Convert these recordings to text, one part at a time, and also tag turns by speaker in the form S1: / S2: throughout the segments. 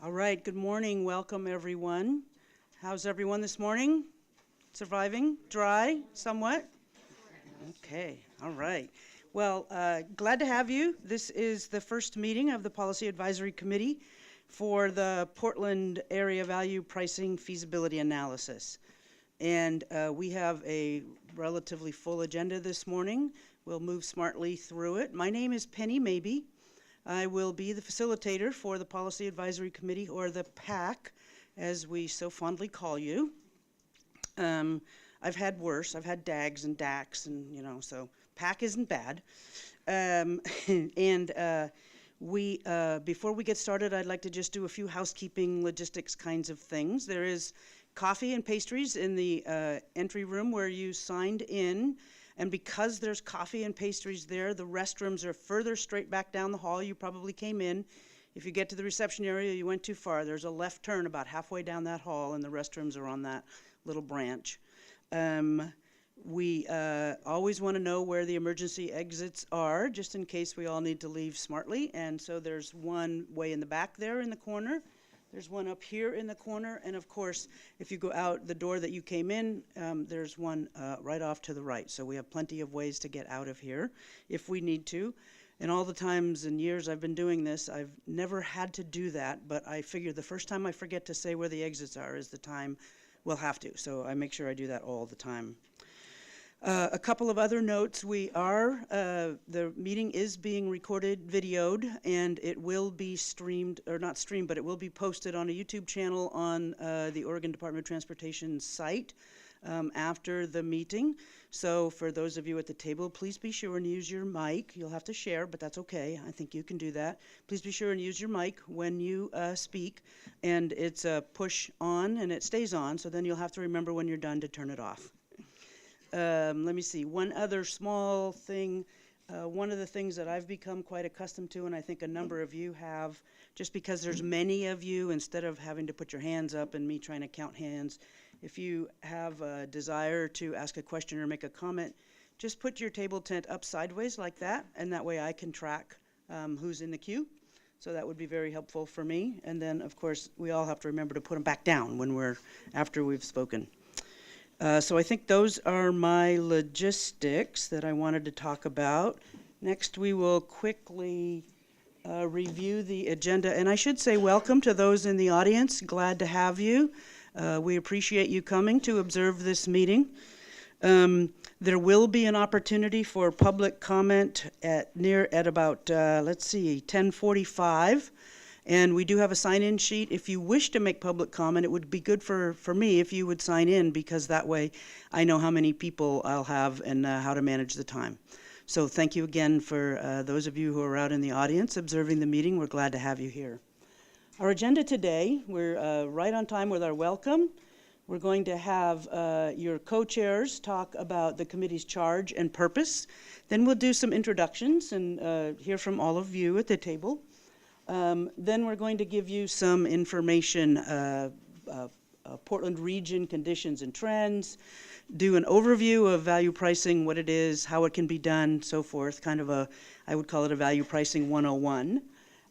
S1: All right, good morning. Welcome, everyone. How's everyone this morning? Surviving? Dry? Somewhat? Okay, all right. Well, glad to have you. This is the first meeting of the Policy Advisory Committee for the Portland Area Value Pricing Feasibility Analysis. And we have a relatively full agenda this morning. We'll move smartly through it. My name is Penny Maybe. I will be the facilitator for the Policy Advisory Committee, or the PAC, as we so fondly call you. I've had worse. I've had DAGs and DACs, and so PAC isn't bad. Before we get started, I'd like to just do a few housekeeping logistics kinds of things. There is coffee and pastries in the entry room where you signed in. And because there's coffee and pastries there, the restrooms are further straight back down the hall. You probably came in. If you get to the reception area, you went too far. There's a left turn about halfway down that hall, and the restrooms are on that little branch. We always want to know where the emergency exits are, just in case we all need to leave smartly. And so there's one way in the back there in the corner. There's one up here in the corner, and of course, if you go out the door that you came in, there's one right off to the right. So we have plenty of ways to get out of here if we need to. And all the times and years I've been doing this, I've never had to do that, but I figure the first time I forget to say where the exits are is the time we'll have to. So I make sure I do that all the time. A couple of other notes. The meeting is being recorded, videoed, and it will be streamed, or not streamed, but it will be posted on a YouTube channel on the Oregon Department of Transportation site after the meeting. So for those of you at the table, please be sure and use your mic. You'll have to share, but that's okay. I think you can do that. Please be sure and use your mic when you speak, and it's a push on, and it stays on, so then you'll have to remember when you're done to turn it off. Let me see, one other small thing. One of the things that I've become quite accustomed to, and I think a number of you have, just because there's many of you, instead of having to put your hands up and me trying to count hands, if you have a desire to ask a question or make a comment, just put your table tent up sideways like that, and that way I can track who's in the queue. So that would be very helpful for me. And then, of course, we all have to remember to put them back down after we've spoken. So I think those are my logistics that I wanted to talk about. Next, we will quickly review the agenda. And I should say welcome to those in the audience. Glad to have you. We appreciate you coming to observe this meeting. There will be an opportunity for public comment at about 10:45. And we do have a sign-in sheet. If you wish to make public comment, it would be good for me if you would sign in, because that way I know how many people I'll have and how to manage the time. So thank you again for those of you who are out in the audience observing the meeting. We're glad to have you here. Our agenda today, we're right on time with our welcome. We're going to have your co-chairs talk about the committee's charge and purpose. Then we'll do some introductions and hear from all of you at the table. Then we're going to give you some information, Portland region conditions and trends, do an overview of value pricing, what it is, how it can be done, so forth, kind of I would call it a value pricing 101.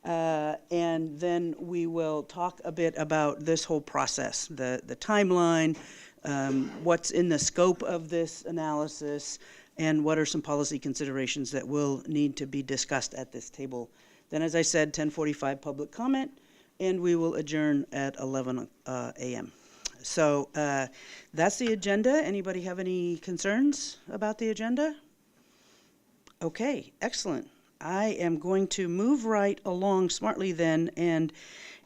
S1: And then we will talk a bit about this whole process, the timeline, what's in the scope of this analysis, and what are some policy considerations that will need to be discussed at this table. Then, as I said, 10:45 public comment, and we will adjourn at 11 a.m. So that's the agenda. Anybody have any concerns about the agenda? Okay, excellent. I am going to move right along smartly then and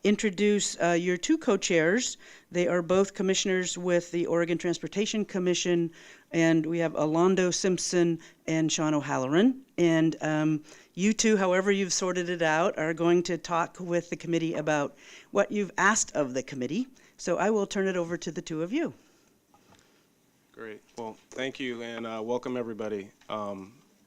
S1: introduce your two co-chairs. They are both commissioners with the Oregon Transportation Commission, and we have Alondo Simpson and Sean O'Halloran. And you two, however you've sorted it out, are going to talk with the committee about what you've asked of the committee. So I will turn it over to the two of you.
S2: Great. Well, thank you, and welcome everybody.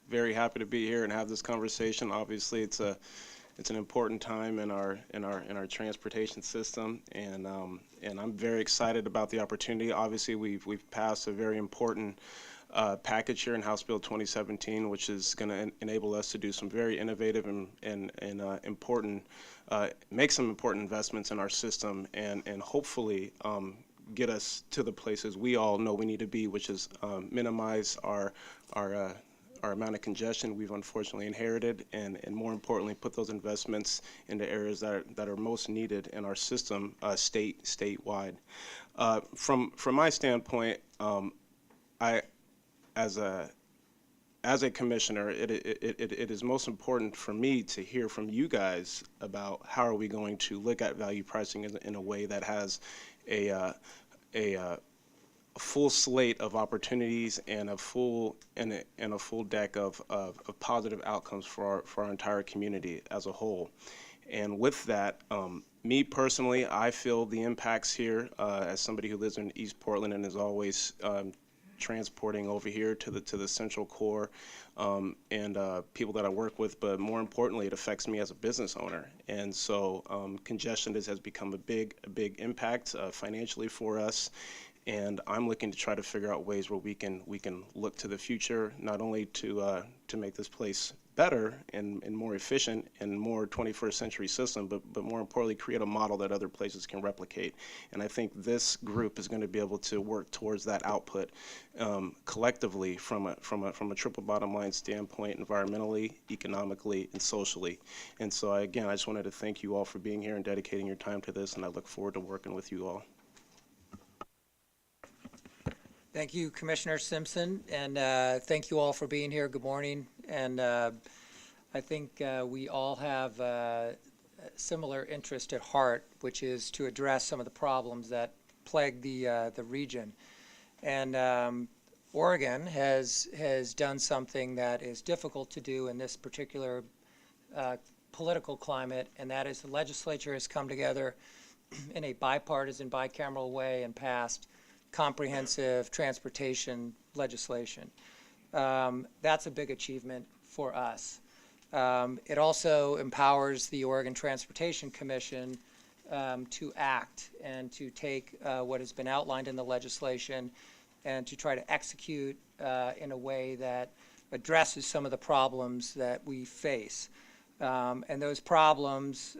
S2: Very happy to be here and have this conversation. Obviously, it's an important time in our transportation system, and I'm very excited about the opportunity. Obviously, we've passed a very important package here in House Bill 2017, which is going to enable us to do some very innovative and important make some important investments in our system and hopefully get us to the places we all know we need to be, which is minimize our amount of congestion we've unfortunately inherited, and more importantly, put those investments into areas that are most needed in our system, statewide. From my standpoint, as a commissioner, it is most important for me to hear from you guys about how are we going to look at value pricing in a way that has a full slate of opportunities and a full deck of positive outcomes for our entire community as a whole. And with that, me personally, I feel the impacts here as somebody who lives in East Portland and is always transporting over here to the central core, and people that I work with, but more importantly, it affects me as a business owner. And so congestion has become a big impact financially for us. And I'm looking to try to figure out ways where we can look to the future, not only to make this place better and more efficient and more 21st century system, but more importantly, create a model that other places can replicate. And I think this group is going to be able to work towards that output collectively from a triple bottom line standpoint, environmentally, economically, and socially. And so I just wanted to thank you all for being here and dedicating your time to this, and I look forward to working with you all.
S3: Thank you, Commissioner Simpson, and thank you all for being here. Good morning. And I think we all have a similar interest at heart, which is to address some of the problems that plague the region. And Oregon has done something that is difficult to do in this particular political climate, and that is the legislature has come together in a bipartisan, bicameral way and passed comprehensive transportation legislation. That's a big achievement for us. It also empowers the Oregon Transportation Commission to act and to take what has been outlined in the legislation and to try to execute in a way that addresses some of the problems that we face. And those problems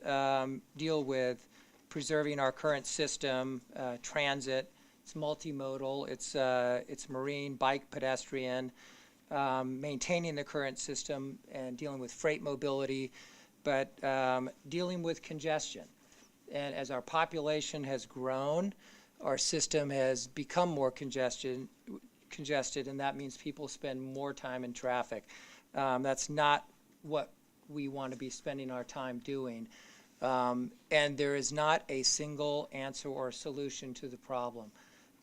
S3: deal with preserving our current system, transit. It's multimodal, it's marine, bike, pedestrian, maintaining the current system and dealing with freight mobility, but dealing with congestion. And as our population has grown, our system has become more congested, and that means people spend more time in traffic. That's not what we want to be spending our time doing. And there is not a single answer or solution to the problem.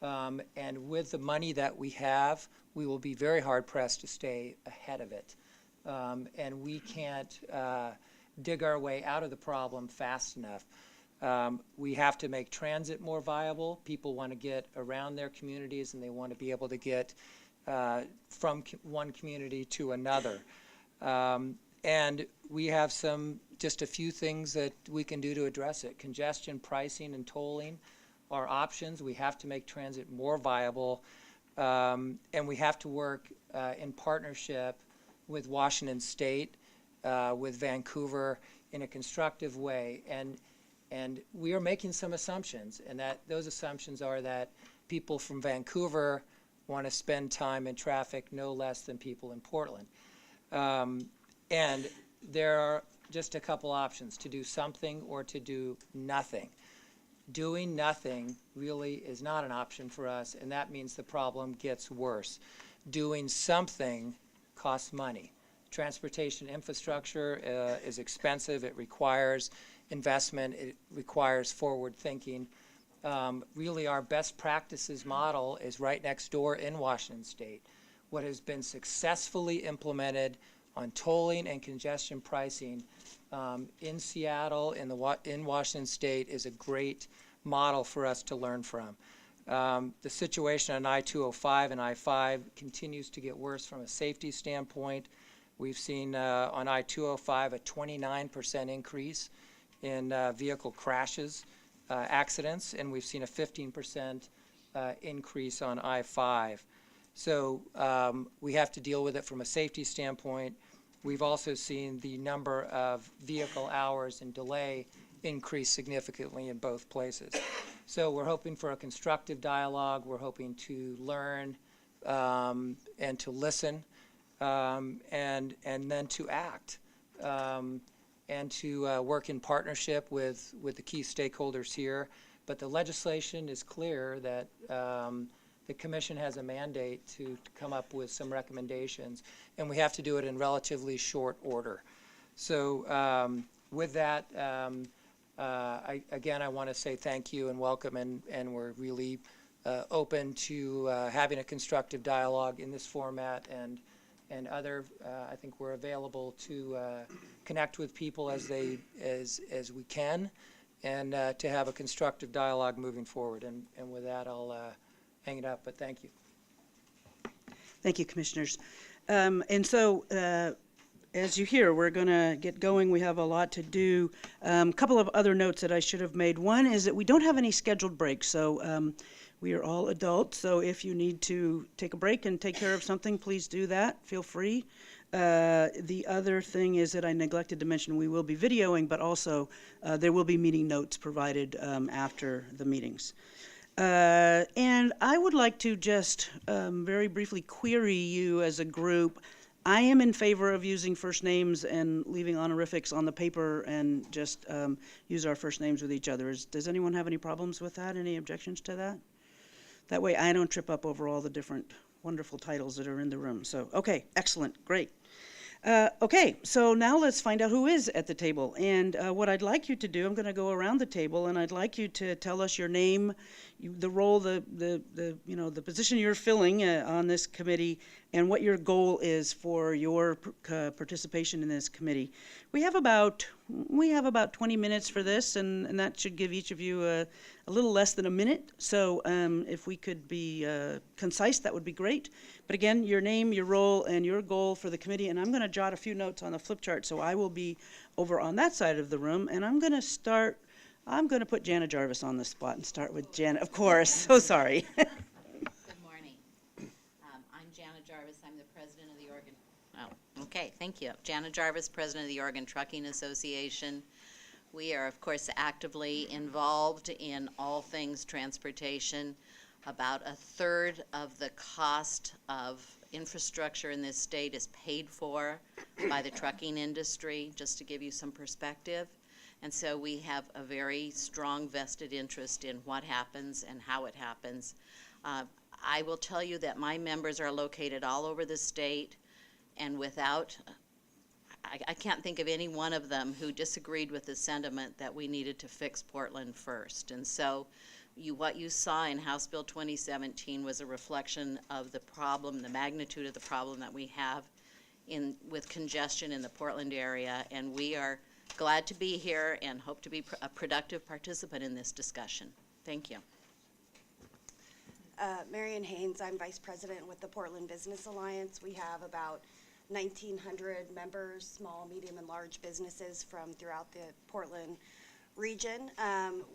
S3: And with the money that we have, we will be very hard-pressed to stay ahead of it. And we can't dig our way out of the problem fast enough. We have to make transit more viable. People want to get around their communities, and they want to be able to get from one community to another. And we have just a few things that we can do to address it. Congestion, pricing, and tolling are options. We have to make transit more viable, and we have to work in partnership with Washington State, with Vancouver in a constructive way. And we are making some assumptions, and those assumptions are that people from Vancouver want to spend time in traffic no less than people in Portland. And there are just a couple options: to do something or to do nothing. Doing nothing really is not an option for us, and that means the problem gets worse. Doing something costs money. Transportation infrastructure is expensive. It requires investment. It requires forward thinking. Really, our best practices model is right next door in Washington State. What has been successfully implemented on tolling and congestion pricing in Seattle, in Washington State, is a great model for us to learn from. The situation on I-205 and I-5 continues to get worse from a safety standpoint. We've seen on I-205 a 29% increase in vehicle crashes, accidents, and we've seen a 15% increase on I-5. So we have to deal with it from a safety standpoint. We've also seen the number of vehicle hours and delay increase significantly in both places. So we're hoping for a constructive dialogue. We're hoping to learn and to listen and then to act and to work in partnership with the key stakeholders here. But the legislation is clear that the commission has a mandate to come up with some recommendations, and we have to do it in relatively short order. So with that, I want to say thank you and welcome, and we're really open to having a constructive dialogue in this format and other. I think we're available to connect with people as we can, and to have a constructive dialogue moving forward. And with that, I'll hang it up, but thank you.
S1: Thank you, commissioners. And so, as you hear, we're going to get going. We have a lot to do. A couple of other notes that I should have made. One is that we don't have any scheduled breaks, so we are all adults, so if you need to take a break and take care of something, please do that. Feel free. The other thing is that I neglected to mention we will be videoing, but also there will be meeting notes provided after the meetings. And I would like to just very briefly query you as a group. I am in favor of using first names and leaving honorifics on the paper and just use our first names with each other. Does anyone have any problems with that? Any objections to that? That way I don't trip up over all the different wonderful titles that are in the room. So, okay, excellent, great. Okay, so now let's find out who is at the table. And what I'd like you to do, I'm going to go around the table, and I'd like you to tell us your name, the role, the position you're filling on this committee, and what your goal is for your participation in this committee. We have about 20 minutes for this, and that should give each of you a little less than a minute. So if we could be concise, that would be great. But again, your name, your role, and your goal for the committee, and I'm going to jot a few notes on the flip chart, so I will be over on that side of the room, and I'm going to put Jana Jarvis on the spot and start with Jana, of course. So sorry.
S4: Good morning. I'm Jana Jarvis. I'm the president of the Oregon. Oh, okay. Thank you. Jana Jarvis, president of the Oregon Trucking Association. We are, of course, actively involved in all things transportation. About a third of the cost of infrastructure in this state is paid for by the trucking industry, just to give you some perspective. And so we have a very strong vested interest in what happens and how it happens. I will tell you that my members are located all over the state, and I can't think of any one of them who disagreed with the sentiment that we needed to fix Portland first. And so what you saw in House Bill 2017 was a reflection of the problem, the magnitude of the problem that we have with congestion in the Portland area, and we are glad to be here and hope to be a productive participant in this discussion. Thank you.
S5: Marion Haynes, I'm Vice President with the Portland Business Alliance. We have about 1,900 members, small, medium, and large businesses from throughout the Portland region.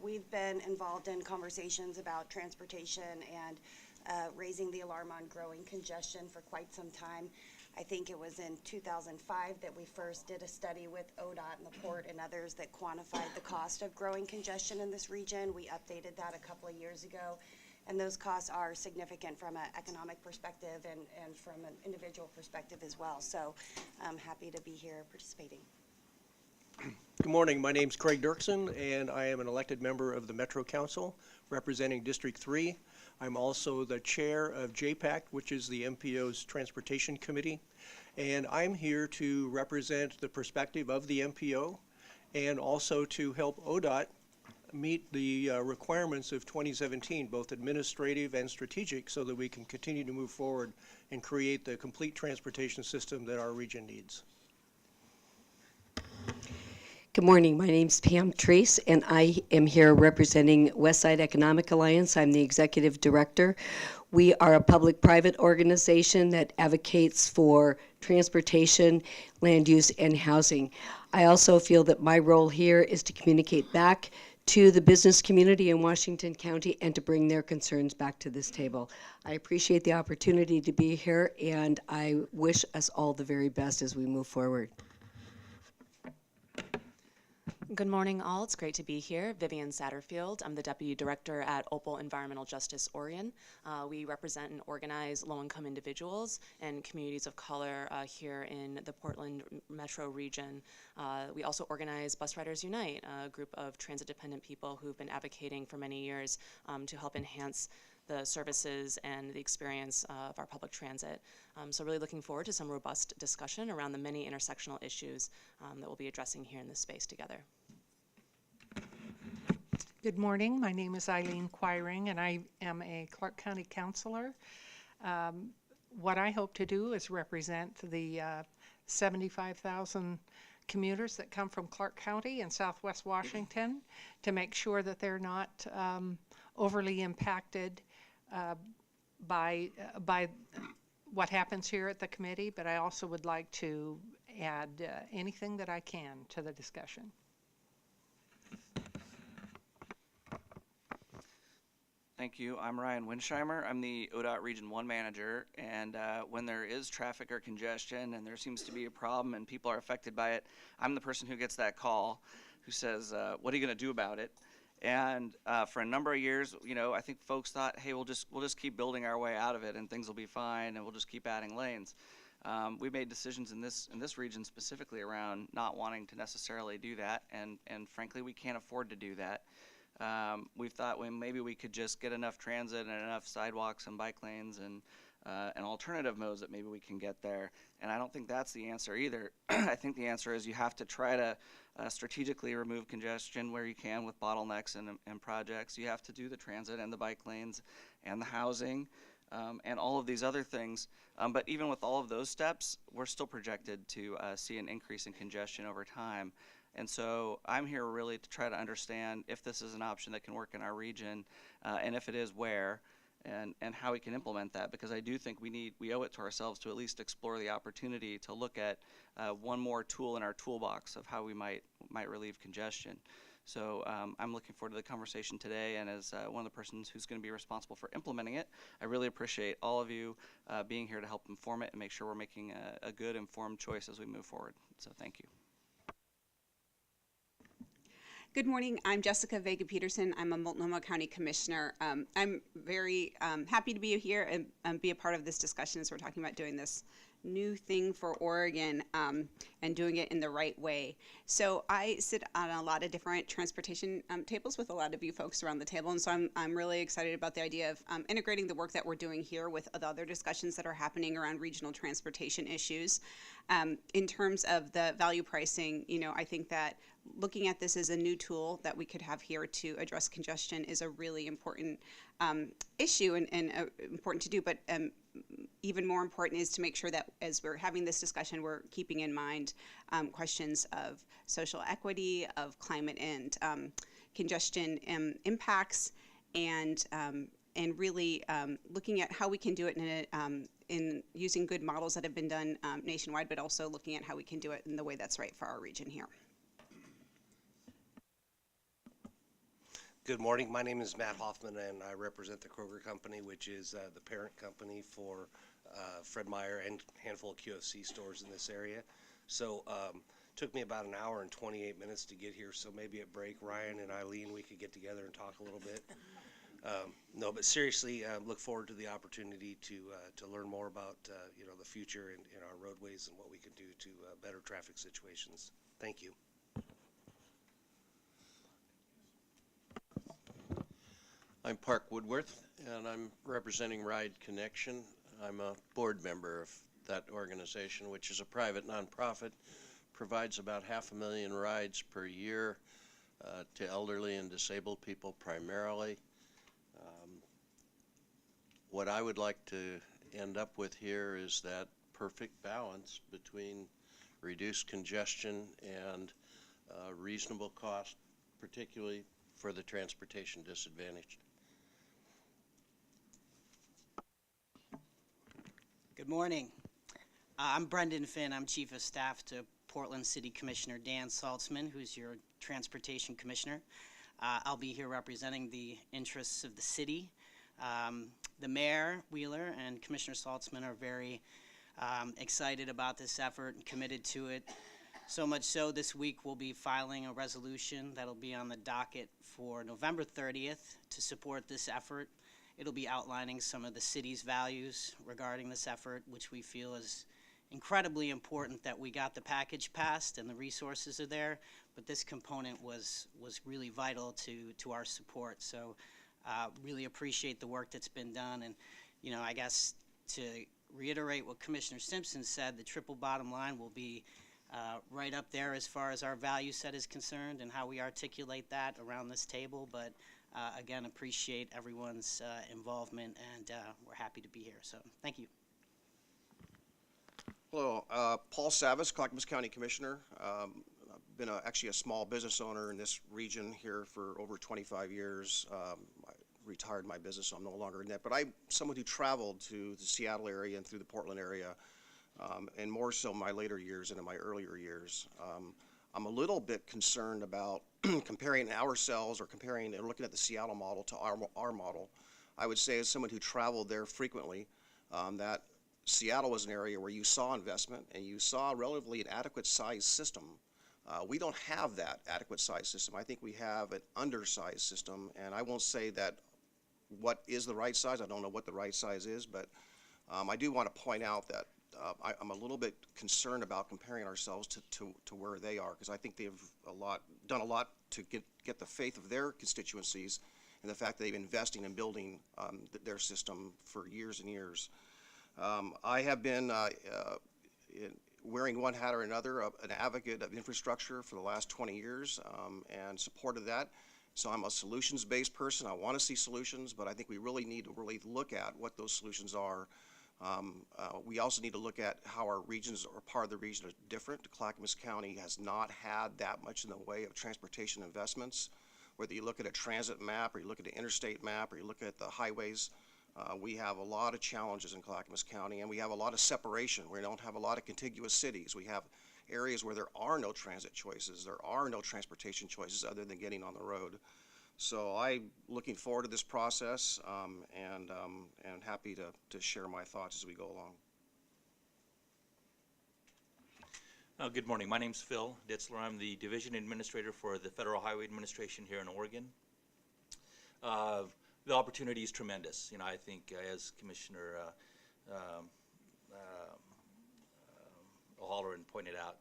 S5: We've been involved in conversations about transportation and raising the alarm on growing congestion for quite some time. I think it was in 2005 that we first did a study with ODOT and the port and others that quantified the cost of growing congestion in this region. We updated that a couple of years ago, and those costs are significant from an economic perspective and from an individual perspective as well. So I'm happy to be here participating.
S6: Good morning. My name is Craig Dirksen, and I am an elected member of the Metro Council representing District 3. I'm also the chair of JPAC, which is the MPO's Transportation Committee, and I'm here to represent the perspective of the MPO and also to help ODOT meet the requirements of 2017, both administrative and strategic, so that we can continue to move forward and create the complete transportation system that our region needs.
S7: Good morning. My name's Pam Treese, and I am here representing Westside Economic Alliance. I'm the executive director. We are a public-private organization that advocates for transportation, land use, and housing. I also feel that my role here is to communicate back to the business community in Washington County and to bring their concerns back to this table. I appreciate the opportunity to be here, and I wish us all the very best as we move forward.
S8: Good morning, all. It's great to be here. Vivian Satterfield. I'm the Deputy Director at Opal Environmental Justice Orion. We represent and organize low-income individuals and communities of color here in the Portland metro region. We also organize Bus Riders Unite, a group of transit-dependent people who've been advocating for many years to help enhance the services and the experience of our public transit. So really looking forward to some robust discussion around the many intersectional issues that we'll be addressing here in this space together.
S9: Good morning. My name is Eileen Quiring, and I am a Clark County Councilor. What I hope to do is represent the 75,000 commuters that come from Clark County and Southwest Washington to make sure that they're not overly impacted by what happens here at the committee, but I also would like to add anything that I can to the discussion.
S10: Thank you. I'm Ryan Shimer. I'm the ODOT Region 1 manager, and when there is traffic or congestion and there seems to be a problem and people are affected by it, I'm the person who gets that call who says, what are you going to do about it? And for a number of years, you know, I think folks thought, hey, we'll just keep building our way out of it and things will be fine and we'll just keep adding lanes. We made decisions in this region specifically around not wanting to necessarily do that, and frankly, we can't afford to do that. We've thought maybe we could just get enough transit and enough sidewalks and bike lanes and alternative modes that maybe we can get there. And I don't think that's the answer either. I think the answer is you have to try to strategically remove congestion where you can with bottlenecks and projects. You have to do the transit and the bike lanes and the housing and all of these other things. But even with all of those steps, we're still projected to see an increase in congestion over time. And so I'm here really to try to understand if this is an option that can work in our region, and if it is, where, and how we can implement that, because I do think we owe it to ourselves to at least explore the opportunity to look at one more tool in our toolbox of how we might relieve congestion. So I'm looking forward to the conversation today, and as one of the persons who's going to be responsible for implementing it, I really appreciate all of you being here to help inform it and make sure we're making a good, informed choice as we move forward. So thank you.
S11: Good morning. I'm Jessica Vega Peterson. I'm a Multnomah County Commissioner. I'm very happy to be here and be a part of this discussion as we're talking about doing this new thing for Oregon and doing it in the right way. So I sit on a lot of different transportation tables with a lot of you folks around the table, and so I'm really excited about the idea of integrating the work that we're doing here with the other discussions that are happening around regional transportation issues. In terms of the value pricing, you know, I think that looking at this as a new tool that we could have here to address congestion is a really important issue and important to do, but even more important is to make sure that as we're having this discussion, we're keeping in mind questions of social equity, of climate and congestion impacts, and really looking at how we can do it in using good models that have been done nationwide, but also looking at how we can do it in the way that's right for our region here.
S12: Good morning. My name is Matt Hoffman, and I represent the Kroger Company, which is the parent company for Fred Meyer and a handful of QFC stores in this area. So took me about an hour and 28 minutes to get here, so maybe at break, Ryan and Eileen, we could get together and talk a little bit. No, but seriously, look forward to the opportunity to learn more about you know, the future in our roadways and what we can do to better traffic situations. Thank you.
S13: I'm Park Woodworth, and I'm representing Ride Connection. I'm a board member of that organization, which is a private nonprofit, provides about 500,000 rides per year to elderly and disabled people primarily. What I would like to end up with here is that perfect balance between reduced congestion and reasonable cost, particularly for the transportation disadvantaged.
S14: Good morning. I'm Brendan Finn. I'm Chief of Staff to Portland City Commissioner Dan Saltzman, who's your Transportation Commissioner. I'll be here representing the interests of the city. The Mayor, Wheeler, and Commissioner Saltzman are very excited about this effort and committed to it. So much so, this week we'll be filing a resolution that'll be on the docket for November 30th to support this effort. It'll be outlining some of the city's values regarding this effort, which we feel is incredibly important that we got the package passed and the resources are there, but this component was really vital to our support. So really appreciate the work that's been done. And, you know, I guess to reiterate what Commissioner Simpson said, the triple bottom line will be right up there as far as our value set is concerned and how we articulate that around this table. But again, appreciate everyone's involvement, and we're happy to be here. So thank you.
S15: Hello, Paul Savas, Clackamas County Commissioner. I've been actually a small business owner in this region here for over 25 years. I retired my business, so I'm no longer in that. But I'm someone who traveled to the Seattle area and through the Portland area, and more so in my later years than in my earlier years. I'm a little bit concerned about comparing ourselves or comparing and looking at the Seattle model to our model. I would say, as someone who traveled there frequently, that Seattle was an area where you saw investment and you saw relatively an adequate size system. We don't have that adequate size system. I think we have an undersized system, and I won't say that what is the right size. I don't know what the right size is, but I do want to point out that I'm a little bit concerned about comparing ourselves to where they are, because I think they've done a lot to get the faith of their constituencies, and the fact that they've been investing in building their system for years and years. I have been wearing one hat or another, an advocate of infrastructure for the last 20 years, and supported that. So I'm a solutions-based person. I want to see solutions, but I think we really need to look at what those solutions are. We also need to look at how our regions or part of the region are different. Clackamas County has not had that much in the way of transportation investments. Whether you look at a transit map, or you look at an interstate map, or you look at the highways, we have a lot of challenges in Clackamas County, and we have a lot of separation. We don't have a lot of contiguous cities. We have areas where there are no transit choices, there are no transportation choices other than getting on the road. So I'm looking forward to this process, and happy to share my thoughts as we go along.
S16: Good morning. My name's Phil Ditzler. I'm the Division Administrator for the Federal Highway Administration here in Oregon. The opportunity is tremendous. You know, I think as Commissioner O'Halloran pointed out,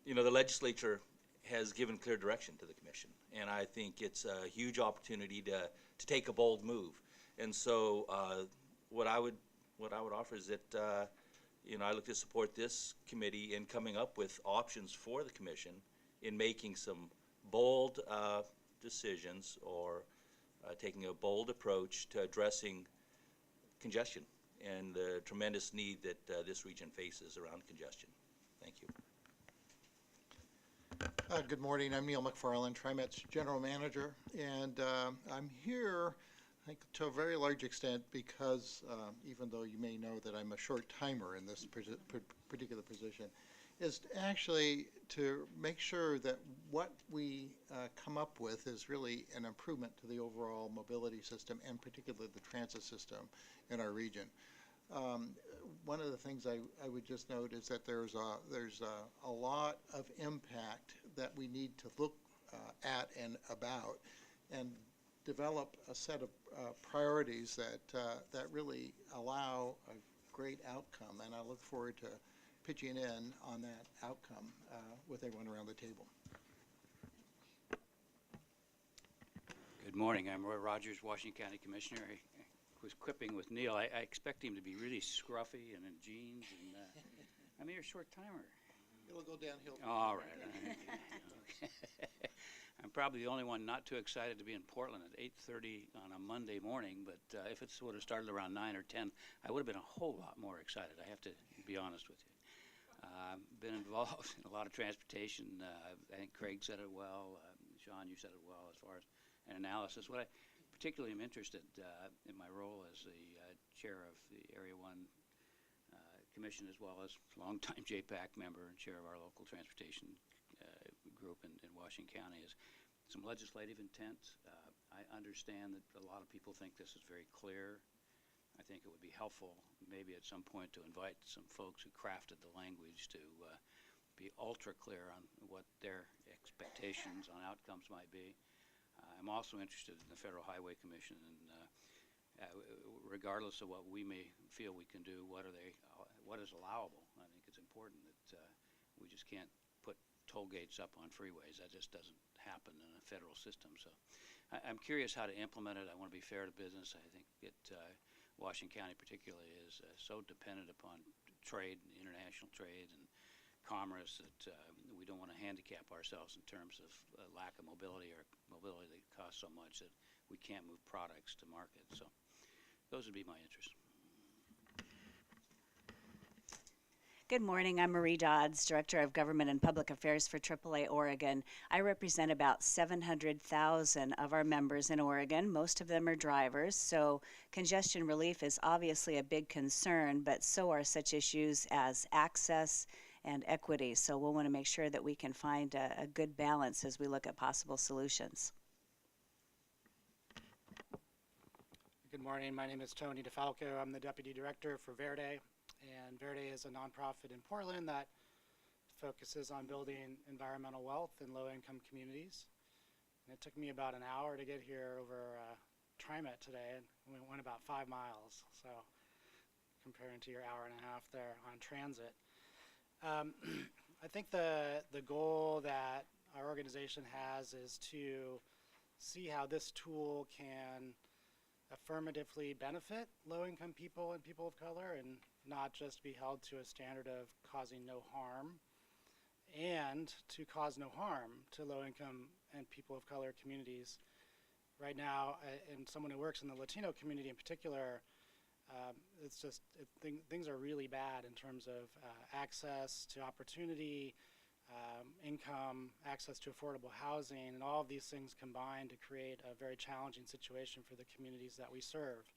S16: you know, the legislature has given clear direction to the commission, and I think it's a huge opportunity to take a bold move. And so what I would offer is that you know, I look to support this committee in coming up with options for the commission in making some bold decisions, or taking a bold approach to addressing congestion and the tremendous need that this region faces around congestion. Thank you.
S17: Good morning. I'm Neal McFarland, TriMet's General Manager, and I'm here, I think, to a very large extent because, even though you may know that I'm a short timer in this particular position, is actually to make sure that what we come up with is really an improvement to the overall mobility system, and particularly the transit system in our region. One of the things I would just note is that there's a lot of impact that we need to look at and about, and develop a set of priorities that really allow a great outcome. And I look forward to pitching in on that outcome with everyone around the table.
S18: Good morning. I'm Roy Rogers, Washington County Commissioner. I was quipping with Neal. I expect him to be really scruffy and in jeans. And I mean, you're a short timer.
S17: It'll go downhill.
S18: All right. Okay. I'm probably the only one not too excited to be in Portland at 8:30 on a Monday morning, but if it would have started around 9 or 10, I would have been a whole lot more excited. I have to be honest with you. Been involved in a lot of transportation. I think Craig said it well. Sean, you said it well as far as an analysis. What I particularly am interested in my role as the chair of the Area 1 Commission, as well as longtime JPAC member and chair of our local transportation group in Washington County, is some legislative intent. I understand that a lot of people think this is very clear. I think it would be helpful maybe at some point to invite some folks who crafted the language to be ultra clear on what their expectations on outcomes might be. I'm also interested in the Federal Highway Commission, and regardless of what we may feel we can do, what is allowable. I think it's important that we just can't put toll gates up on freeways. That just doesn't happen in a federal system. So I'm curious how to implement it. I want to be fair to business. I think Washington County particularly is so dependent upon trade, international trade, and commerce that we don't want to handicap ourselves in terms of lack of mobility or mobility that costs so much that we can't move products to market. So those would be my interests.
S19: Good morning. I'm Marie Dodds, Director of Government and Public Affairs for AAA Oregon. I represent about 700,000 of our members in Oregon. Most of them are drivers, so congestion relief is obviously a big concern, but so are such issues as access and equity. So we'll want to make sure that we can find a good balance as we look at possible solutions.
S20: Good morning. My name is Tony DeFalco. I'm the Deputy Director for Verde. And Verde is a nonprofit in Portland that focuses on building environmental wealth in low-income communities. And it took me about an hour to get here over TriMet today, and we went about 5 miles, so comparing to your hour and a half there on transit. I think the goal that our organization has is to see how this tool can affirmatively benefit low-income people and people of color, and not just be held to a standard of causing no harm, and to cause no harm to low-income and people of color communities. Right now, and someone who works in the Latino community in particular, it's just things are really bad in terms of access to opportunity, income, access to affordable housing, and all of these things combine to create a very challenging situation for the communities that we serve.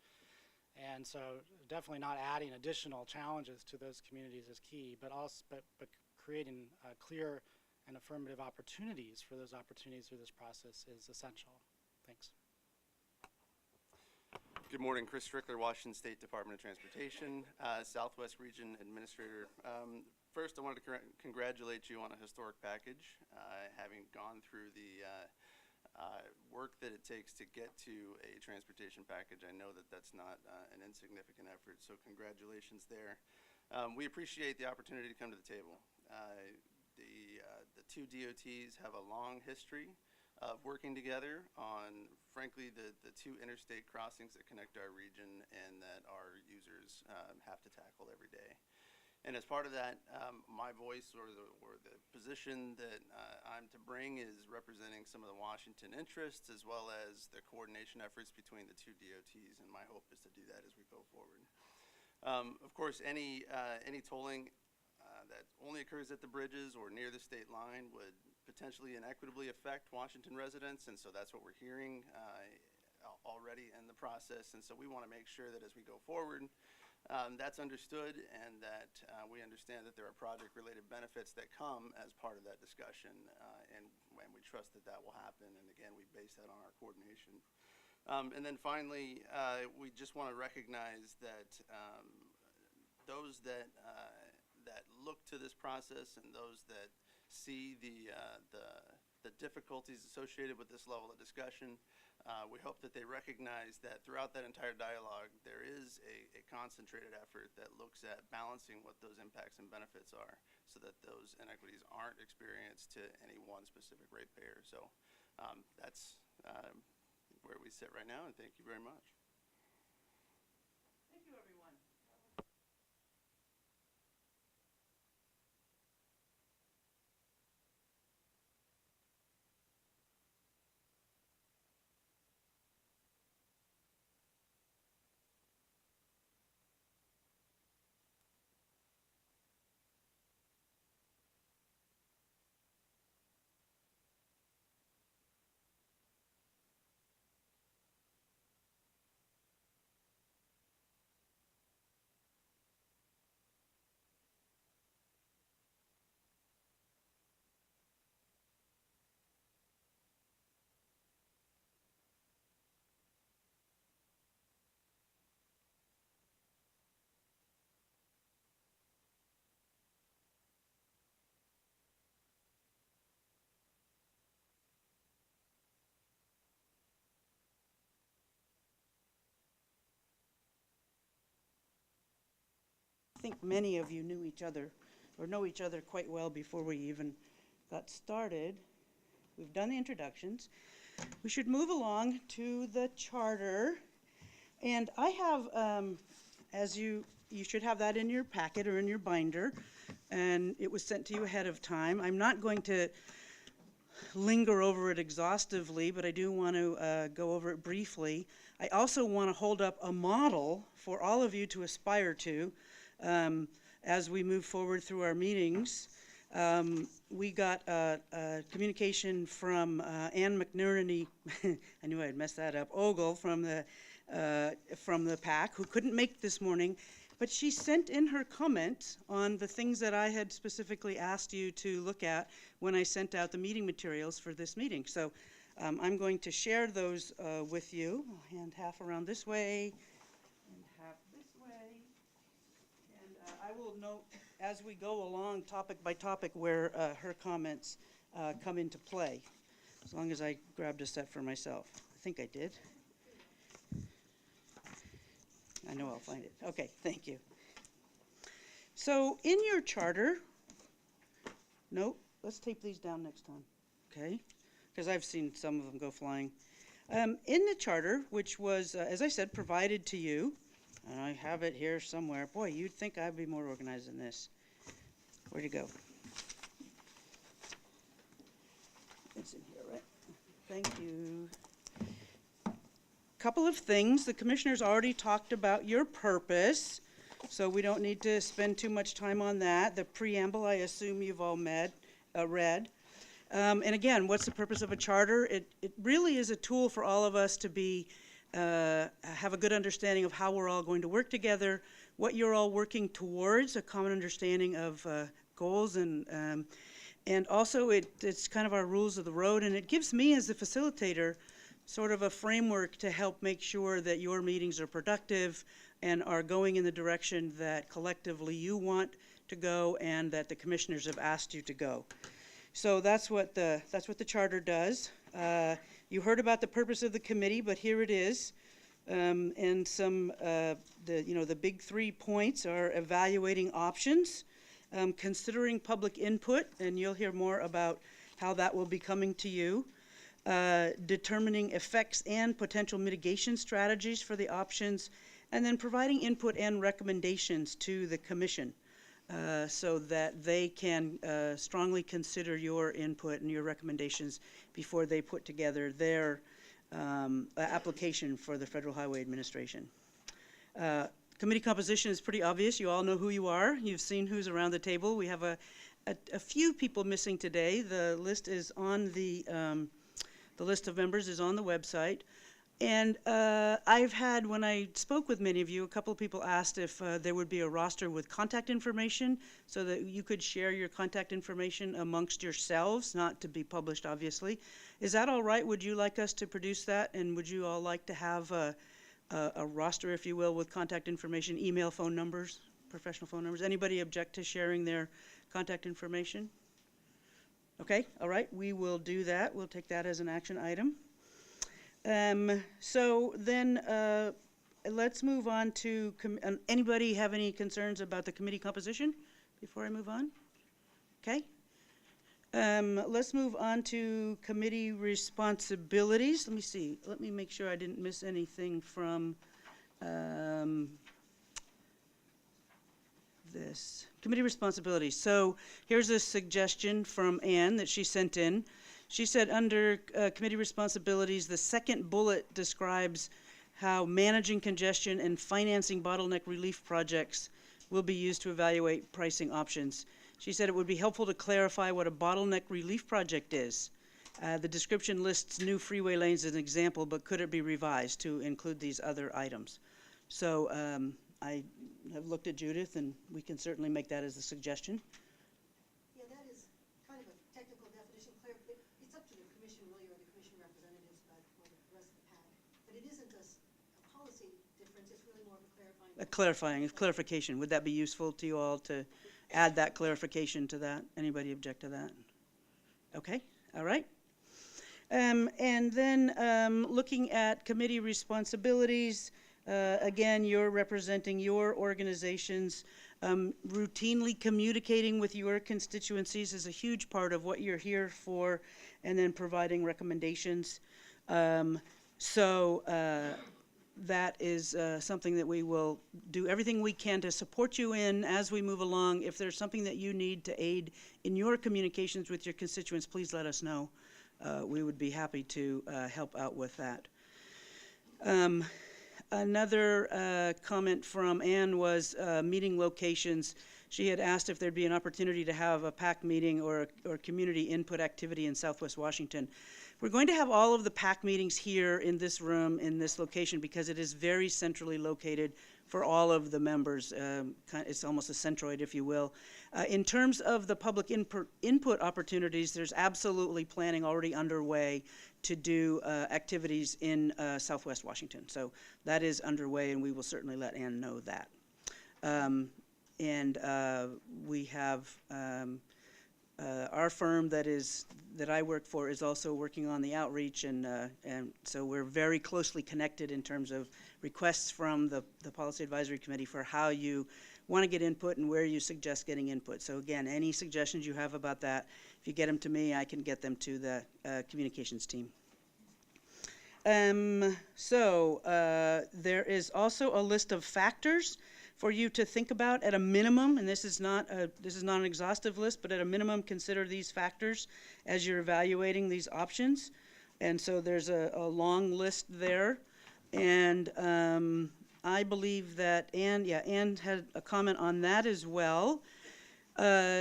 S20: And so definitely not adding additional challenges to those communities is key, but also but creating clear and affirmative opportunities for those opportunities through this process is essential. Thanks.
S21: Good morning, Chris Strickler, Washington State Department of Transportation, Southwest Region Administrator. First, I wanted to congratulate you on a historic package. Having gone through the work that it takes to get to a transportation package, I know that that's not an insignificant effort, so congratulations there. We appreciate the opportunity to come to the table. The two DOTs have a long history of working together on, frankly, the two interstate crossings that connect our region and that our users have to tackle every day. And as part of that, my voice or the position that I'm to bring is representing some of the Washington interests as well as the coordination efforts between the two DOTs, and my hope is to do that as we go forward. Of course, any tolling that only occurs at the bridges or near the state line would potentially inequitably affect Washington residents, and so that's what we're hearing already in the process. And so we want to make sure that as we go forward, that's understood, and that we understand that there are project-related benefits that come as part of that discussion, and we trust that that will happen. And again, we base that on our coordination. And then finally, we just want to recognize that those that look to this process and those that see the difficulties associated with this level of discussion, we hope that they recognize that throughout that entire dialogue, there is a concentrated effort that looks at balancing what those impacts and benefits are so that those inequities aren't experienced to any one specific ratepayer. So that's where we sit right now, and thank you very much.
S1: Thank you, everyone. think many of you knew each other, or know each other quite well before we even got started. We've done the introductions. We should move along to the charter. And I have, as you should have that in your packet or in your binder, and it was sent to you ahead of time. I'm not going to linger over it exhaustively, but I do want to go over it briefly. I also want to hold up a model for all of you to aspire to as we move forward through our meetings. We got a communication from Ann McNerney, I knew I'd mess that up, Ogle from the PAC, who couldn't make this morning, but she sent in her comment on the things that I had specifically asked you to look at when I sent out the meeting materials for this meeting. So I'm going to share those with you. I'll hand half around this way and half this way. And I will note as we go along topic by topic where her comments come into play, as long as I grabbed a set for myself. I think I did. I know I'll find it. Okay, thank you. So in your charter, nope, let's tape these down next time, okay? Because I've seen some of them go flying. In the charter, which was, as I said, provided to you, and I have it here somewhere. Boy, you'd think I'd be more organized than this. Where'd it go? It's in here, right? Thank you. Couple of things. The commissioners already talked about your purpose, so we don't need to spend too much time on that. The preamble, I assume you've all read. And again, what's the purpose of a charter? It really is a tool for all of us to be have a good understanding of how we're all going to work together, what you're all working towards, a common understanding of goals, and also it's kind of our rules of the road, and it gives me as the facilitator sort of a framework to help make sure that your meetings are productive and are going in the direction that collectively you want to go and that the commissioners have asked you to go. So that's what the charter does. You heard about the purpose of the committee, but here it is. And some the big 3 points are evaluating options, considering public input, and you'll hear more about how that will be coming to you. Determining effects and potential mitigation strategies for the options, and then providing input and recommendations to the commission so that they can strongly consider your input and your recommendations before they put together their application for the Federal Highway Administration. Committee composition is pretty obvious. You all know who you are. You've seen who's around the table. We have a few people missing today. The list is on the list of members is on the website. And I've had, when I spoke with many of you, a couple of people asked if there would be a roster with contact information so that you could share your contact information amongst yourselves, not to be published, obviously. Is that all right? Would you like us to produce that? And would you all like to have a roster, if you will, with contact information, email, phone numbers, professional phone numbers? Anybody object to sharing their contact information? Okay, all right, we will do that. We'll take that as an action item. So then let's move on to, anybody have any concerns about the committee composition before I move on? Okay. Let's move on to committee responsibilities. Let me see. Let me make sure I didn't miss anything from this. Committee responsibilities. So here's a suggestion from Ann that she sent in. She said under committee responsibilities, the second bullet describes how managing congestion and financing bottleneck relief projects will be used to evaluate pricing options. She said it would be helpful to clarify what a bottleneck relief project is. The description lists new freeway lanes as an example, but could it be revised to include these other items? So I have looked at Judith, and we can certainly make that as a suggestion.
S2: Yeah, that is kind of a technical definition. It's up to the commission, really, or the commission representatives, or the rest of the PAC. But it isn't a policy difference. It's really more of a
S1: Clarification. Would that be useful to you all to add that clarification to that? Anybody object to that? Okay, all right. And then looking at committee responsibilities, again, you're representing your organizations. Routinely communicating with your constituencies is a huge part of what you're here for, and then providing recommendations. That is something that we will do everything we can to support you in as we move along. If there's something that you need to aid in your communications with your constituents, please let us know. We would be happy to help out with that. Another comment from Ann was meeting locations. She had asked if there'd be an opportunity to have a PAC meeting or community input activity in Southwest Washington. We're going to have all of the PAC meetings here in this room, in this location, because it is very centrally located for all of the members. It's almost a centroid, if you will. In terms of the public input opportunities, there's absolutely planning already underway to do activities in Southwest Washington. So that is underway, and we will certainly let Ann know that. We have our firm that I work for is also working on the outreach, and so we're very closely connected in terms of requests from the Policy Advisory Committee for how you want to get input and where you suggest getting input. So again, any suggestions you have about that, if you get them to me, I can get them to the communications team. There is also a list of factors for you to think about at a minimum, and this is not an exhaustive list, but at a minimum, consider these factors as you're evaluating these options. And so there's a long list there, and I believe that Ann had a comment on that as well.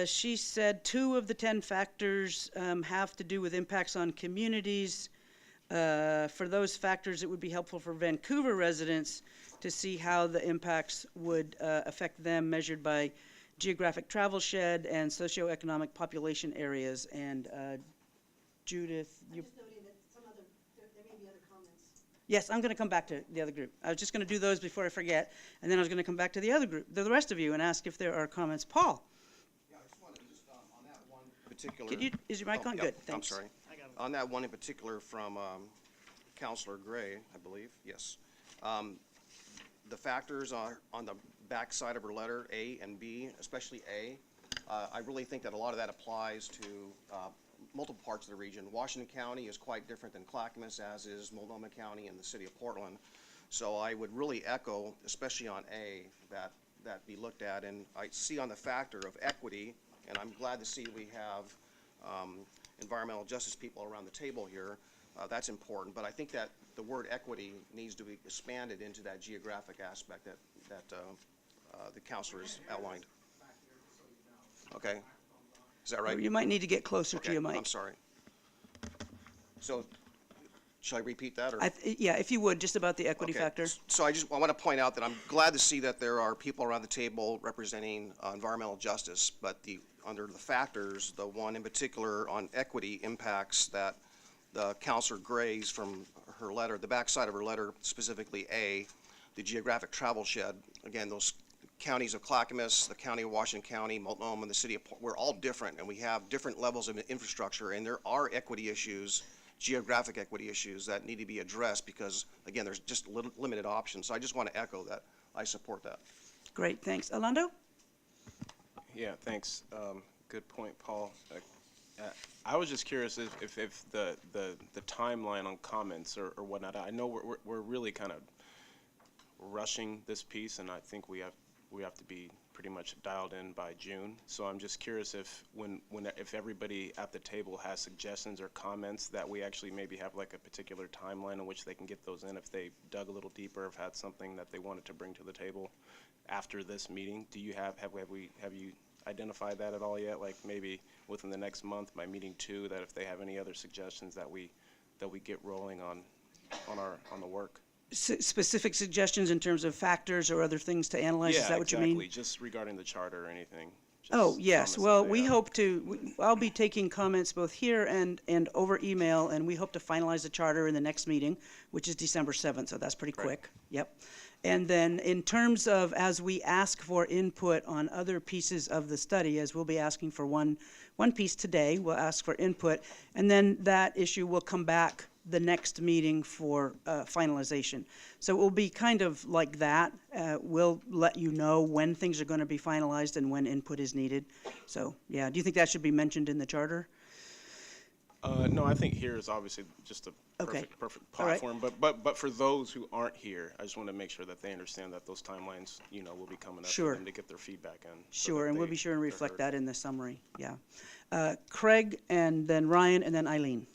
S1: She said 2 of the 10 factors have to do with impacts on communities. For those factors, it would be helpful for Vancouver residents to see how the impacts would affect them, measured by geographic travel shed and socioeconomic population areas. And Judith, you...
S2: I'm just noting that there may be other comments.
S1: Yes, I'm going to come back to the other group. I was just going to do those before I forget, and then I was going to come back to the other group, the rest of you, and ask if there are comments. Paul?
S15: Yeah, I just wanted to on that one particular...
S1: Is your mic on?
S15: Yeah,
S1: Good, thanks.
S15: I'm sorry. On that one in particular from Councilor Gray, I believe, yes. The factors are on the back side of her letter, A and B, especially A. I really think that a lot of that applies to multiple parts of the region. Washington County is quite different than Clackamas, as is Multnomah County and the city of Portland. So I would really echo, especially on A, that be looked at. And I see on the factor of equity, and I'm glad to see we have environmental justice people around the table here. That's important, but I think that the word equity needs to be expanded into that geographic aspect that the councilor has outlined. Okay, is that right?
S1: You might need to get closer to your mic.
S15: I'm sorry. So, shall I repeat that? Or?
S1: Yeah, if you would, just about the equity factor.
S15: So I want to point out that I'm glad to see that there are people around the table representing environmental justice, but under the factors, the one in particular on equity impacts that the Councilor Gray's from her letter, the backside of her letter, specifically A, the geographic travel shed. Again, those counties of Clackamas, the county of Washington County, Multnomah, and the city of we're all different, and we have different levels of infrastructure, and there are equity issues, geographic equity issues that need to be addressed because, again, there's just limited options. So I just want to echo that. I support that.
S1: Great, thanks. Orlando?
S3: Yeah, thanks. Good point, Paul. I was just curious if the timeline on comments or whatnot. I know we're really kind of rushing this piece, and I think we have to be pretty much dialed in by June. So I'm just curious if everybody at the table has suggestions or comments that we actually maybe have like a particular timeline in which they can get those in if they dug a little deeper, have had something that they wanted to bring to the table after this meeting. Do you have you identified that at all yet? Like maybe within the next month by meeting 2, that if they have any other suggestions that we get rolling on the work.
S1: Specific suggestions in terms of factors or other things to analyze, is that what you mean?
S3: Yeah, exactly, just regarding the charter or anything.
S1: Oh, yes, well, we hope to, I'll be taking comments both here and over email, and we hope to finalize the charter in the next meeting, which is December 7th, so that's pretty quick. Yep. And then in terms of, as we ask for input on other pieces of the study, as we'll be asking for one piece today, we'll ask for input, and then that issue will come back the next meeting for finalization. So it will be kind of like that. We'll let you know when things are going to be finalized and when input is needed. So, yeah, do you think that should be mentioned in the charter?
S3: No, I think here is obviously just a perfect
S1: All right.
S3: platform. But for those who aren't here, I just want to make sure that they understand that those timelines, will be coming up
S1: Sure.
S3: for them to get their feedback in.
S1: Sure, and we'll be sure and reflect that in the summary, yeah. Craig, and then Ryan, and then Eileen.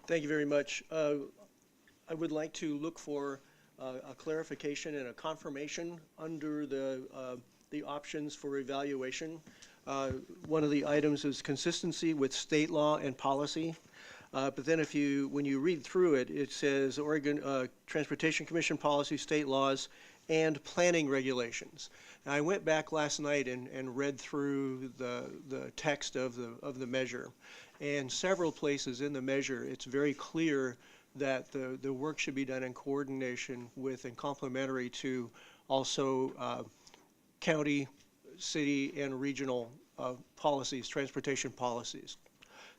S6: Thank you very much. I would like to look for a clarification and a confirmation under the options for evaluation. One of the items is consistency with state law and policy. But then when you read through it, it says Oregon Transportation Commission policy, state laws, and planning regulations. Now, I went back last night and read through the text of the measure. And several places in the measure, it's very clear that the work should be done in coordination with and complementary to also county, city, and regional policies, transportation policies.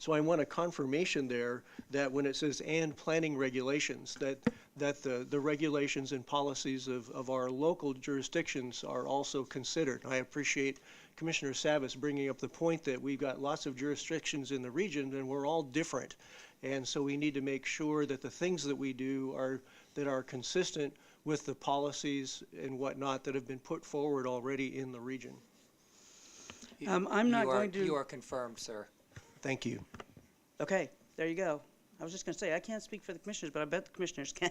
S6: So I want a confirmation there that when it says "and planning regulations," that the regulations and policies of our local jurisdictions are also considered. I appreciate Commissioner Savas bringing up the point that we've got lots of jurisdictions in the region and we're all different. And so we need to make sure that the things that we do are consistent with the policies and whatnot that have been put forward already in the region.
S1: I'm not going to...
S4: You are confirmed, sir.
S6: Thank you.
S1: Okay, there you go. I was just going to say, I can't speak for the commissioners, but I bet the commissioners can.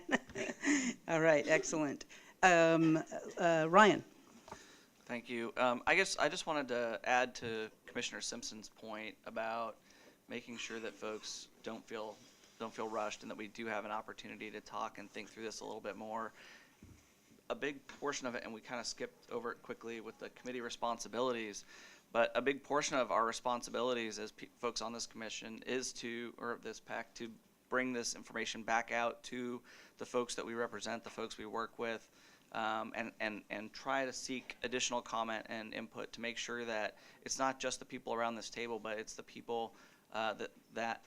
S1: All right, excellent. Ryan.
S10: Thank you. I guess I just wanted to add to Commissioner Simpson's point about making sure that folks don't feel rushed and that we do have an opportunity to talk and think through this a little bit more. A big portion of it, and we kind of skipped over it quickly with the committee responsibilities, but a big portion of our responsibilities as folks on this commission or this PAC, to bring this information back out to the folks that we represent, the folks we work with, and try to seek additional comment and input to make sure that it's not just the people around this table, but it's the people that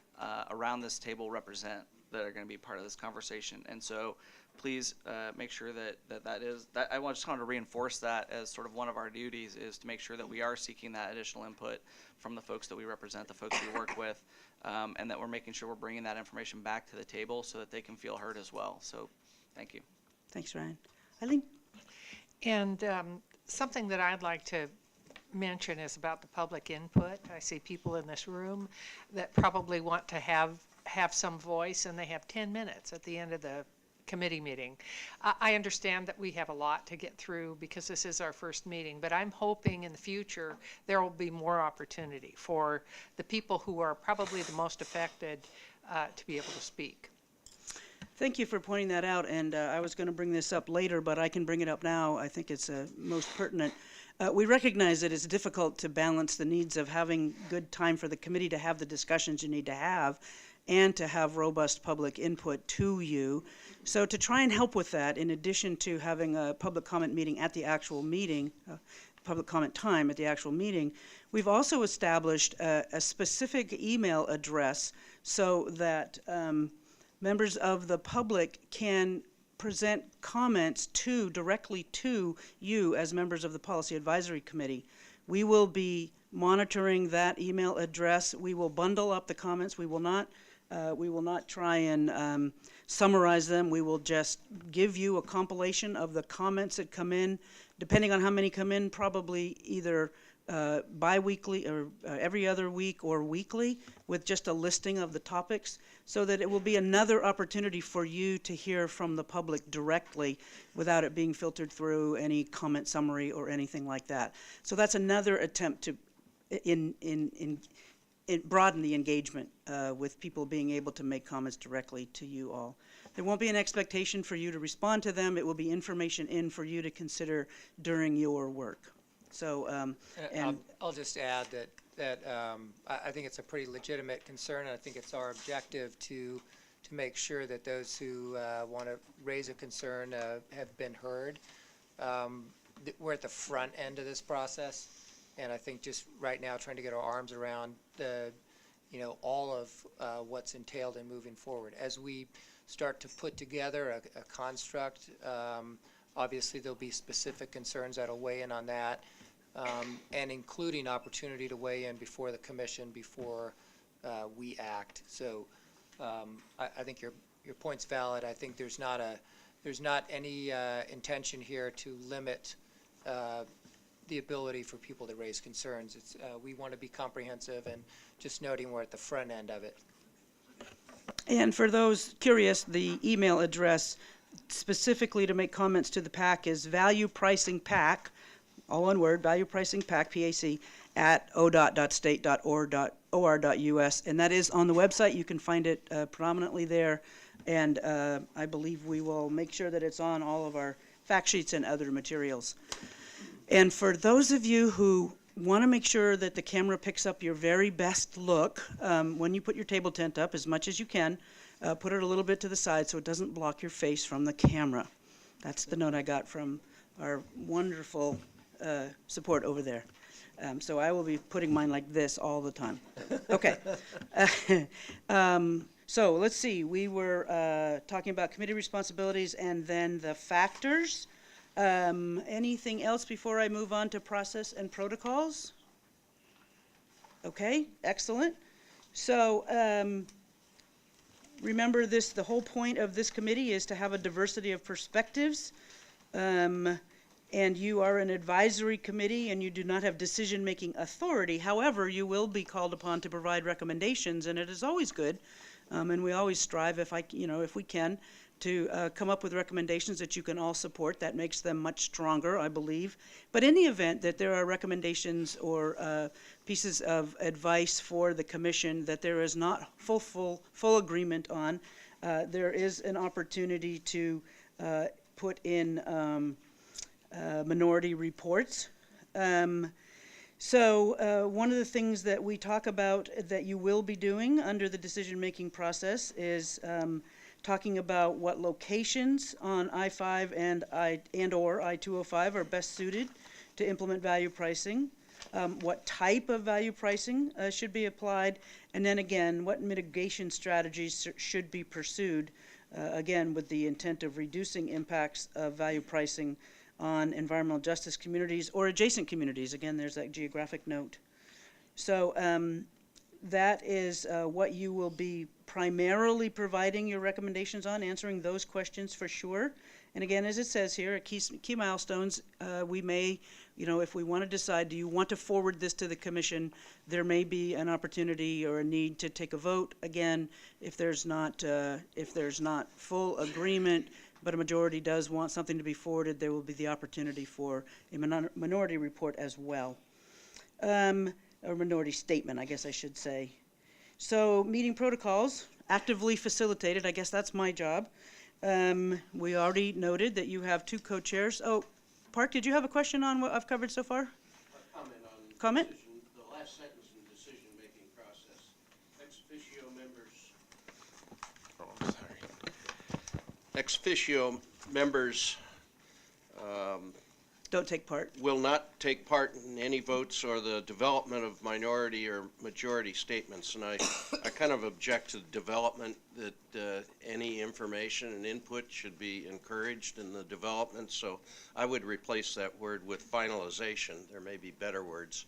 S10: around this table represent that are going to be part of this conversation. And so please make sure that I just wanted to reinforce that as sort of one of our duties, is to make sure that we are seeking that additional input from the folks that we represent, the folks we work with, and that we're making sure we're bringing that information back to the table so that they can feel heard as well. So thank you.
S1: Thanks, Ryan. Eileen?
S9: And something that I'd like to mention is about the public input. I see people in this room that probably want to have some voice, and they have 10 minutes at the end of the committee meeting. I understand that we have a lot to get through because this is our first meeting, but I'm hoping in the future there will be more opportunity for the people who are probably the most affected to be able to speak.
S1: Thank you for pointing that out, and I was going to bring this up later, but I can bring it up now. I think it's most pertinent. We recognize that it's difficult to balance the needs of having good time for the committee to have the discussions you need to have and to have robust public input to you. So to try and help with that, in addition to having a public comment meeting at the actual meeting, public comment time at the actual meeting, we've also established a specific email address so that members of the public can present comments directly to you as members of the Policy Advisory Committee. We will be monitoring that email address. We will bundle up the comments. We will not try and summarize them. We will just give you a compilation of the comments that come in, depending on how many come in, probably either bi-weekly or every other week or weekly, with just a listing of the topics, so that it will be another opportunity for you to hear from the public directly without it being filtered through any comment summary or anything like that. So that's another attempt to broaden the engagement with people being able to make comments directly to you all. There won't be an expectation for you to respond to them. It will be information in for you to consider during your work. So,
S4: I'll just add that I think it's a pretty legitimate concern, and I think it's our objective to make sure that those who want to raise a concern have been heard. We're at the front end of this process, and I think just right now trying to get our arms around all of what's entailed in moving forward. As we start to put together a construct, obviously there'll be specific concerns that'll weigh in on that, and including opportunity to weigh in before the commission before we act. So I think your point's valid. I think there's not any intention here to limit the ability for people to raise concerns. We want to be comprehensive, and just noting we're at the front end of it.
S1: And for those curious, the email address specifically to make comments to the PAC is valuepricingpac, all one word, valuepricingpac, PAC, at odot.state.or.us, and that is on the website. You can find it predominantly there, and I believe we will make sure that it's on all of our fact sheets and other materials. And for those of you who want to make sure that the camera picks up your very best look, when you put your table tent up, as much as you can, put it a little bit to the side so it doesn't block your face from the camera. That's the note I got from our wonderful support over there. So I will be putting mine like this all the time. Okay. So let's see. We were talking about committee responsibilities and then the factors. Anything else before I move on to process and protocols? Okay, excellent. So remember this, the whole point of this committee is to have a diversity of perspectives. And you are an advisory committee and you do not have decision-making authority. However, you will be called upon to provide recommendations, and it is always good. And we always strive, if we can, to come up with recommendations that you can all support. That makes them much stronger, I believe. But in the event that there are recommendations or pieces of advice for the commission that there is not full agreement on, there is an opportunity to put in minority reports. So one of the things that we talk about that you will be doing under the decision-making process is talking about what locations on I-5 and or I-205 are best suited to implement value pricing, what type of value pricing should be applied, and then again, what mitigation strategies should be pursued, again, with the intent of reducing impacts of value pricing on environmental justice communities or adjacent communities. Again, there's that geographic note. So that is what you will be primarily providing your recommendations on, answering those questions for sure. And again, as it says here, at key milestones, we may, if we want to decide, do you want to forward this to the commission, there may be an opportunity or a need to take a vote. Again, if there's not full agreement, but a majority does want something to be forwarded, there will be the opportunity for a minority report as well. Or minority statement, I guess I should say. So meeting protocols, actively facilitated, I guess that's my job. We already noted that you have 2 co-chairs. Oh, Park, did you have a question on what I've covered so far?
S13: Comment on
S1: Comment?
S13: the last sentence in the decision-making process. Ex officio members.
S3: Oh, I'm sorry.
S13: Ex officio members
S1: don't take part.
S13: Will not take part in any votes or the development of minority or majority statements. And I kind of object to the development that any information and input should be encouraged in the development. So I would replace that word with finalization. There may be better words,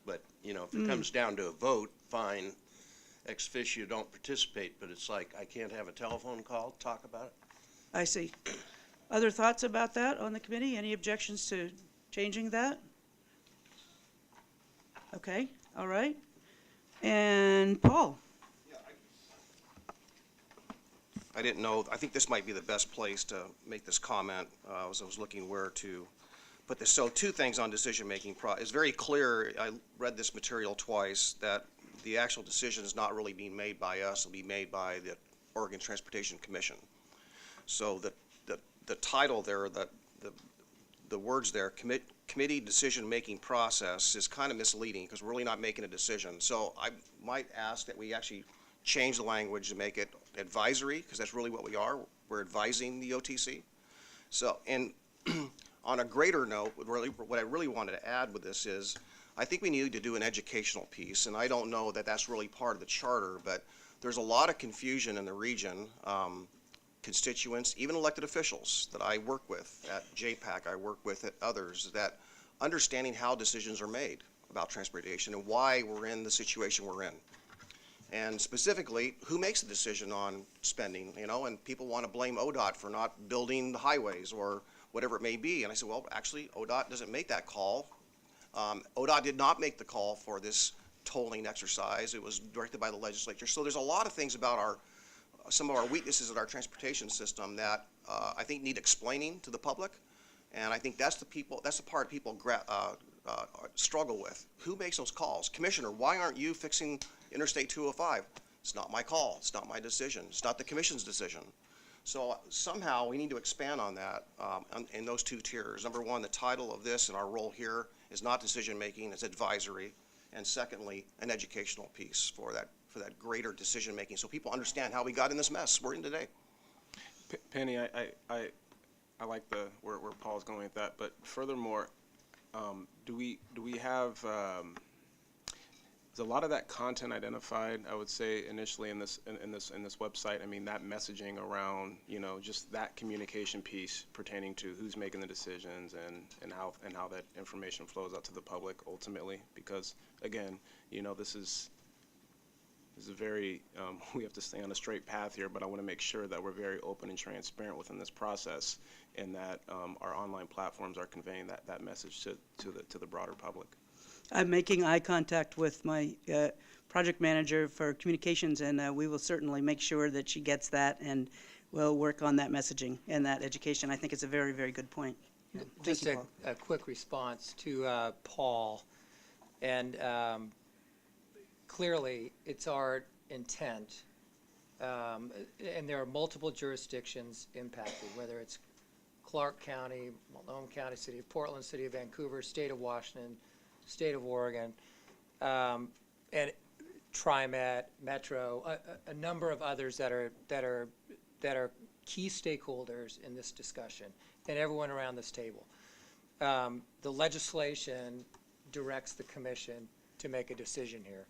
S13: but if it comes down to a vote, fine. Ex officio don't participate, but it's like I can't have a telephone call, talk about it.
S1: I see. Other thoughts about that on the committee? Any objections to changing that? Okay, all right. And Paul?
S15: I didn't know, I think this might be the best place to make this comment as I was looking where to put this. So 2 things on decision-making. It's very clear, I read this material twice, that the actual decision is not really being made by us, it'll be made by the Oregon Transportation Commission. So the title there, the words there, committee decision-making process, is kind of misleading because we're really not making a decision. So I might ask that we actually change the language to make it advisory, because that's really what we are. We're advising the OTC. So, and on a greater note, what I really wanted to add with this is, I think we need to do an educational piece, and I don't know that that's really part of the charter, but there's a lot of confusion in the region. Constituents, even elected officials that I work with at JPAC, I work with at others, that understanding how decisions are made about transportation and why we're in the situation we're in. And specifically, who makes the decision on spending, you know, and people want to blame ODOT for not building the highways or whatever it may be. And I said, well, actually, ODOT doesn't make that call. ODOT did not make the call for this tolling exercise. It was directed by the legislature. So there's a lot of things about some of our weaknesses in our transportation system that I think need explaining to the public, and I think that's the part people struggle with. Who makes those calls? Commissioner, why aren't you fixing Interstate 205? It's not my call. It's not my decision. It's not the commission's decision. So somehow we need to expand on that in those two tiers. Number one, the title of this and our role here is not decision making; it's advisory, and secondly, an educational piece for that greater decision making, so people understand how we got in this mess we're in today.
S3: Penny, I like where Paul's going with that, but furthermore, do we have is a lot of that content identified? I would say initially in this website. I mean, that messaging around, you know, just that communication piece pertaining to who's making the decisions and how that information flows out to the public ultimately, because again, you know, this is a very, we have to stay on a straight path here, but I want to make sure that we're very open and transparent within this process, and that our online platforms are conveying that message to the broader public.
S1: I'm making eye contact with my project manager for communications, and we will certainly make sure that she gets that, and we'll work on that messaging and that education. I think it's a very, very good point.
S4: Just a quick response to Paul, and clearly it's our intent, and there are multiple jurisdictions impacted, whether it's Clark County, Multnomah County, City of Portland, City of Vancouver, State of Washington, State of Oregon, and TriMet, Metro, a number of others that are key stakeholders in this discussion, and everyone around this table. The legislation directs the commission to make a decision here,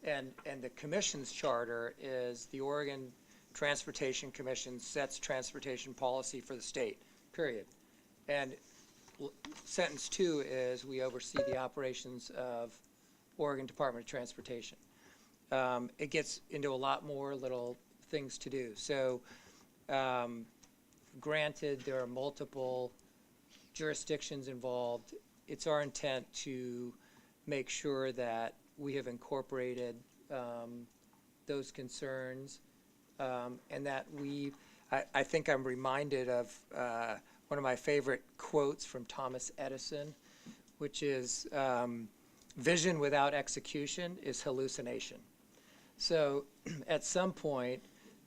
S4: and the commission's charter is the Oregon Transportation Commission sets transportation policy for the state, period. And sentence 2 is we oversee the operations of Oregon Department of Transportation. It gets into a lot more little things to do. So granted, there are multiple jurisdictions involved. It's our intent to make sure that we have incorporated those concerns, and that I think I'm reminded of one of my favorite quotes from Thomas Edison, which is, vision without execution is hallucination. So at some point,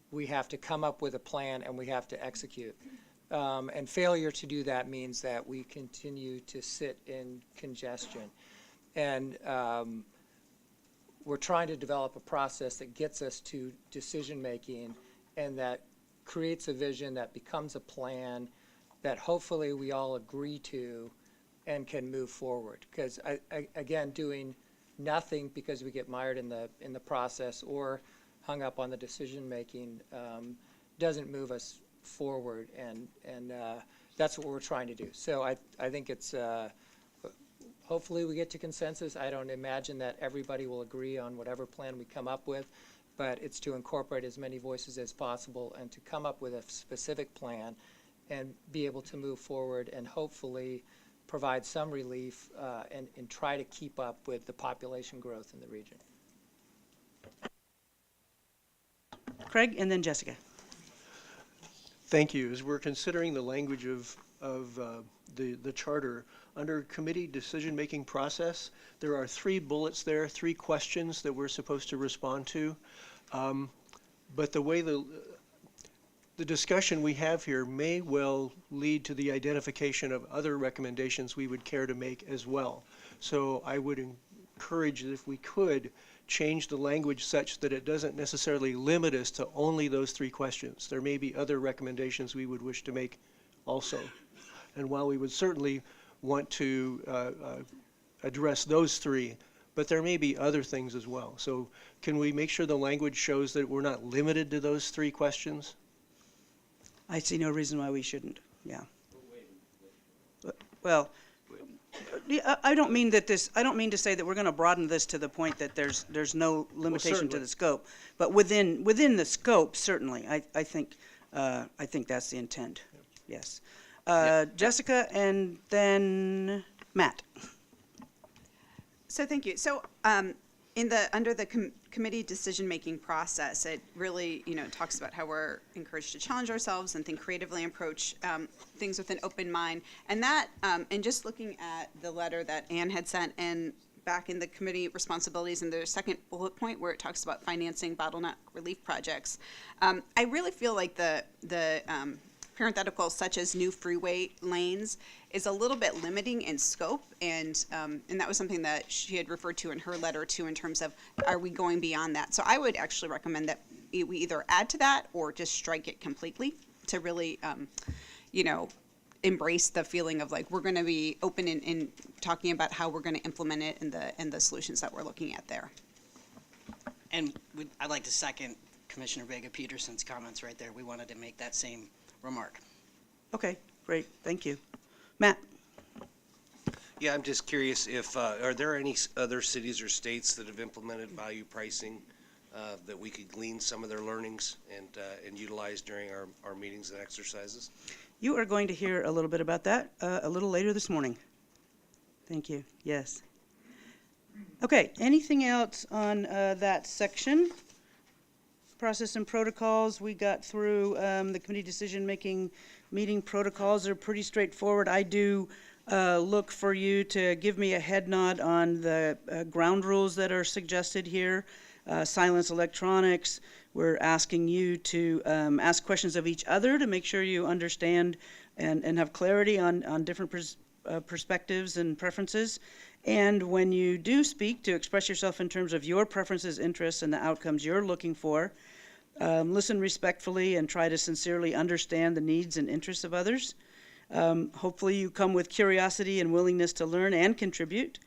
S4: we have to come up with a plan and we have to execute. And failure to do that means that we continue to sit in congestion. And we're trying to develop a process that gets us to decision making and that creates a vision that becomes a plan that hopefully we all agree to and can move forward. Because again, doing nothing because we get mired in the process or hung up on the decision making doesn't move us forward, and that's what we're trying to do. So I think it's hopefully we get to consensus. I don't imagine that everybody will agree on whatever plan we come up with, but it's to incorporate as many voices as possible and to come up with a specific plan and be able to move forward and hopefully provide some relief and try to keep up with the population growth in the region.
S1: Craig, and then Jessica.
S6: Thank you. As we're considering the language of the charter, under committee decision-making process, there are 3 bullets there, 3 questions that we're supposed to respond to. But the way the discussion we have here may well lead to the identification of other recommendations we would care to make as well. So I would encourage that if we could change the language such that it doesn't necessarily limit us to only those 3 questions. There may be other recommendations we would wish to make also. And while we would certainly want to address those three, but there may be other things as well. So can we make sure the language shows that we're not limited to those three questions?
S1: I see no reason why we shouldn't, yeah. Well, I don't mean to say that we're going to broaden this to the point that there's no limitation to the scope, but within the scope, certainly, I think that's the intent, yes. Jessica, and then Matt.
S11: So thank you. So under the committee decision-making process, it really, talks about how we're encouraged to challenge ourselves and think creatively and approach things with an open mind. And that, and just looking at the letter that Ann had sent in back in the committee responsibilities in the second bullet point where it talks about financing bottleneck relief projects, I really feel like the parentheticals such as new freeway lanes is a little bit limiting in scope, and that was something that she had referred to in her letter too, in terms of are we going beyond that. So I would actually recommend that we either add to that or just strike it completely to really embrace the feeling of like we're going to be open in talking about how we're going to implement it and the solutions that we're looking at there.
S14: And I'd like to second Commissioner Vega Peterson's comments right there. We wanted to make that same remark.
S1: Okay, great, thank you. Matt?
S12: Yeah, I'm just curious if, are there any other cities or states that have implemented value pricing that we could glean some of their learnings and utilize during our meetings and exercises?
S1: You are going to hear a little bit about that a little later this morning. Thank you, yes. Okay, anything else on that section? Process and protocols, we got through the committee decision-making meeting protocols are pretty straightforward. I do look for you to give me a head nod on the ground rules that are suggested here. Silence electronics, we're asking you to ask questions of each other to make sure you understand and have clarity on different perspectives and preferences. And when you do speak, to express yourself in terms of your preferences, interests, and the outcomes you're looking for. Listen respectfully and try to sincerely understand the needs and interests of others. Hopefully you come with curiosity and willingness to learn and contribute.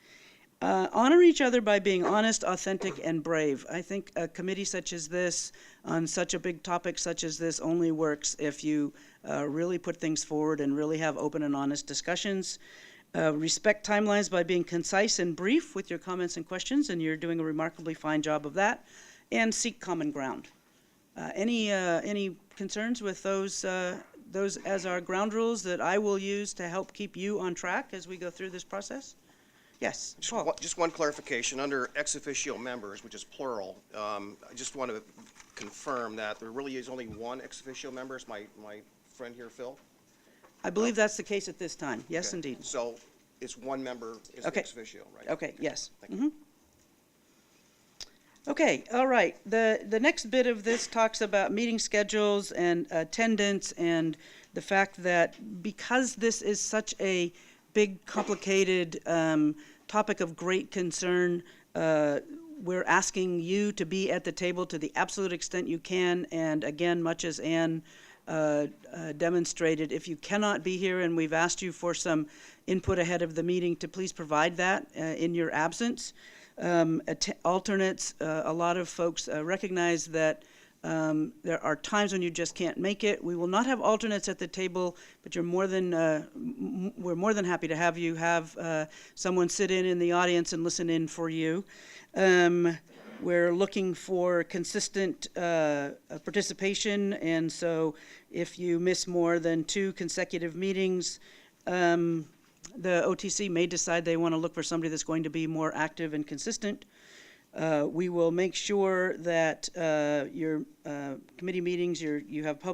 S1: Honor each other by being honest, authentic, and brave. I think a committee such as this, on such a big topic such as this, only works if you really put things forward and really have open and honest discussions. Respect timelines by being concise and brief with your comments and questions, and you're doing a remarkably fine job of that. And seek common ground. Any concerns with those as our ground rules that I will use to help keep you on track as we go through this process? Yes, Paul.
S15: Just one clarification. Under ex officio members, which is plural, I just want to confirm that there really is only one ex officio member. Is my friend here, Phil?
S1: I believe that's the case at this time. Yes,
S15: Okay.
S1: indeed.
S15: So it's one member is
S1: Okay.
S15: ex officio, right?
S1: Okay, yes.
S15: Thank you.
S1: Okay, all right. The next bit of this talks about meeting schedules and attendance and the fact that because this is such a big, complicated topic of great concern, we're asking you to be at the table to the absolute extent you can. And again, much as Ann demonstrated, if you cannot be here and we've asked you for some input ahead of the meeting, to please provide that in your absence. Alternates, a lot of folks recognize that there are times when you just can't make it. We will not have alternates at the table, but we're more than happy to have you have someone sit in the audience and listen in for you. We're looking for consistent participation, and so if you miss more than 2 consecutive meetings, the OTC may decide they want to look for somebody that's going to be more active and consistent. We will make sure that your committee meetings,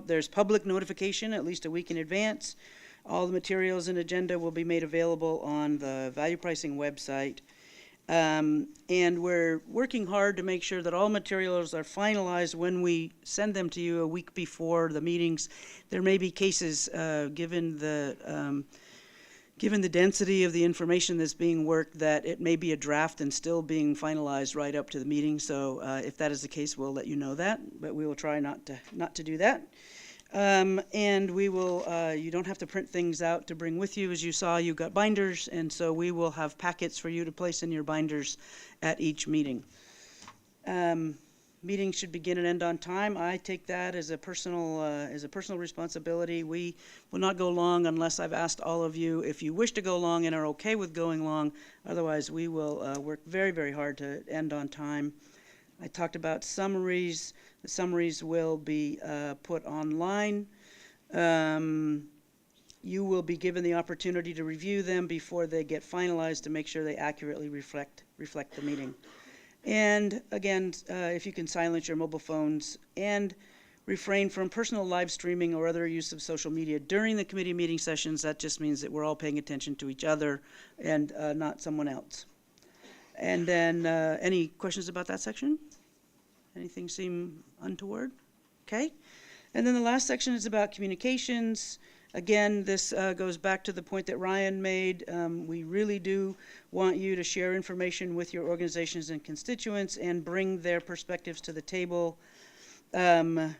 S1: there's public notification at least a week in advance. All the materials and agenda will be made available on the value pricing website. And we're working hard to make sure that all materials are finalized when we send them to you a week before the meetings. There may be cases, given the density of the information that's being worked, that it may be a draft and still being finalized right up to the meeting. So if that is the case, we'll let you know that, but we will try not to do that. And we will, you don't have to print things out to bring with you. As you saw, you got binders, and so we will have packets for you to place in your binders at each meeting. Meetings should begin and end on time. I take that as a personal responsibility. We will not go long unless I've asked all of you if you wish to go long and are okay with going long. Otherwise, we will work very, very hard to end on time. I talked about summaries. The summaries will be put online. You will be given the opportunity to review them before they get finalized to make sure they accurately reflect the meeting. And again, if you can silence your mobile phones and refrain from personal live streaming or other use of social media during the committee meeting sessions, that just means that we're all paying attention to each other and not someone else. And then any questions about that section? Anything seem untoward? Okay. And then the last section is about communications. Again, this goes back to the point that Ryan made. We really do want you to share information with your organizations and constituents and bring their perspectives to the table. The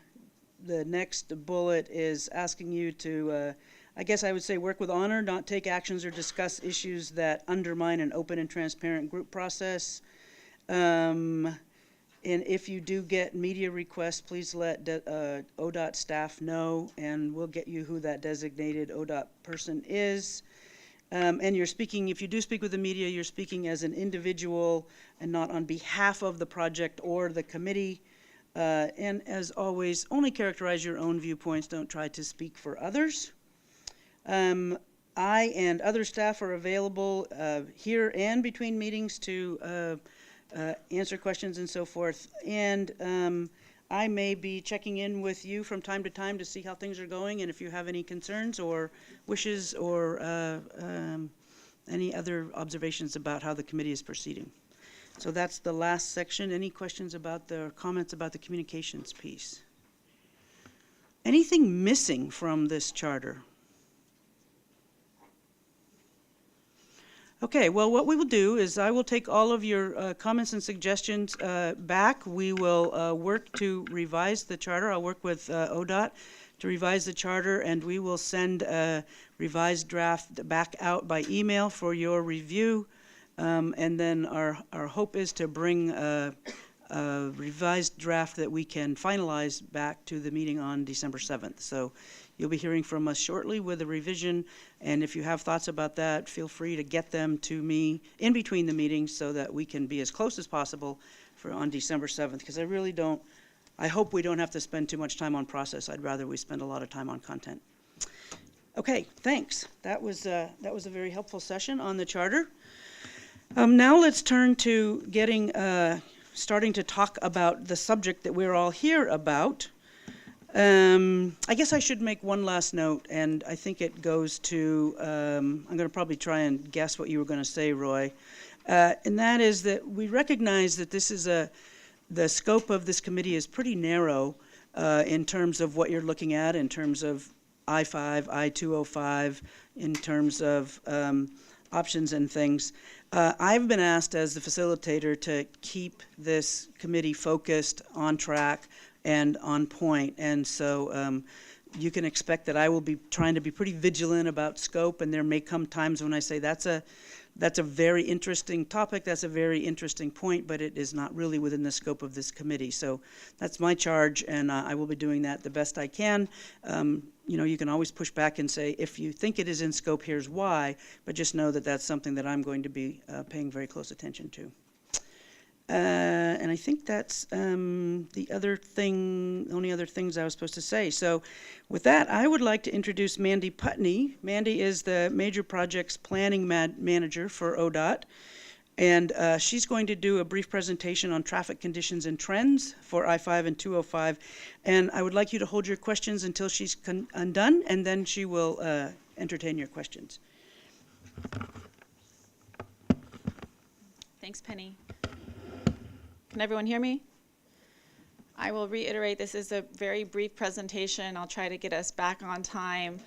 S1: next bullet is asking you to, I guess I would say, work with honor, not take actions or discuss issues that undermine an open and transparent group process. And if you do get media requests, please let ODOT staff know, and we'll get you who that designated ODOT person is. And you're speaking, if you do speak with the media, you're speaking as an individual and not on behalf of the project or the committee. And as always, only characterize your own viewpoints. Don't try to speak for others. I and other staff are available here and between meetings to answer questions and so forth. And I may be checking in with you from time to time to see how things are going and if you have any concerns or wishes or any other observations about how the committee is proceeding. So that's the last section. Any questions about the comments about the communications piece? Anything missing from this charter? Okay, well, what we will do is I will take all of your comments and suggestions back. We will work to revise the charter. I'll work with ODOT to revise the charter, and we will send a revised draft back out by email for your review. And then our hope is to bring a revised draft that we can finalize back to the meeting on December 7th. So you'll be hearing from us shortly with a revision, and if you have thoughts about that, feel free to get them to me in between the meetings so that we can be as close as possible for on December 7th, because I hope we don't have to spend too much time on process. I'd rather we spend a lot of time on content. Okay, thanks. That was a very helpful session on the charter. Now let's turn to starting to talk about the subject that we're all here about. I guess I should make one last note, and I think it goes to, I'm going to probably try and guess what you were going to say, Roy, and that is that we recognize that this is the scope of this committee is pretty narrow in terms of what you're looking at, in terms of I-5, I-205, in terms of options and things. I've been asked as the facilitator to keep this committee focused, on track, and on point, and so you can expect that I will be trying to be pretty vigilant about scope, and there may come times when I say that's a very interesting topic, that's a very interesting point, but it is not really within the scope of this committee. So that's my charge, and I will be doing that the best I can. You can always push back and say, if you think it is in scope, here's why, but just know that that's something that I'm going to be paying very close attention to. And I think that's the only other things I was supposed to say. So with that, I would like to introduce Mandy Putney. Mandy is the Major Projects Planning Manager for ODOT. And she's going to do a brief presentation on traffic conditions and trends for I-5 and 205. And I would like you to hold your questions until she's done, and then she will entertain your questions.
S5: Thanks, Penny. Can everyone hear me? I will reiterate, this is a very brief presentation. I'll try to get us back on time.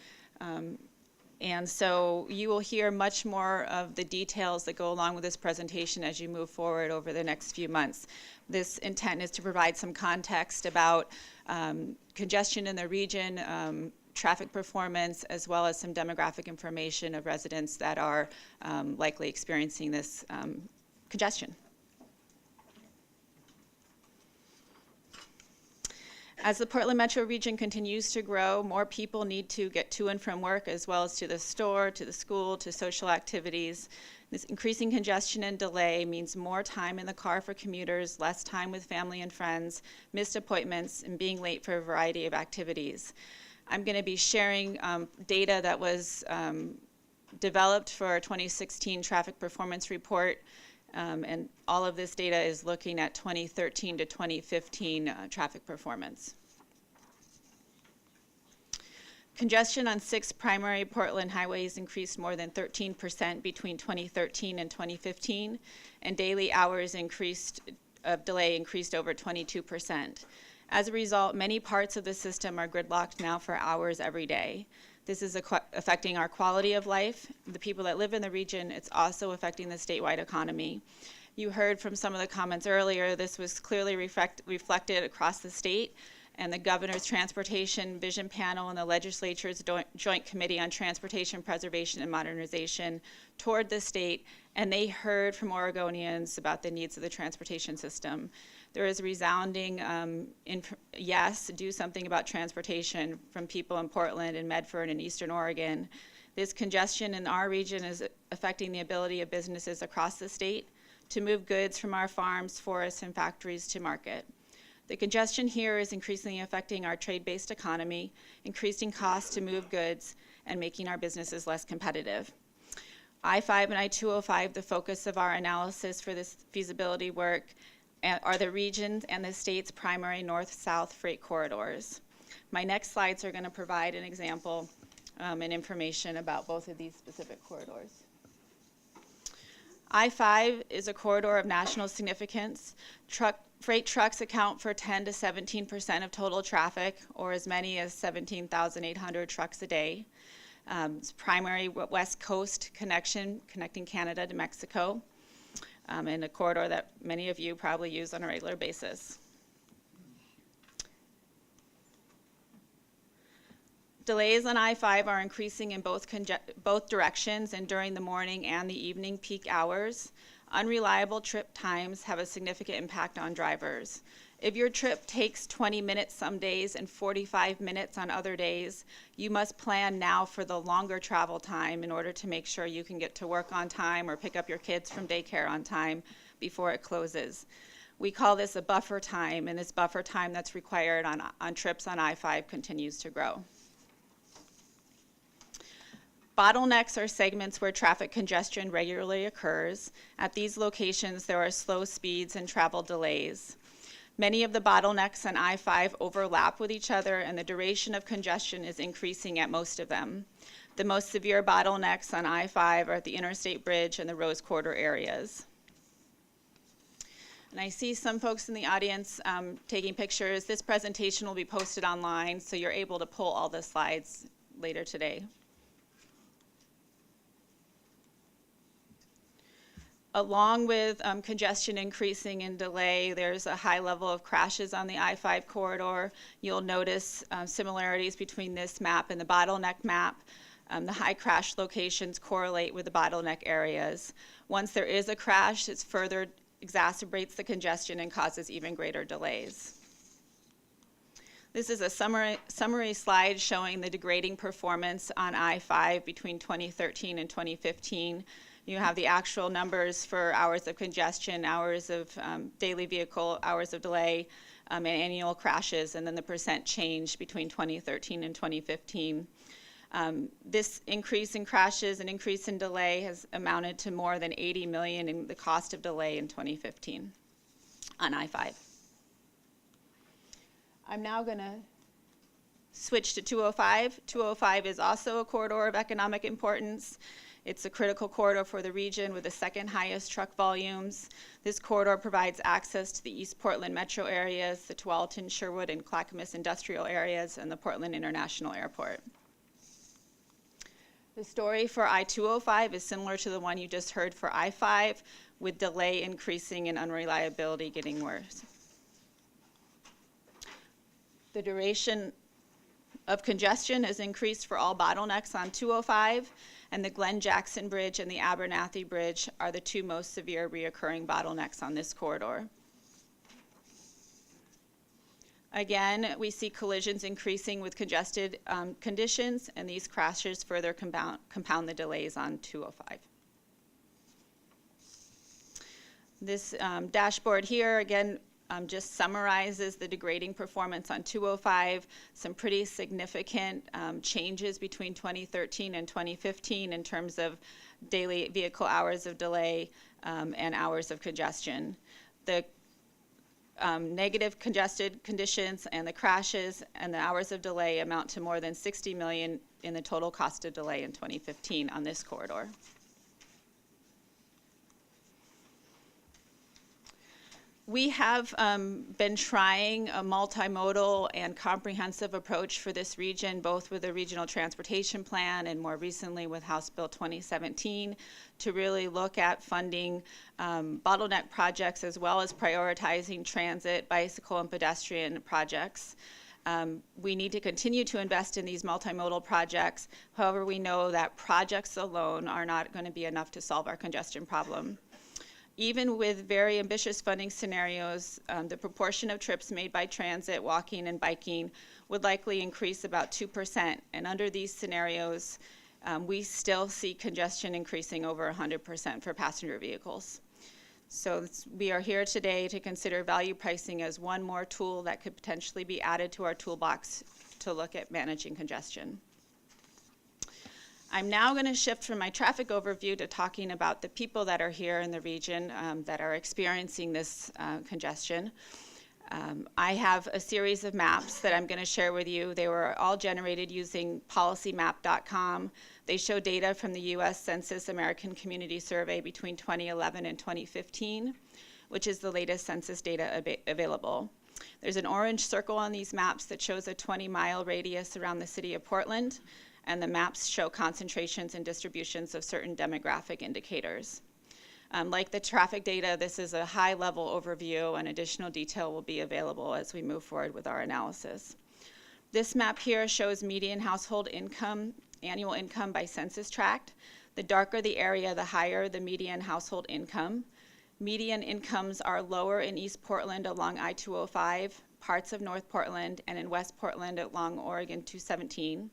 S5: And so you will hear much more of the details that go along with this presentation as you move forward over the next few months. This intent is to provide some context about congestion in the region, traffic performance, as well as some demographic information of residents that are likely experiencing this congestion. As the Portland metro region continues to grow, more people need to get to and from work, as well as to the store, to the school, to social activities. This increasing congestion and delay means more time in the car for commuters, less time with family and friends, missed appointments, and being late for a variety of activities. I'm going to be sharing data that was developed for our 2016 traffic performance report, and all of this data is looking at 2013 to 2015 traffic performance. Congestion on 6 primary Portland highways increased more than 13% between 2013 and 2015, and daily hours of delay increased over 22%. As a result, many parts of the system are gridlocked now for hours every day. This is affecting our quality of life, the people that live in the region. It's also affecting the statewide economy. You heard from some of the comments earlier, this was clearly reflected across the state, and the Governor's Transportation Vision Panel and the Legislature's Joint Committee on Transportation Preservation and Modernization toured the state, and they heard from Oregonians about the needs of the transportation system. There is resounding yes, do something about transportation from people in Portland and Medford and Eastern Oregon. This congestion in our region is affecting the ability of businesses across the state to move goods from our farms, forests, and factories to market. The congestion here is increasingly affecting our trade-based economy, increasing costs to move goods, and making our businesses less competitive. I-5 and I-205, the focus of our analysis for this feasibility work, are the region's and the state's primary north-south freight corridors. My next slides are going to provide an example and information about both of these specific corridors. I-5 is a corridor of national significance. Freight trucks account for 10 to 17% of total traffic, or as many as 17,800 trucks a day. It's primary West Coast connection, connecting Canada to Mexico, and a corridor that many of you probably use on a regular basis. Delays on I-5 are increasing in both directions and during the morning and the evening peak hours. Unreliable trip times have a significant impact on drivers. If your trip takes 20 minutes some days and 45 minutes on other days, you must plan now for the longer travel time in order to make sure you can get to work on time or pick up your kids from daycare on time before it closes. We call this a buffer time, and this buffer time that's required on trips on I-5 continues to grow. Bottlenecks are segments where traffic congestion regularly occurs. At these locations, there are slow speeds and travel delays. Many of the bottlenecks on I-5 overlap with each other, and the duration of congestion is increasing at most of them. The most severe bottlenecks on I-5 are at the Interstate Bridge and the Rose Quarter areas. And I see some folks in the audience taking pictures. This presentation will be posted online, so you're able to pull all the slides later today. Along with congestion increasing and delay, there's a high level of crashes on the I-5 corridor. You'll notice similarities between this map and the bottleneck map. The high crash locations correlate with the bottleneck areas. Once there is a crash, it further exacerbates the congestion and causes even greater delays. This is a summary slide showing the degrading performance on I-5 between 2013 and 2015. You have the actual numbers for hours of congestion, hours of daily vehicle, hours of delay, and annual crashes, and then the percent change between 2013 and 2015. This increase in crashes and increase in delay has amounted to more than $80 million in the cost of delay in 2015 on I-5. I'm now going to switch to 205. 205 is also a corridor of economic importance. It's a critical corridor for the region with the second highest truck volumes. This corridor provides access to the East Portland metro areas, the Tualatin, Sherwood, and Clackamas industrial areas, and the Portland International Airport. The story for I-205 is similar to the one you just heard for I-5, with delay increasing and unreliability getting worse. The duration of congestion has increased for all bottlenecks on 205, and the Glenn Jackson Bridge and the Abernathy Bridge are the two most severe reoccurring bottlenecks on this corridor. Again, we see collisions increasing with congested conditions, and these crashes further compound the delays on 205. This dashboard here, again, just summarizes the degrading performance on 205, some pretty significant changes between 2013 and 2015 in terms of daily vehicle hours of delay and hours of congestion. The negative congested conditions and the crashes and the hours of delay amount to more than $60 million in the total cost of delay in 2015 on this corridor. We have been trying a multimodal and comprehensive approach for this region, both with the Regional Transportation Plan and more recently with House Bill 2017, to really look at funding bottleneck projects as well as prioritizing transit, bicycle, and pedestrian projects. We need to continue to invest in these multimodal projects. However, we know that projects alone are not going to be enough to solve our congestion problem. Even with very ambitious funding scenarios, the proportion of trips made by transit, walking, and biking would likely increase about 2%. And under these scenarios, we still see congestion increasing over 100% for passenger vehicles. So we are here today to consider value pricing as one more tool that could potentially be added to our toolbox to look at managing congestion. I'm now going to shift from my traffic overview to talking about the people that are here in the region that are experiencing this congestion. I have a series of maps that I'm going to share with you. They were all generated using policymap.com. They show data from the U.S. Census American Community Survey between 2011 and 2015, which is the latest census data available. There's an orange circle on these maps that shows a 20-mile radius around the city of Portland, and the maps show concentrations and distributions of certain demographic indicators. Like the traffic data, this is a high-level overview, and additional detail will be available as we move forward with our analysis. This map here shows median household income, annual income by census tract. The darker the area, the higher the median household income. Median incomes are lower in East Portland along I-205, parts of North Portland, and in West Portland along Oregon 217.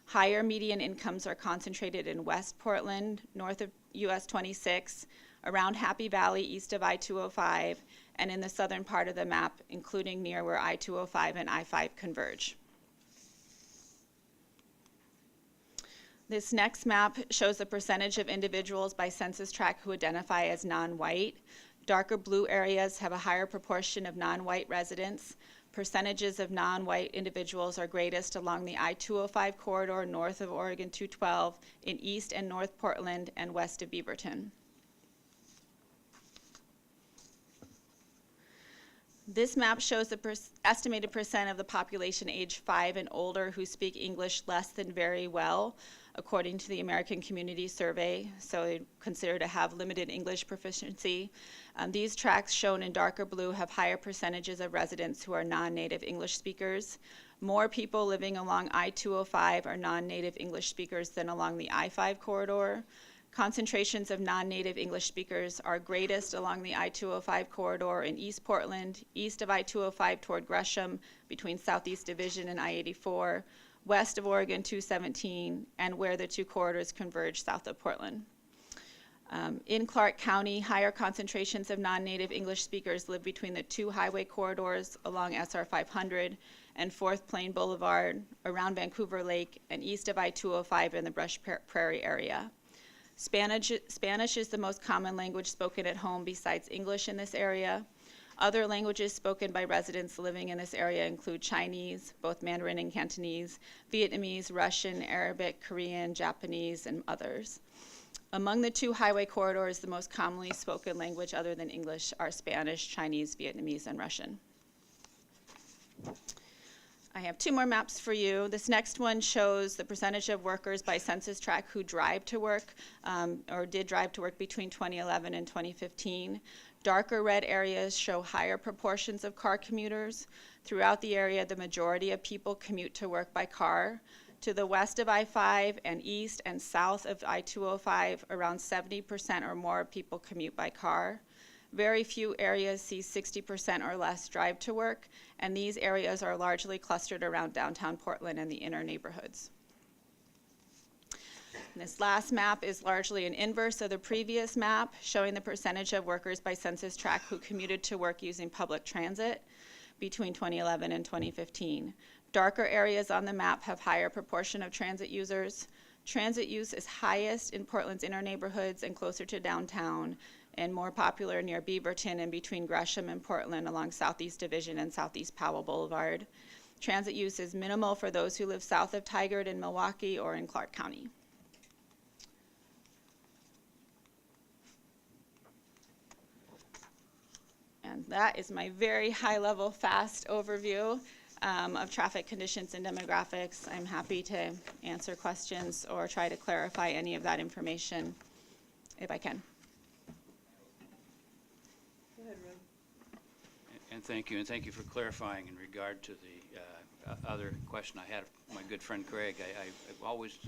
S5: Higher median incomes are concentrated in West Portland, north of US 26, around Happy Valley, east of I-205, and in the southern part of the map, including near where I-205 and I-5 converge. This next map shows the percentage of individuals by census tract who identify as non-white. Darker blue areas have a higher proportion of non-white residents. Percentages of non-white individuals are greatest along the I-205 corridor north of Oregon 212 in East and North Portland and west of Beaverton. This map shows the estimated percent of the population age 5 and older who speak English less than very well, according to the American Community Survey, so they consider to have limited English proficiency. These tracts shown in darker blue have higher percentages of residents who are non-native English speakers. More people living along I-205 are non-native English speakers than along the I-5 corridor. Concentrations of non-native English speakers are greatest along the I-205 corridor in East Portland, east of I-205 toward Gresham, between Southeast Division and I-84, west of Oregon 217, and where the two corridors converge south of Portland. In Clark County, higher concentrations of non-native English speakers live between the two highway corridors along SR 500 and 4th Plain Boulevard, around Vancouver Lake, and east of I-205 in the Brush Prairie area. Spanish is the most common language spoken at home besides English in this area. Other languages spoken by residents living in this area include Chinese, both Mandarin and Cantonese, Vietnamese, Russian, Arabic, Korean, Japanese, and others. Among the two highway corridors, the most commonly spoken language other than English are Spanish, Chinese, Vietnamese, and Russian. I have two more maps for you. This next one shows the percentage of workers by census tract who drive to work or did drive to work between 2011 and 2015. Darker red areas show higher proportions of car commuters. Throughout the area, the majority of people commute to work by car. To the west of I-5 and east and south of I-205, around 70% or more people commute by car. Very few areas see 60% or less drive to work, and these areas are largely clustered around downtown Portland and the inner neighborhoods. And this last map is largely an inverse of the previous map, showing the percentage of workers by census tract who commuted to work using public transit between 2011 and 2015. Darker areas on the map have higher proportion of transit users. Transit use is highest in Portland's inner neighborhoods and closer to downtown, and more popular near Beaverton and between Gresham and Portland along Southeast Division and Southeast Powell Boulevard. Transit use is minimal for those who live south of Tigard in Milwaukee or in Clark County. And that is my very high-level, fast overview of traffic conditions and demographics. I'm happy to answer questions or try to clarify any of that information if I can.
S18: And thank you for clarifying in regard to the other question I had of my good friend Craig. I always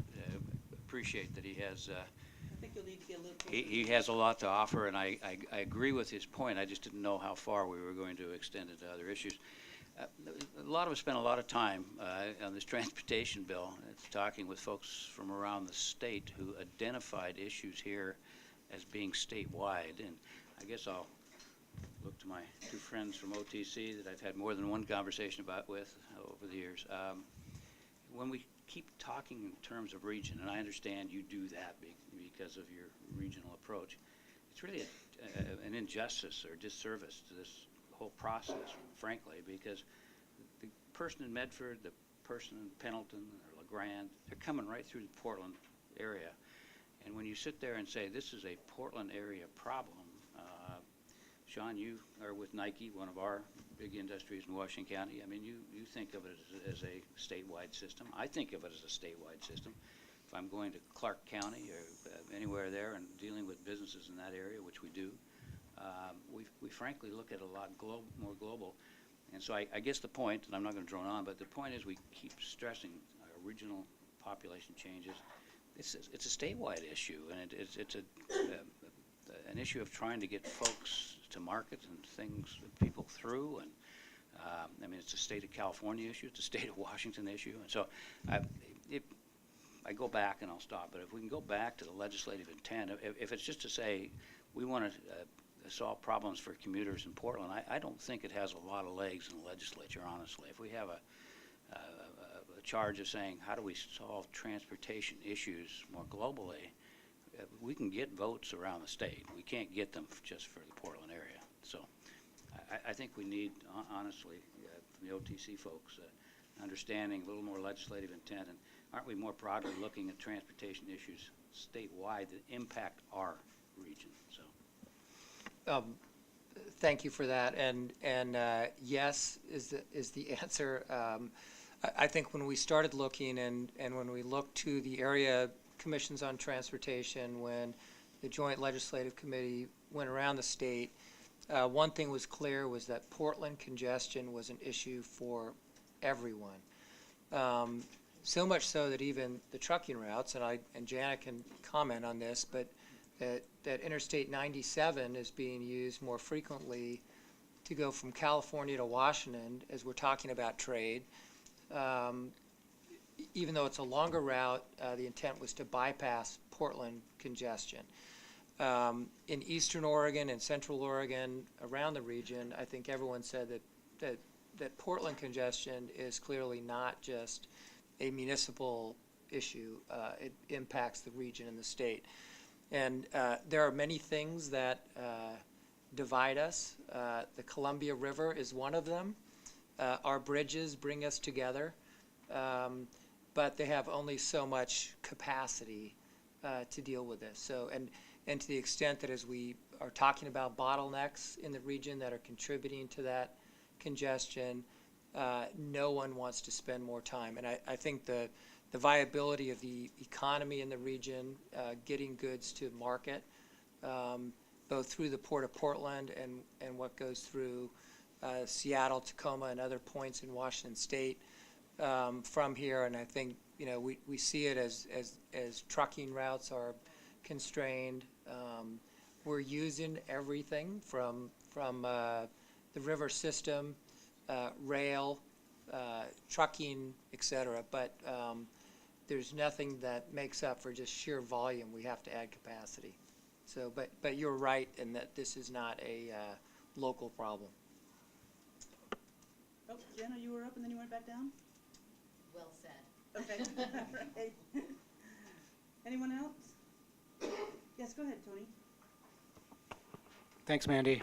S18: appreciate that he has
S1: I think you'll need to get a little closer.
S18: he has a lot to offer, and I agree with his point. I just didn't know how far we were going to extend it to other issues. A lot of us spent a lot of time on this transportation bill, talking with folks from around the state who identified issues here as being statewide, and I guess I'll look to my two friends from OTC that I've had more than one conversation with over the years. When we keep talking in terms of region, and I understand you do that because of your regional approach, it's really an injustice or disservice to this whole process, frankly, because the person in Medford, the person in Pendleton or LeGrand, they're coming right through the Portland area. And when you sit there and say this is a Portland area problem, Sean, you are with Nike, one of our big industries in Washington County. I mean, you think of it as a statewide system. I think of it as a statewide system. If I'm going to Clark County or anywhere there and dealing with businesses in that area, which we do, we frankly look at it a lot more global. And so I guess the point, and I'm not going to drone on, but the point is we keep stressing our regional population changes. It's a statewide issue, and it's an issue of trying to get folks to market and things, people through, and I mean, it's a state of California issue, it's a state of Washington issue, and so I go back, and I'll stop, but if we can go back to the legislative intent, if it's just to say we want to solve problems for commuters in Portland, I don't think it has a lot of legs in the legislature, honestly. If we have a charge of saying how do we solve transportation issues more globally, we can get votes around the state. We can't get them just for the Portland area. So I think we need, honestly, from the OTC folks, understanding a little more legislative intent, and aren't we more broadly looking at transportation issues statewide that impact our region? So,
S4: thank you for that, and yes is the answer. I think when we started looking and when we looked to the area commissions on transportation, when the Joint Legislative Committee went around the state, one thing was clear was that Portland congestion was an issue for everyone. So much so that even the trucking routes, and Janet can comment on this, but that Interstate 97 is being used more frequently to go from California to Washington as we're talking about trade. Even though it's a longer route, the intent was to bypass Portland congestion. In eastern Oregon and central Oregon, around the region, I think everyone said that Portland congestion is clearly not just a municipal issue. It impacts the region and the state. And there are many things that divide us. The Columbia River is one of them. Our bridges bring us together. But they have only so much capacity to deal with this. So, and to the extent that as we are talking about bottlenecks in the region that are contributing to that congestion, no one wants to spend more time. And I think the viability of the economy in the region, getting goods to market, both through the Port of Portland and what goes through Seattle, Tacoma, and other points in Washington State from here. And I think, you know, we see it as trucking routes are constrained. We're using everything from the river system, rail, trucking, et cetera. But there's nothing that makes up for just sheer volume. We have to add capacity. So, but you're right in that this is not a local problem.
S1: Oh, Jenna, you were up and then you went back down?
S7: Well said.
S1: Okay. Right. Anyone else? Yes, go ahead, Tony.
S20: Thanks, Mandy.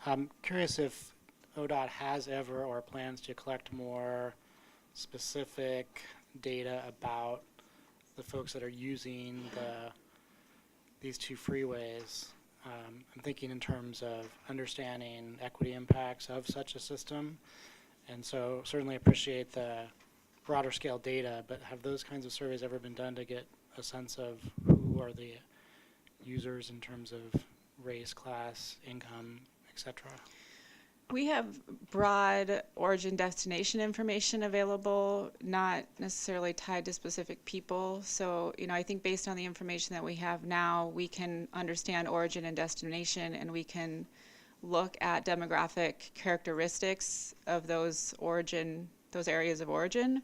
S20: I'm curious if ODOT has ever or plans to collect more specific data about the folks that are using these two freeways. I'm thinking in terms of understanding equity impacts of such a system, and so certainly appreciate the broader scale data, but have those kinds of surveys ever been done to get a sense of who are the users in terms of race, class, income, etc.?
S5: We have broad origin destination information available, not necessarily tied to specific people. So, you know, I think based on the information that we have now, we can understand origin and destination, and we can look at demographic characteristics of those areas of origin.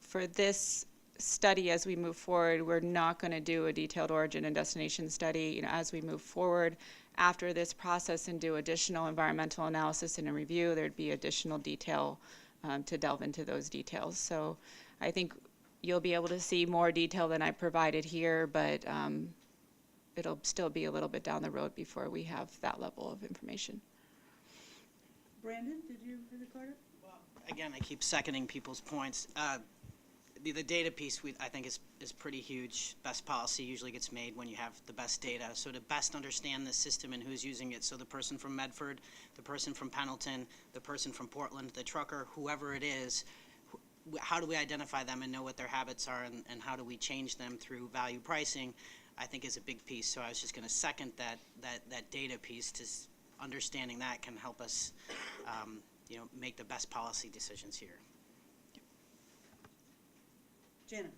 S5: For this study, as we move forward, we're not going to do a detailed origin and destination study. You know, as we move forward after this process and do additional environmental analysis and a review, there'd be additional detail to delve into those details. So I think you'll be able to see more detail than I provided here, but it'll still be a little bit down the road before we have that level of information.
S1: Brandon, did you record it?
S14: Again, I keep seconding people's points. The data piece, I think, is pretty huge. Best policy usually gets made when you have the best data. So to best understand the system and who's using it, so the person from Medford, the person from Pendleton, the person from Portland, the trucker, whoever it is, how do we identify them and know what their habits are, and how do we change them through value pricing, I think is a big piece. So I was just going to second that data piece. To understanding that can help us make the best policy decisions here.
S1: Janet.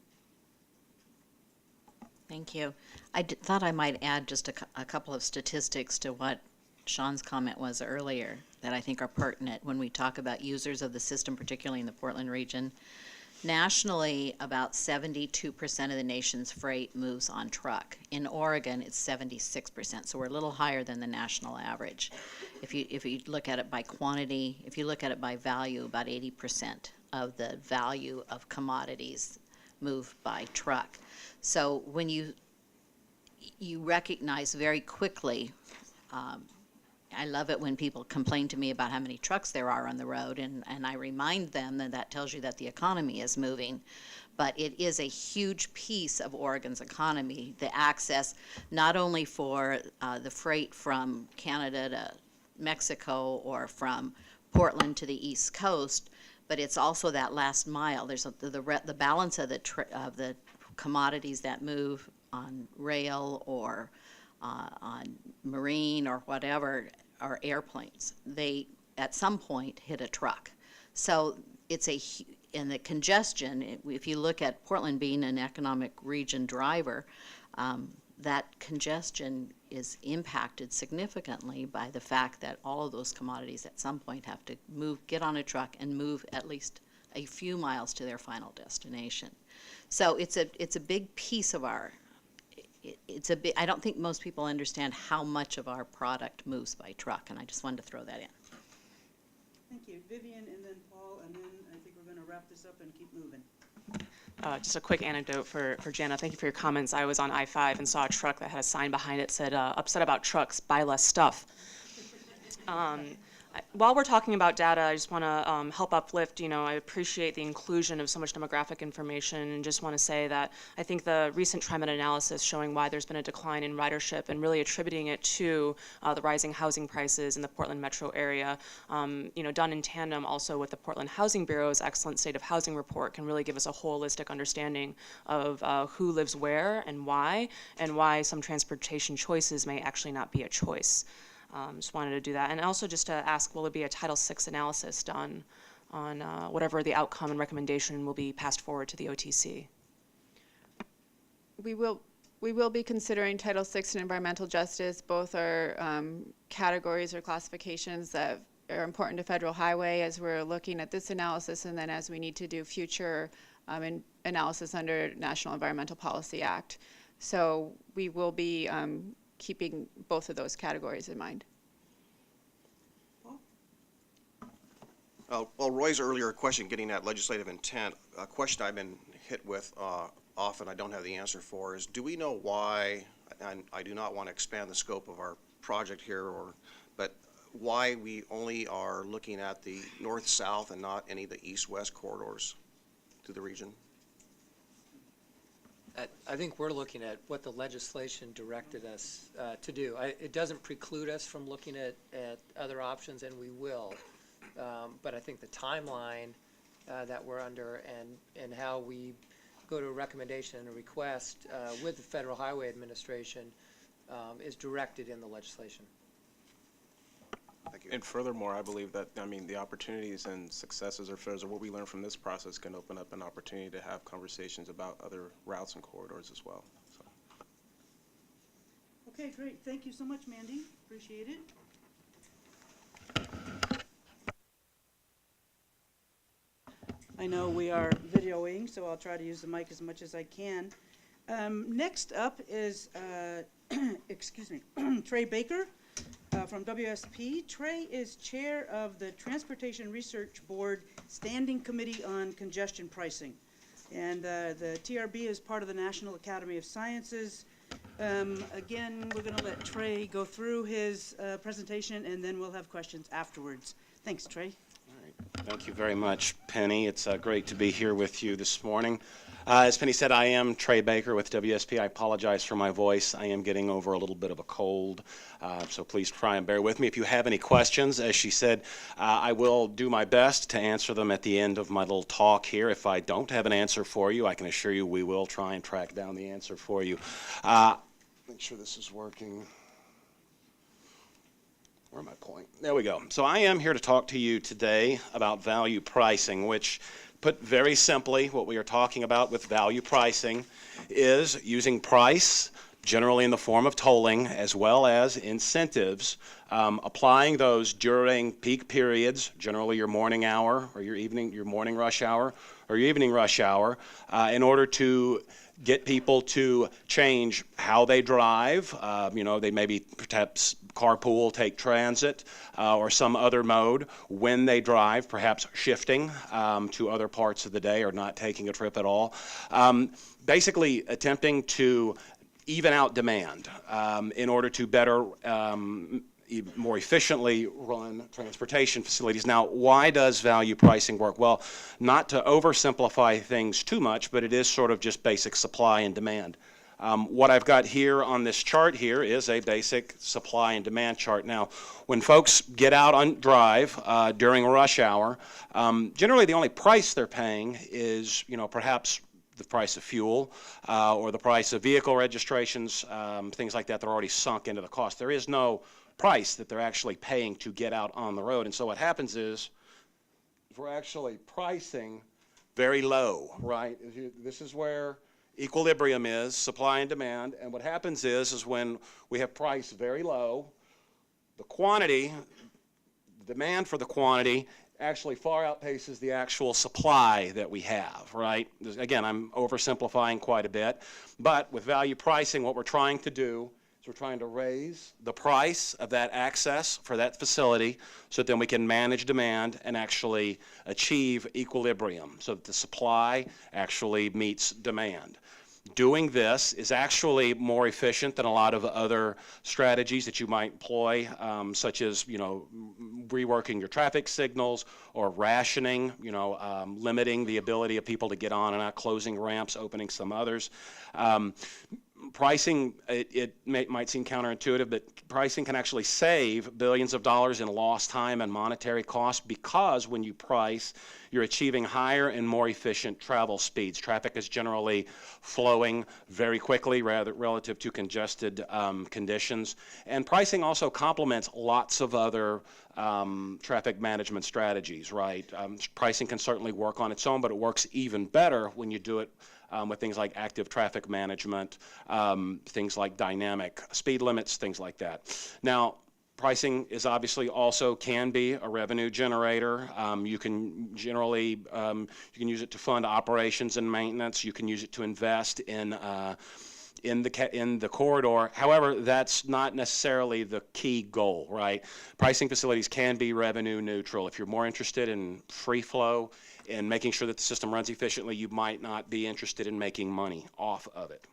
S7: Thank you. I thought I might add just a couple of statistics to what Sean's comment was earlier that I think are pertinent when we talk about users of the system, particularly in the Portland region. Nationally, about 72% of the nation's freight moves on truck. In Oregon, it's 76%, so we're a little higher than the national average. If you look at it by quantity, if you look at it by value, about 80% of the value of commodities move by truck. So when you recognize very quickly, I love it when people complain to me about how many trucks there are on the road, and I remind them that tells you that the economy is moving. But it is a huge piece of Oregon's economy, the access not only for the freight from Canada to Mexico or from Portland to the East Coast, but it's also that last mile. There's the balance of the commodities that move on rail or on marine or whatever, or airplanes. They at some point hit a truck. So it's in the congestion, if you look at Portland being an economic region driver, that congestion is impacted significantly by the fact that all of those commodities at some point have to get on a truck and move at least a few miles to their final destination. So it's a big piece of our, I don't think most people understand how much of our product moves by truck, and I just wanted to throw that in.
S1: Thank you. Vivian and then Paul, and then I think we're going to wrap this up and keep moving.
S22: Just a quick anecdote for Jana. Thank you for your comments. I was on I-5 and saw a truck that had a sign behind it said, upset about trucks, buy less stuff. While we're talking about data, I just want to help uplift, I appreciate the inclusion of so much demographic information, and just want to say that I think the recent TriMet analysis showing why there's been a decline in ridership and really attributing it to the rising housing prices in the Portland metro area, done in tandem also with the Portland Housing Bureau's excellent state of housing report, can really give us a holistic understanding of who lives where and why some transportation choices may actually not be a choice. Just wanted to do that. And also just to ask, will there be a Title VI analysis done on whatever the outcome and recommendation will be passed forward to the OTC?
S5: We will be considering Title VI and environmental justice. Both are categories or classifications that are important to federal highway as we're looking at this analysis, and then as we need to do future analysis under National Environmental Policy Act. So we will be keeping both of those categories in mind.
S15: Well, Roy's earlier question, getting at legislative intent, a question I've been hit with often, I don't have the answer for, is do we know why, and I do not want to expand the scope of our project here, but why we only are looking at the north-south and not any of the east-west corridors to the region?
S4: I think we're looking at what the legislation directed us to do. It doesn't preclude us from looking at other options, and we will. But I think the timeline that we're under and how we go to a recommendation and a request with the Federal Highway Administration is directed in the legislation.
S15: Thank you.
S3: And furthermore, I believe that, the opportunities and successes or failures, or what we learn from this process, can open up an opportunity to have conversations about other routes and corridors as well. So.
S1: Okay, great. Thank you so much, Mandy. Appreciate it. I know we are videoing, so I'll try to use the mic as much as I can. Next up is, excuse me, Trey Baker. From WSP. Trey is chair of the Transportation Research Board Standing Committee on Congestion Pricing. And the TRB is part of the National Academy of Sciences. Again, we're going to let Trey go through his presentation, and then we'll have questions afterwards. Thanks, Trey.
S8: All right. Thank you very much, Penny. It's great to be here with you this morning. As Penny said, I am Trey Baker with WSP. I apologize for my voice. I am getting over a little bit of a cold, so please try and bear with me. If you have any questions, as she said, I will do my best to answer them at the end of my little talk here. If I don't have an answer for you, I can assure you we will try and track down the answer for you. Make sure this is working. Where's my point? There we go. So I am here to talk to you today about value pricing, which, put very simply, what we are talking about with value pricing is using price, generally in the form of tolling, as well as incentives, applying those during peak periods, generally your morning hour or your morning rush hour or your evening rush hour, in order to get people to change how they drive. They maybe perhaps carpool, take transit, or some other mode when they drive, perhaps shifting to other parts of the day or not taking a trip at all. Basically attempting to even out demand in order to better more efficiently run transportation facilities. Now, why does value pricing work? Well, not to oversimplify things too much, but it is sort of just basic supply and demand. What I've got here on this chart here is a basic supply and demand chart. Now, when folks get out on drive during rush hour, generally the only price they're paying is, perhaps the price of fuel or the price of vehicle registrations, things like that. They're already sunk into the cost. There is no price that they're actually paying to get out on the road. And so what happens is we're actually pricing very low, right? This is where equilibrium is, supply and demand. And what happens is when we have price very low, the quantity, the demand for the quantity actually far outpaces the actual supply that we have, right? Again, I'm oversimplifying quite a bit, but with value pricing, what we're trying to do is we're trying to raise the price of that access for that facility so that then we can manage demand and actually achieve equilibrium so that the supply actually meets demand. Doing this is actually more efficient than a lot of other strategies that you might employ, such as, reworking your traffic signals or rationing, limiting the ability of people to get on and out, closing ramps, opening some others. Pricing, might seem counterintuitive, but pricing can actually save billions of dollars in lost time and monetary costs, because when you price, you're achieving higher and more efficient travel speeds. Traffic is generally flowing very quickly relative to congested conditions. And pricing also complements lots of other traffic management strategies, right? Pricing can certainly work on its own, but it works even better when you do it with things like active traffic management, things like dynamic speed limits, things like that. Now, pricing is obviously also can be a revenue generator. You can generally, you can use it to fund operations and maintenance. You can use it to invest in the corridor. However, that's not necessarily the key goal, right? Pricing facilities can be revenue neutral. If you're more interested in free flow and making sure that the system runs efficiently, you might not be interested in making money off of it.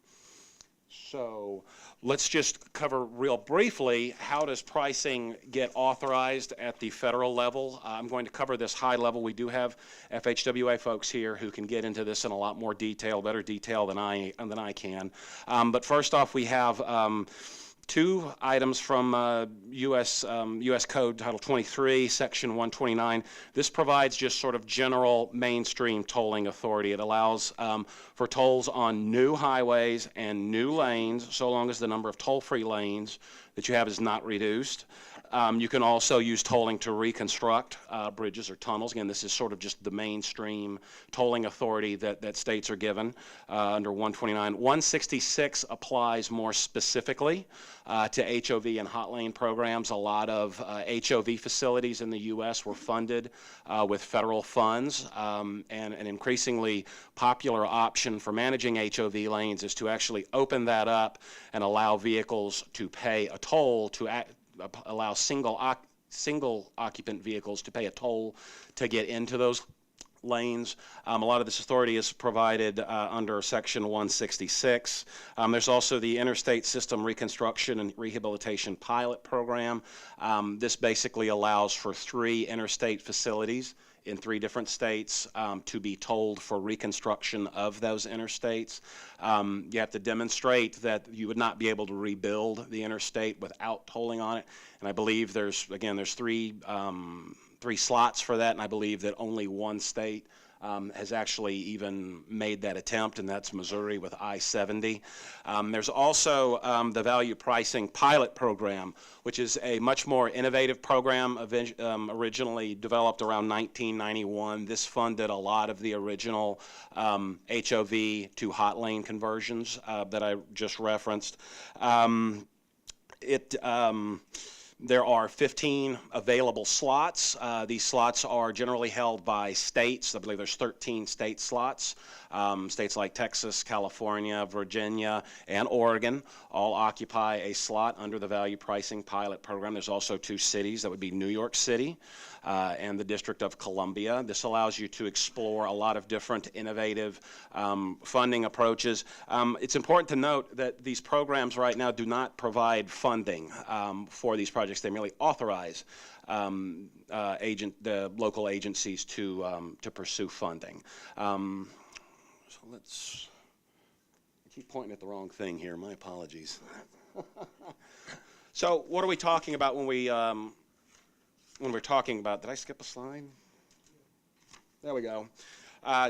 S8: So let's just cover real briefly, how does pricing get authorized at the federal level? I'm going to cover this high level. We do have FHWA folks here who can get into this in a lot more detail, better detail than I can. But first off, we have two items from U.S. Code Title 23, Section 129. This provides just sort of general mainstream tolling authority. It allows for tolls on new highways and new lanes, so long as the number of toll-free lanes that you have is not reduced. You can also use tolling to reconstruct bridges or tunnels. Again, this is sort of just the mainstream tolling authority that states are given under 129. 166 applies more specifically to HOV and hot lane programs. A lot of HOV facilities in the U.S. were funded with federal funds, and an increasingly popular option for managing HOV lanes is to actually open that up and allow vehicles to pay a toll to allow single occupant vehicles to pay a toll to get into those lanes. A lot of this authority is provided under Section 166. There's also the Interstate System Reconstruction and Rehabilitation Pilot Program. This basically allows for 3 interstate facilities in 3 different states to be tolled for reconstruction of those interstates. You have to demonstrate that you would not be able to rebuild the interstate without tolling on it. And I believe there's 3 slots for that, and I believe that only 1 state has actually even made that attempt, and that's Missouri with I-70. There's also the value pricing pilot program, which is a much more innovative program originally developed around 1991. This funded a lot of the original HOV to hot lane conversions that I just referenced. There are 15 available slots. These slots are generally held by states. I believe there's 13 state slots. States like Texas, California, Virginia, and Oregon all occupy a slot under the value pricing pilot program. There's also 2 cities. That would be New York City and the District of Columbia. This allows you to explore a lot of different innovative funding approaches. It's important to note that these programs right now do not provide funding for these projects. They merely authorize the local agencies to pursue funding. So let's, I keep pointing at the wrong thing here. My apologies. So what are we talking about when we're talking about, did I skip a slide? There we go.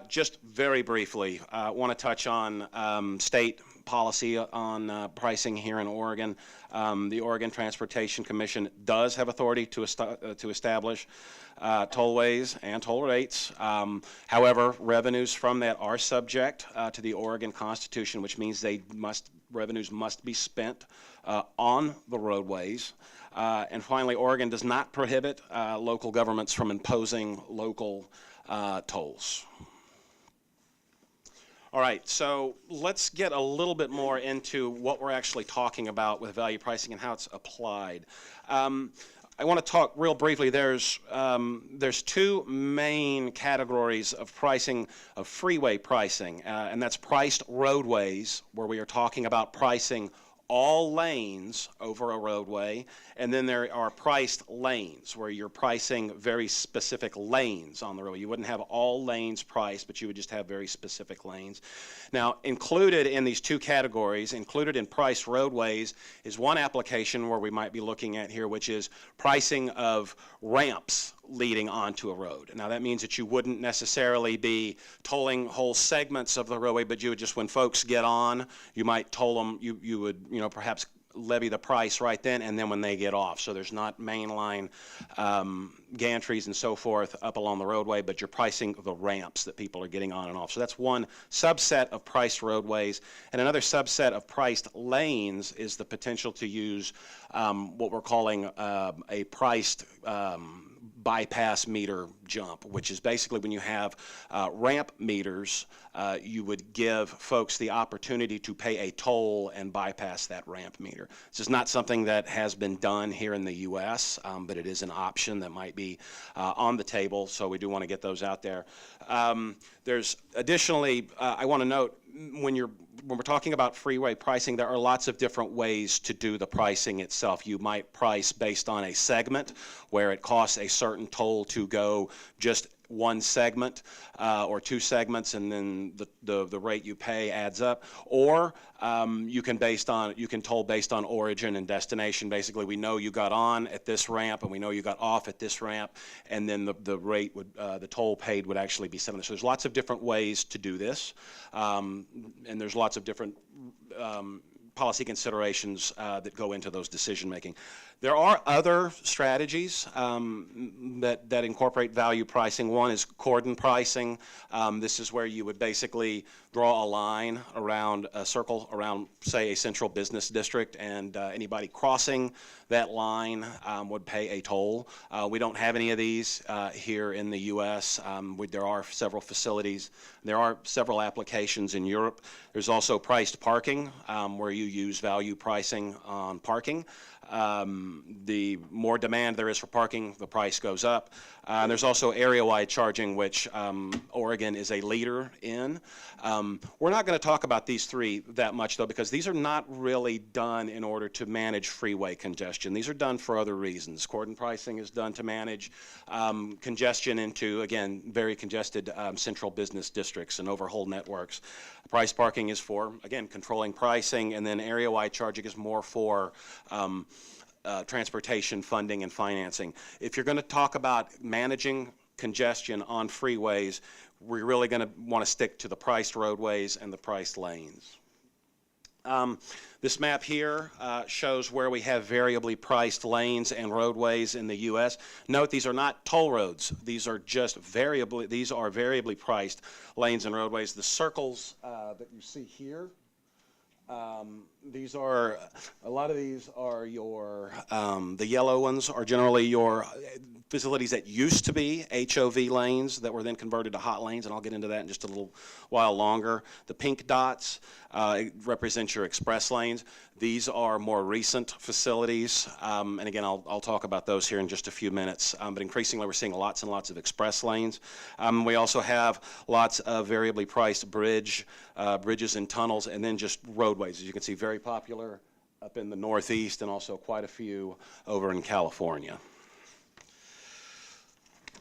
S8: Just very briefly, I want to touch on state policy on pricing here in Oregon. The Oregon Transportation Commission does have authority to establish tollways and toll rates. However, revenues from that are subject to the Oregon Constitution, which means revenues must be spent on the roadways. And finally, Oregon does not prohibit local governments from imposing local tolls. All right, so let's get a little bit more into what we're actually talking about with value pricing and how it's applied. I want to talk real briefly. There's two main categories of pricing, of freeway pricing, and that's priced roadways, where we are talking about pricing all lanes over a roadway, and then there are priced lanes, where you're pricing very specific lanes on the road. You wouldn't have all lanes priced, but you would just have very specific lanes. Now, included in these two categories, included in priced roadways, is one application where we might be looking at here, which is pricing of ramps leading onto a road. Now, that means that you wouldn't necessarily be tolling whole segments of the roadway, but you would just, when folks get on, you might toll them, you would, perhaps levy the price right then, and then when they get off. So there's not mainline gantries and so forth up along the roadway, but you're pricing the ramps that people are getting on and off. So that's one subset of priced roadways. And another subset of priced lanes is the potential to use what we're calling a priced bypass meter jump, which is basically when you have ramp meters, you would give folks the opportunity to pay a toll and bypass that ramp meter. This is not something that has been done here in the U.S., but it is an option that might be on the table, so we do want to get those out there. There's additionally, I want to note, when we're talking about freeway pricing, there are lots of different ways to do the pricing itself. You might price based on a segment, where it costs a certain toll to go just one segment or two segments, and then the rate you pay adds up. Or you can toll based on origin and destination. Basically, we know you got on at this ramp, and we know you got off at this ramp, and then the rate would, the toll paid would actually be similar. So there's lots of different ways to do this, and there's lots of different policy considerations that go into those decision making. There are other strategies that incorporate value pricing. One is cordon pricing. This is where you would basically draw a line around a circle around, say, a central business district, and anybody crossing that line would pay a toll. We don't have any of these here in the U.S. There are several facilities. There are several applications in Europe. There's also priced parking, where you use value pricing on parking. The more demand there is for parking, the price goes up. There's also area-wide charging, which Oregon is a leader in. We're not going to talk about these three that much, though, because these are not really done in order to manage freeway congestion. These are done for other reasons. Cordon pricing is done to manage congestion into, again, very congested central business districts and overhaul networks. Price parking is for, again, controlling pricing, and then area-wide charging is more for transportation funding and financing. If you're going to talk about managing congestion on freeways, we're really going to want to stick to the priced roadways and the priced lanes. This map here shows where we have variably priced lanes and roadways in the U.S. Note, these are not toll roads. These are just variably priced lanes and roadways. The circles that you see here, a lot of these are your, the yellow ones are generally your facilities that used to be HOV lanes that were then converted to hot lanes, and I'll get into that in just a little while longer. The pink dots represent your express lanes. These are more recent facilities, and again, I'll talk about those here in just a few minutes, but increasingly we're seeing lots and lots of express lanes. We also have lots of variably priced bridges and tunnels, and then just roadways. As you can see, very popular up in the Northeast, and also quite a few over in California.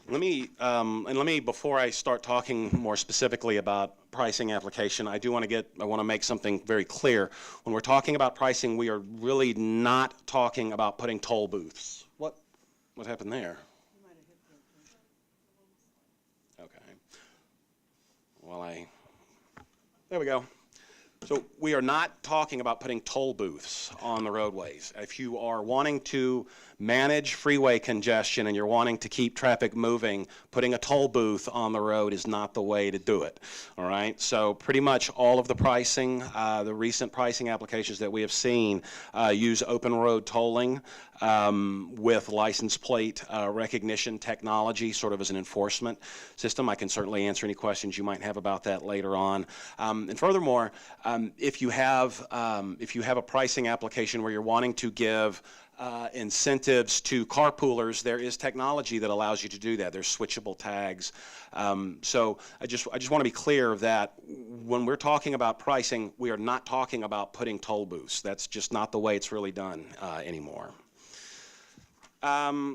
S8: Let me, before I start talking more specifically about pricing application, I want to make something very clear. When we're talking about pricing, we are really not talking about putting toll booths. What happened there? Okay. There we go. So we are not talking about putting toll booths on the roadways. If you are wanting to manage freeway congestion and you're wanting to keep traffic moving, putting a toll booth on the road is not the way to do it. All right? So pretty much all of the pricing, the recent pricing applications that we have seen use open road tolling with license plate recognition technology, sort of as an enforcement system. I can certainly answer any questions you might have about that later on. And furthermore, if you have a pricing application where you're wanting to give incentives to carpoolers, there is technology that allows you to do that. There's switchable tags. So I just want to be clear that when we're talking about pricing, we are not talking about putting toll booths. That's just not the way it's really done anymore.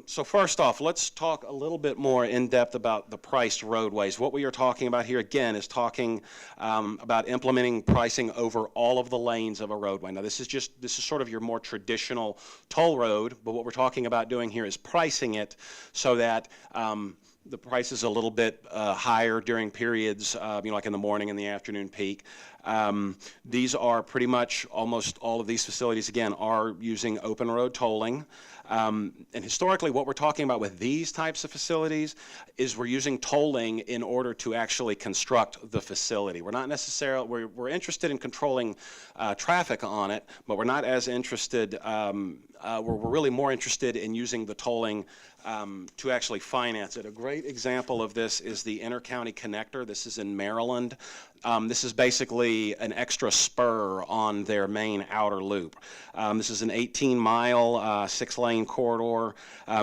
S8: So first off, let's talk a little bit more in depth about the priced roadways. What we are talking about here, again, is talking about implementing pricing over all of the lanes of a roadway. Now, this is sort of your more traditional toll road, but what we're talking about doing here is pricing it so that the price is a little bit higher during periods, like in the morning and the afternoon peak. These are pretty much almost all of these facilities, again, are using open road tolling. And historically, what we're talking about with these types of facilities is we're using tolling in order to actually construct the facility. We're not necessarily, we're interested in controlling traffic on it, but we're not as interested, we're really more interested in using the tolling to actually finance it. A great example of this is the Intercounty Connector. This is in Maryland. This is basically an extra spur on their main outer loop. This is an 18-mile, 6-lane corridor.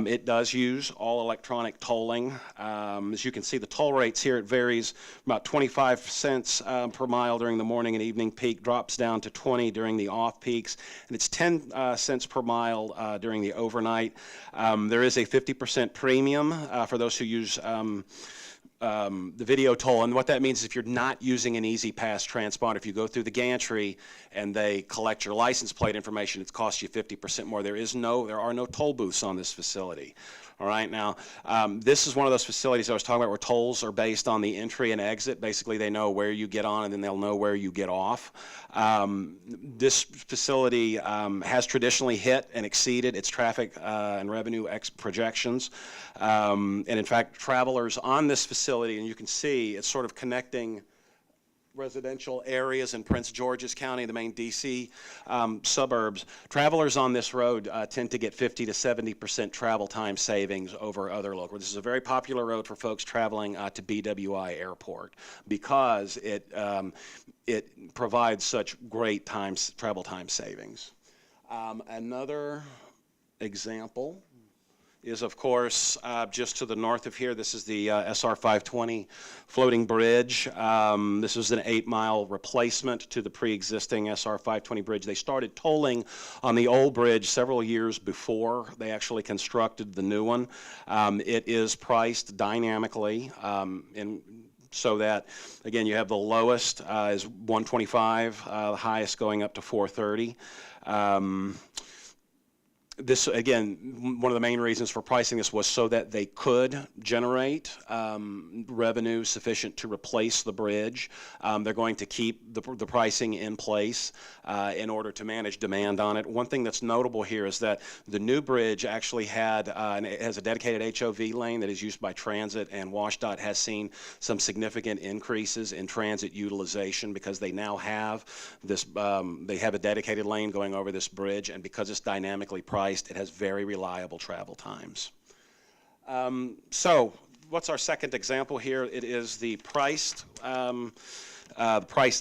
S8: It does use all electronic tolling. As you can see, the toll rates here, it varies about 25 cents per mile during the morning and evening peak, drops down to 20 during the off peaks, and it's 10 cents per mile during the overnight. There is a 50% premium for those who use the video toll, and what that means is if you're not using an Easy Pass transponder, if you go through the gantry and they collect your license plate information, it costs you 50% more. There are no toll booths on this facility. All right, now this is one of those facilities I was talking about where tolls are based on the entry and exit. Basically, they know where you get on and then they'll know where you get off. This facility has traditionally hit and exceeded its traffic and revenue projections. And in fact, travelers on this facility, and you can see it's sort of connecting residential areas in Prince George's County, the main D.C. Suburbs. Travelers on this road tend to get 50 to 70% travel time savings over other local. This is a very popular road for folks traveling to BWI Airport because it provides such great travel time savings. Another example is, of course, just to the north of here. This is the SR 520 floating bridge. This was an 8-mile replacement to the pre-existing SR 520 bridge. They started tolling on the old bridge several years before they actually constructed the new one. It is priced dynamically so that, again, you have the lowest is $125, the highest going up to $430. This, again, one of the main reasons for pricing this was so that they could generate revenue sufficient to replace the bridge. They're going to keep the pricing in place in order to manage demand on it. One thing that's notable here is that the new bridge actually has a dedicated HOV lane that is used by transit, and WashDOT has seen some significant increases in transit utilization because they now have this, they have a dedicated lane going over this bridge, and because it's dynamically priced, it has very reliable travel times. So what's our second example here? It is the priced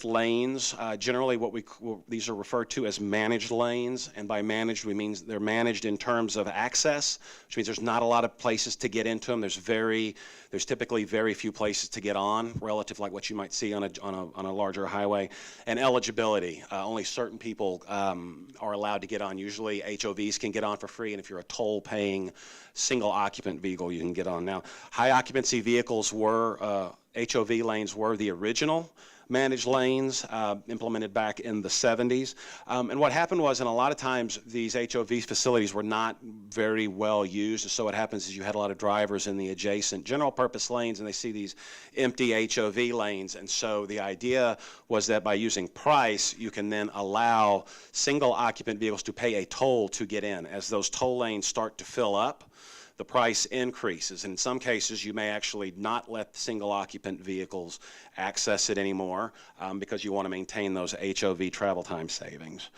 S8: lanes. Generally, these are referred to as managed lanes, and by managed we mean they're managed in terms of access, which means there's not a lot of places to get into them. There's typically very few places to get on, relative like what you might see on a larger highway. And eligibility, only certain people are allowed to get on. Usually HOVs can get on for free, and if you're a toll-paying single occupant vehicle, you can get on. Now, high occupancy vehicles HOV lanes were the original managed lanes implemented back in the 70s. And what happened was, and a lot of times these HOV facilities were not very well used, and so what happens is you had a lot of drivers in the adjacent general purpose lanes, and they see these empty HOV lanes, and so the idea was that by using price, you can then allow single occupant vehicles to pay a toll to get in. As those toll lanes start to fill up, the price increases. And in some cases, you may actually not let the single occupant vehicles access it anymore because you want to maintain those HOV travel time savings.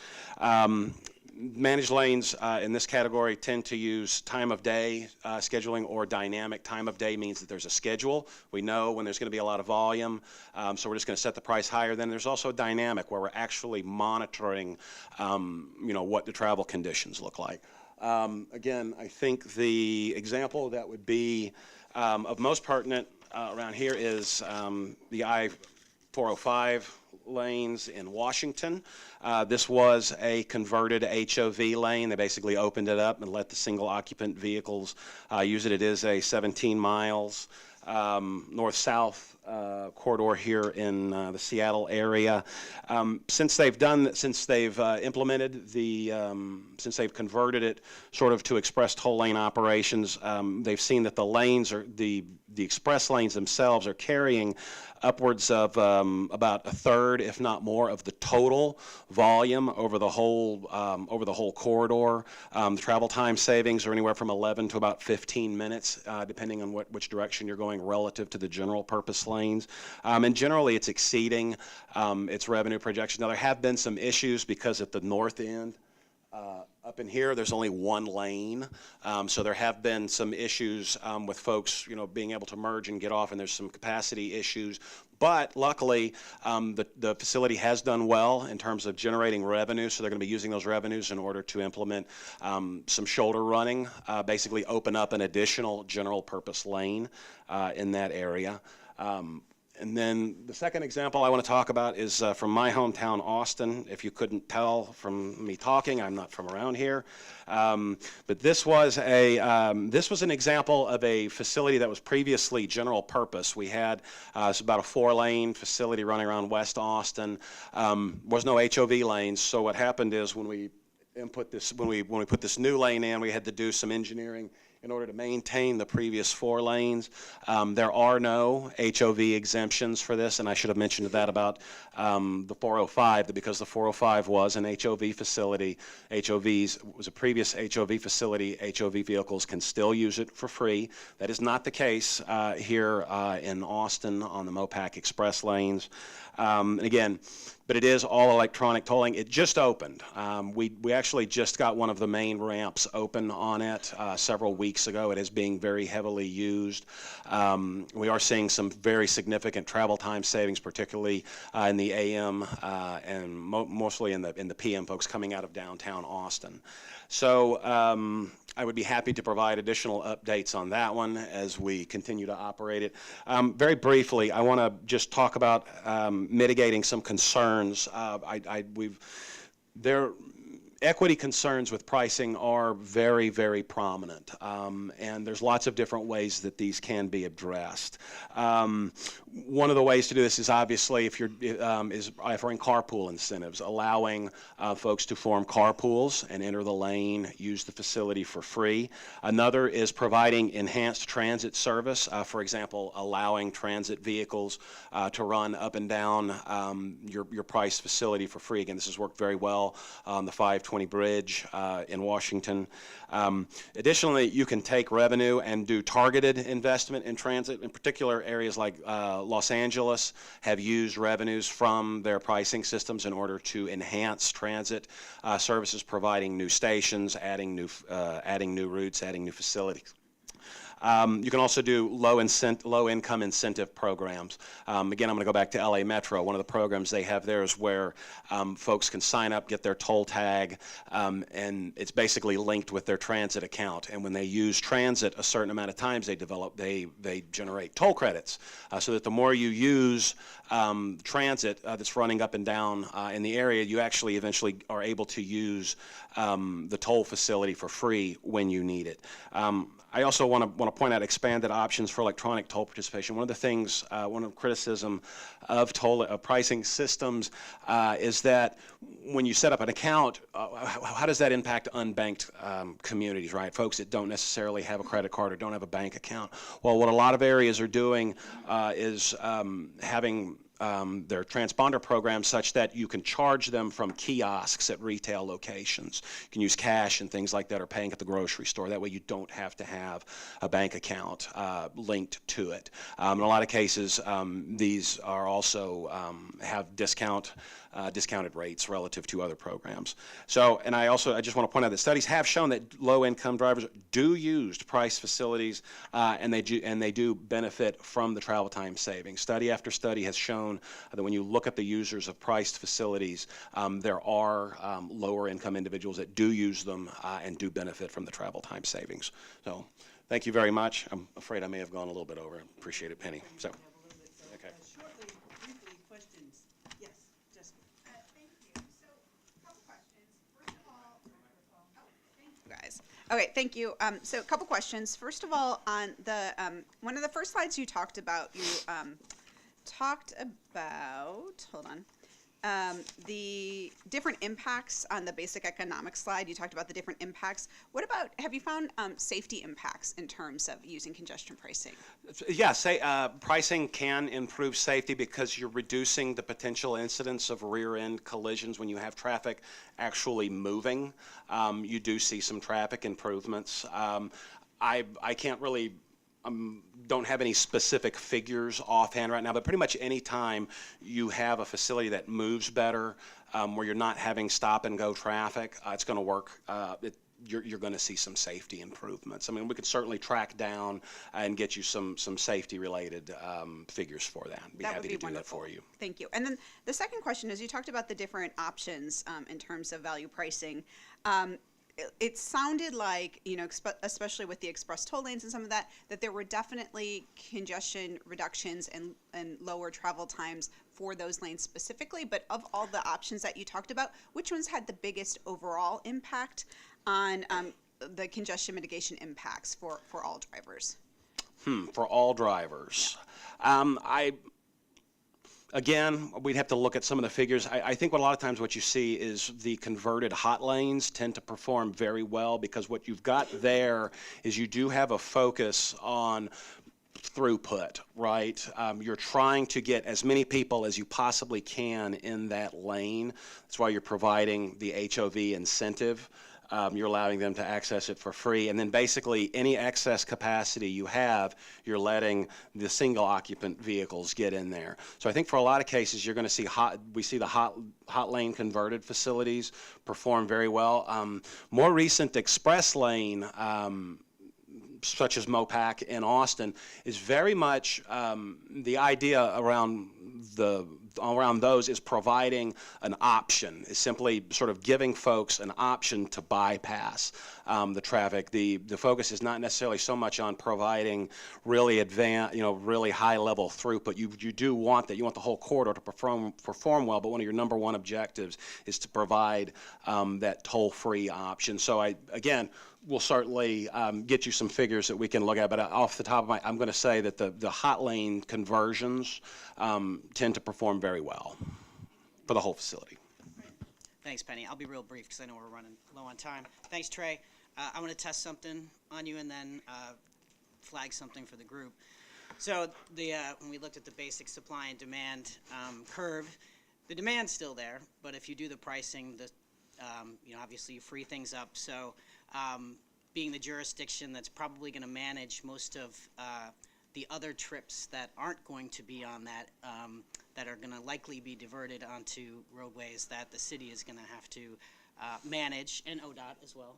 S8: Managed lanes in this category tend to use time of day scheduling or dynamic. Time of day means that there's a schedule. We know when there's going to be a lot of volume, so we're just going to set the price higher. Then there's also dynamic, where we're actually monitoring what the travel conditions look like. Again, I think the example that would be of most pertinent around here is the I-405 lanes in Washington. This was a converted HOV lane. They basically opened it up and let the single occupant vehicles use it. It is a 17 miles north-south corridor here in the Seattle area. Since they've implemented since they've converted it sort of to express toll lane operations, they've seen that the lanes are the express lanes themselves are carrying upwards of about a third, if not more, of the total volume over the whole corridor. The travel time savings are anywhere from 11 to about 15 minutes, depending on which direction you're going relative to the general purpose lanes. And generally, it's exceeding its revenue projections. Now, there have been some issues because at the north end, up in here, there's only one lane, so there have been some issues with folks, being able to merge and get off, and there's some capacity issues. But luckily, the facility has done well in terms of generating revenue, so they're going to be using those revenues in order to implement some shoulder running, basically open up an additional general purpose lane in that area. And then the second example I want to talk about is from my hometown, Austin. If you couldn't tell from me talking, I'm not from around here. But this was an example of a facility that was previously general purpose. We had it's about a 4-lane facility running around West Austin. Was no HOV lanes. So what happened is when we put this new lane in, we had to do some engineering in order to maintain the previous 4 lanes. There are no HOV exemptions for this, and I should have mentioned that about the 405, that because the 405 was an HOV facility, was a previous HOV facility, HOV vehicles can still use it for free. That is not the case here in Austin on the Mopac Express lanes. Again, but it is all electronic tolling. It just opened. We actually just got one of the main ramps open on it several weeks ago. It is being very heavily used. We are seeing some very significant travel time savings, particularly in the AM and mostly in the PM folks coming out of downtown Austin. So I would be happy to provide additional updates on that one as we continue to operate it. Very briefly, I want to just talk about mitigating some concerns. Equity concerns with pricing are very, very prominent, and there's lots of different ways that these can be addressed. One of the ways to do this is obviously if you're offering carpool incentives, allowing folks to form carpools and enter the lane, use the facility for free. Another is providing enhanced transit service, for example, allowing transit vehicles to run up and down your priced facility for free. Again, this has worked very well on the 520 bridge in Washington. Additionally, you can take revenue and do targeted investment in transit. In particular, areas like Los Angeles have used revenues from their pricing systems in order to enhance transit services, providing new stations, adding new routes, adding new facilities. You can also do low-income incentive programs. Again, I'm going to go back to LA Metro. One of the programs they have there is where folks can sign up, get their toll tag, and it's basically linked with their transit account. And when they use transit a certain amount of times, they generate toll credits. So that the more you use transit that's running up and down in the area, you actually eventually are able to use the toll facility for free when you need it. I also want to point out expanded options for electronic toll participation. One of the things, one of the criticism of pricing systems is that when you set up an account, how does that impact unbanked communities, right? Folks that don't necessarily have a credit card or don't have a bank account. Well, what a lot of areas are doing is having their transponder programs such that you can charge them from kiosks at retail locations. You can use cash and things like that, or paying at the grocery store. That way you don't have to have a bank account linked to it. In a lot of cases, these are also have discount discounted rates relative to other programs. So, and I just want to point out that studies have shown that low-income drivers do use price facilities, and they do benefit from the travel time savings. Study after study has shown that when you look at the users of priced facilities, there are lower-income individuals that do use them and do benefit from the travel time savings. So, thank you very much. I'm afraid I may have gone a little bit over. Appreciate it, Penny. So. Okay.
S1: Shortly, briefly, questions. Yes, Jessica.
S11: Thank you. So, a couple questions. First of all, thank you guys. Okay, thank you. So, a couple questions. First of all, on the one of the first slides you talked about, hold on. The different impacts on the basic economics slide. You talked about the different impacts. What about, have you found safety impacts in terms of using congestion pricing?
S8: Yes, pricing can improve safety because you're reducing the potential incidence of rear-end collisions when you have traffic actually moving. You do see some traffic improvements. I can't really don't have any specific figures offhand right now, but pretty much any time you have a facility that moves better, where you're not having stop and go traffic, it's going to work. You're going to see some safety improvements. I mean, we could certainly track down and get you some safety related figures for that. Be happy to do that for you.
S11: Thank you. And then the second question is, you talked about the different options in terms of value pricing. It sounded like, especially with the express toll lanes and some of that there were definitely congestion reductions and lower travel times for those lanes specifically. But of all the options that you talked about, which ones had the biggest overall impact on the congestion mitigation impacts for all drivers?
S8: For all drivers. Again, we'd have to look at some of the figures. I think a lot of times what you see is the converted hot lanes tend to perform very well because what you've got there is you do have a focus on throughput, right? You're trying to get as many people as you possibly can in that lane. That's why you're providing the HOV incentive. You're allowing them to access it for free. And then basically any excess capacity you have, you're letting the single occupant vehicles get in there. So I think for a lot of cases, you're going to see we see the hot lane converted facilities perform very well. More recent express lane, such as MOPAC in Austin, is very much the idea around those is providing an option, is simply sort of giving folks an option to bypass the traffic. The focus is not necessarily so much on providing really advanced, really high level throughput. You do want that. You want the whole corridor to perform well, but one of your number one objectives is to provide that toll-free option. So again, we'll certainly get you some figures that we can look at, but off the top of I'm going to say that the hot lane conversions tend to perform very well for the whole facility.
S14: Thanks, Penny. I'll be real brief because I know we're running low on time. Thanks, Trey. I want to test something on you and then flag something for the group. So when we looked at the basic supply and demand curve, the demand's still there, but if you do the pricing, obviously you free things up. So being the jurisdiction that's probably going to manage most of the other trips that aren't going to be on that, that are going to likely be diverted onto roadways that the city is going to have to manage, and ODOT as well.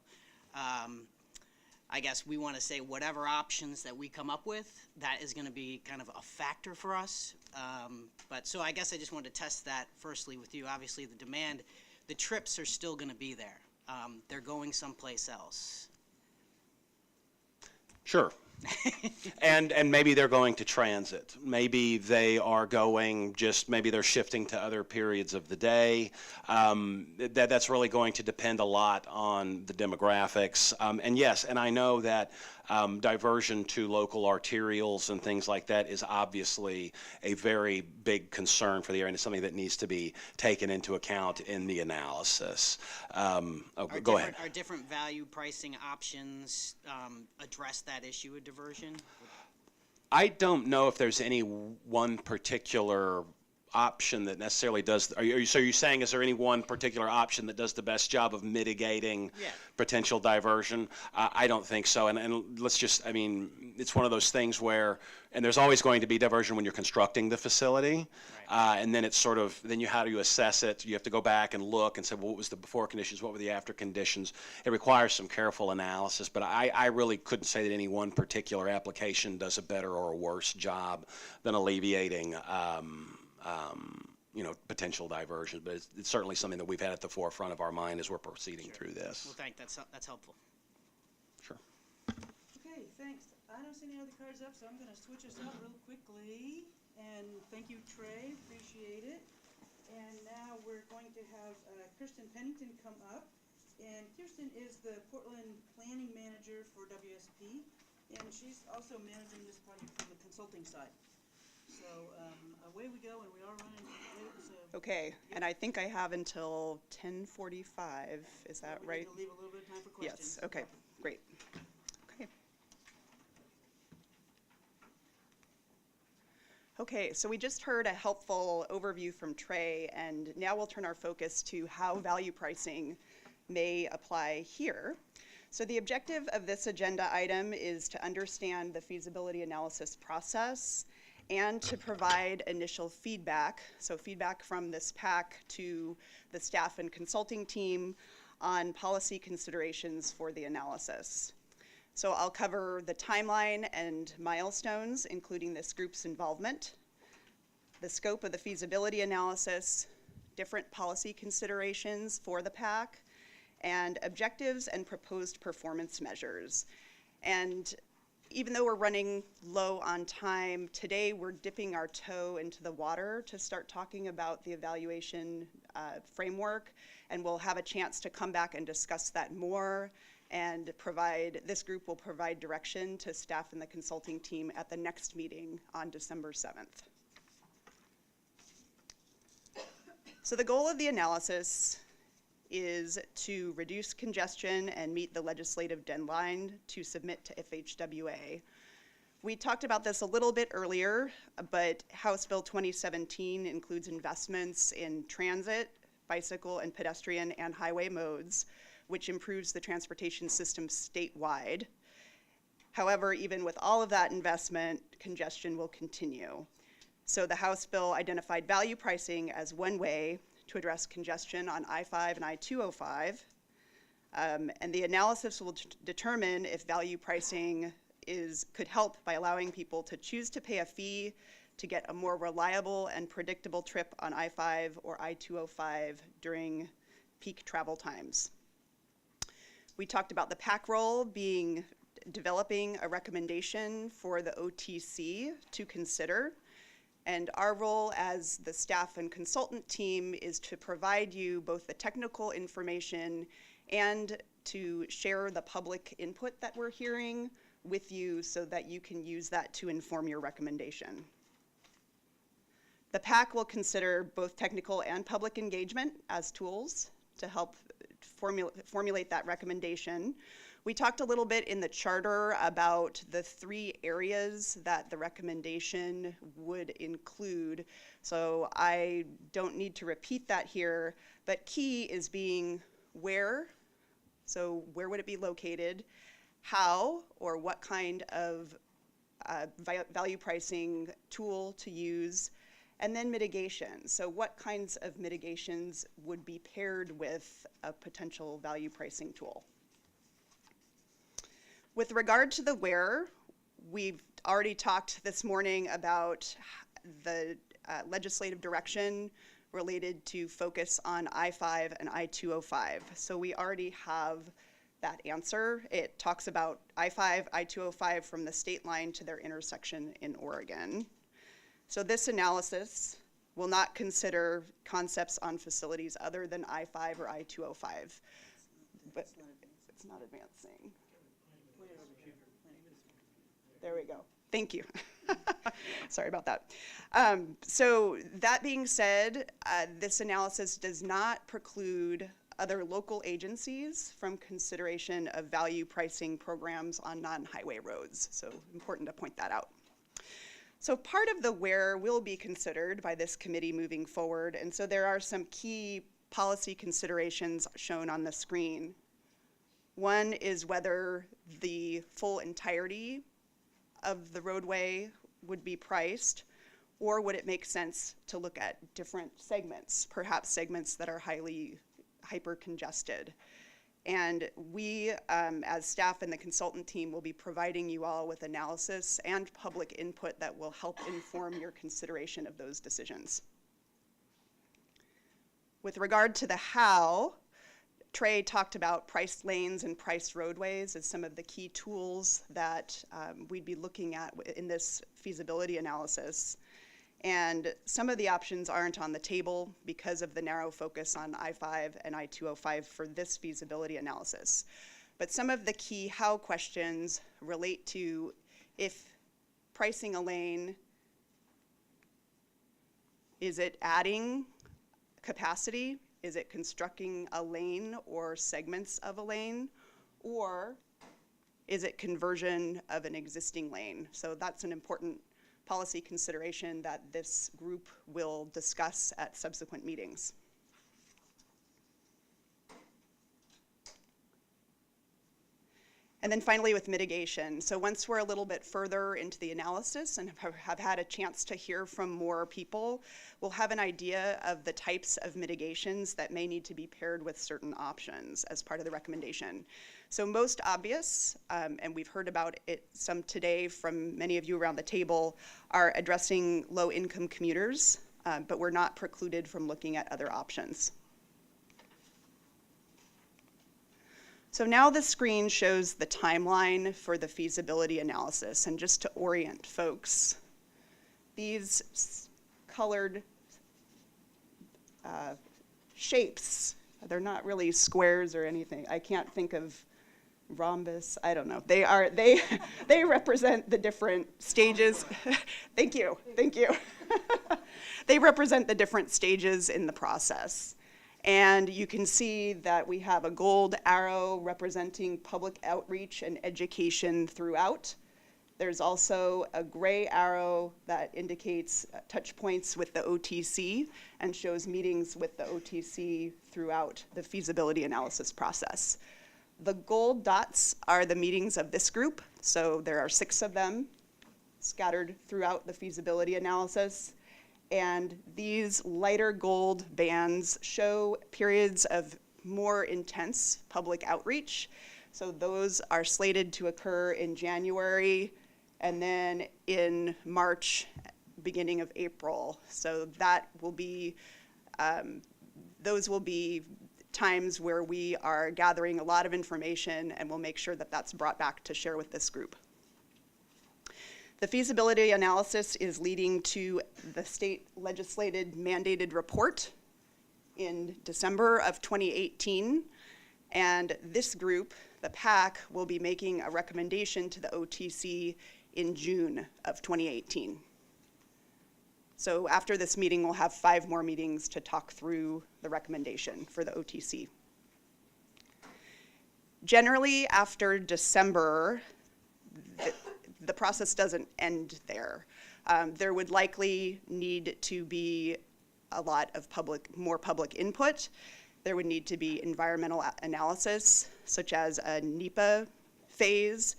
S14: I guess we want to say whatever options that we come up with, that is going to be kind of a factor for us. So I guess I just wanted to test that firstly with you. Obviously the demand, the trips are still going to be there. They're going someplace else. Sure.
S8: and maybe they're going to transit. Maybe they are going maybe they're shifting to other periods of the day. That's really going to depend a lot on the demographics. And yes, and I know that diversion to local arterials and things like that is obviously a very big concern for the area, and it's something that needs to be taken into account in the analysis. Go ahead.
S14: Are different value pricing options address that issue of diversion?
S8: I don't know if there's any one particular option that necessarily does. So are you saying, is there any one particular option that does the best job of mitigating potential diversion? I don't think so. And let's just, it's one of those things where, and there's always going to be diversion when you're constructing the facility. And then it's sort of, then how do you assess it? You have to go back and look and say, well, what was the before conditions, what were the after conditions? It requires some careful analysis, but I really couldn't say that any one particular application does a better or a worse job than alleviating potential diversions, but it's certainly something that we've had at the forefront of our mind as we're proceeding through this.
S14: Well, that's helpful.
S8: Sure.
S1: Okay, thanks. I don't see any other cards up, so I'm going to switch us out real quickly. And thank you, Trey. Appreciate it. And now we're going to have Kirsten Pennington come up. And Kirsten is the Portland Planning Manager for WSP, and she's also managing this project from the consulting side. So away we go, and we are running late, so.
S16: Okay, and I think I have until 10:45, is that
S1: We
S16: right?
S1: need to leave a little bit of time for questions.
S16: Yes, okay, great. Okay. Okay, so we just heard a helpful overview from Trey, and now we'll turn our focus to how value pricing may apply here. So the objective of this agenda item is to understand the feasibility analysis process and to provide initial feedback, so feedback from this pack to the staff and consulting team on policy considerations for the analysis. So I'll cover the timeline and milestones, including this group's involvement, the scope of the feasibility analysis, different policy considerations for the pack, and objectives and proposed performance measures. And even though we're running low on time, today we're dipping our toe into the water to start talking about the evaluation framework, and we'll have a chance to come back and discuss that more and this group will provide direction to staff and the consulting team at the next meeting on December 7th. So the goal of the analysis is to reduce congestion and meet the legislative deadline to submit to FHWA. We talked about this a little bit earlier, but House Bill 2017 includes investments in transit, bicycle and pedestrian and highway modes, which improves the transportation system statewide. However, even with all of that investment, congestion will continue. So the House bill identified value pricing as one way to address congestion on I-5 and I-205. And the analysis will determine if value pricing could help by allowing people to choose to pay a fee to get a more reliable and predictable trip on I-5 or I-205 during peak travel times. We talked about the PAC role being developing a recommendation for the OTC to consider. And our role as the staff and consultant team is to provide you both the technical information and to share the public input that we're hearing with you so that you can use that to inform your recommendation. The PAC will consider both technical and public engagement as tools to help formulate that recommendation. We talked a little bit in the charter about the 3 areas that the recommendation would include. So I don't need to repeat that here, but key is being where. So where would it be located? How or what kind of value pricing tool to use? And then mitigation. So what kinds of mitigations would be paired with a potential value pricing tool? With regard to the where, we've already talked this morning about the legislative direction related to focus on I-5 and I-205. So we already have that answer. It talks about I-5, I-205 from the state line to their intersection in Oregon. So this analysis will not consider concepts on facilities other than I-5 or I-205. But it's not advancing. There we go. Thank you. Sorry about that. So that being said, this analysis does not preclude other local agencies from consideration of value pricing programs on non-highway roads. So important to point that out. So part of the where will be considered by this committee moving forward. And so there are some key policy considerations shown on the screen. One is whether the full entirety of the roadway would be priced, Or would it make sense to look at different segments, perhaps segments that are highly hyper-congested? And we, as staff and the consultant team, will be providing you all with analysis and public input that will help inform your consideration of those decisions. With regard to the how, Trey talked about priced lanes and priced roadways as some of the key tools that we'd be looking at in this feasibility analysis. And some of the options aren't on the table because of the narrow focus on I-5 and I-205 for this feasibility analysis. But some of the key how questions relate to if pricing a lane, is it adding capacity? Is it constructing a lane or segments of a lane? Or is it conversion of an existing lane? So that's an important policy consideration that this group will discuss at subsequent meetings. And then finally with mitigation. So once we're a little bit further into the analysis and have had a chance to hear from more people, we'll have an idea of the types of mitigations that may need to be paired with certain options as part of the recommendation. So most obvious, and we've heard about it some today from many of you around the table, are addressing low-income commuters, but we're not precluded from looking at other options. So now the screen shows the timeline for the feasibility analysis. And just to orient folks, these colored shapes, they're not really squares or anything. I can't think of rhombus, I don't know. They represent the different stages. Thank you. They represent the different stages in the process. And you can see that we have a gold arrow representing public outreach and education throughout. There's also a gray arrow that indicates touch points with the OTC and shows meetings with the OTC throughout the feasibility analysis process. The gold dots are the meetings of this group, so there are 6 of them scattered throughout the feasibility analysis. And these lighter gold bands show periods of more intense public outreach. So those are slated to occur in January and then in March, beginning of April. So that will be, those will be times where we are gathering a lot of information, and we'll make sure that that's brought back to share with this group. The feasibility analysis is leading to the state legislated mandated report in December of 2018. And this group, the PAC, will be making a recommendation to the OTC in June of 2018. So after this meeting, we'll have 5 more meetings to talk through the recommendation for the OTC. Generally, after December, the process doesn't end there. There would likely need to be a lot of more public input. There would need to be environmental analysis, such as a NEPA phase.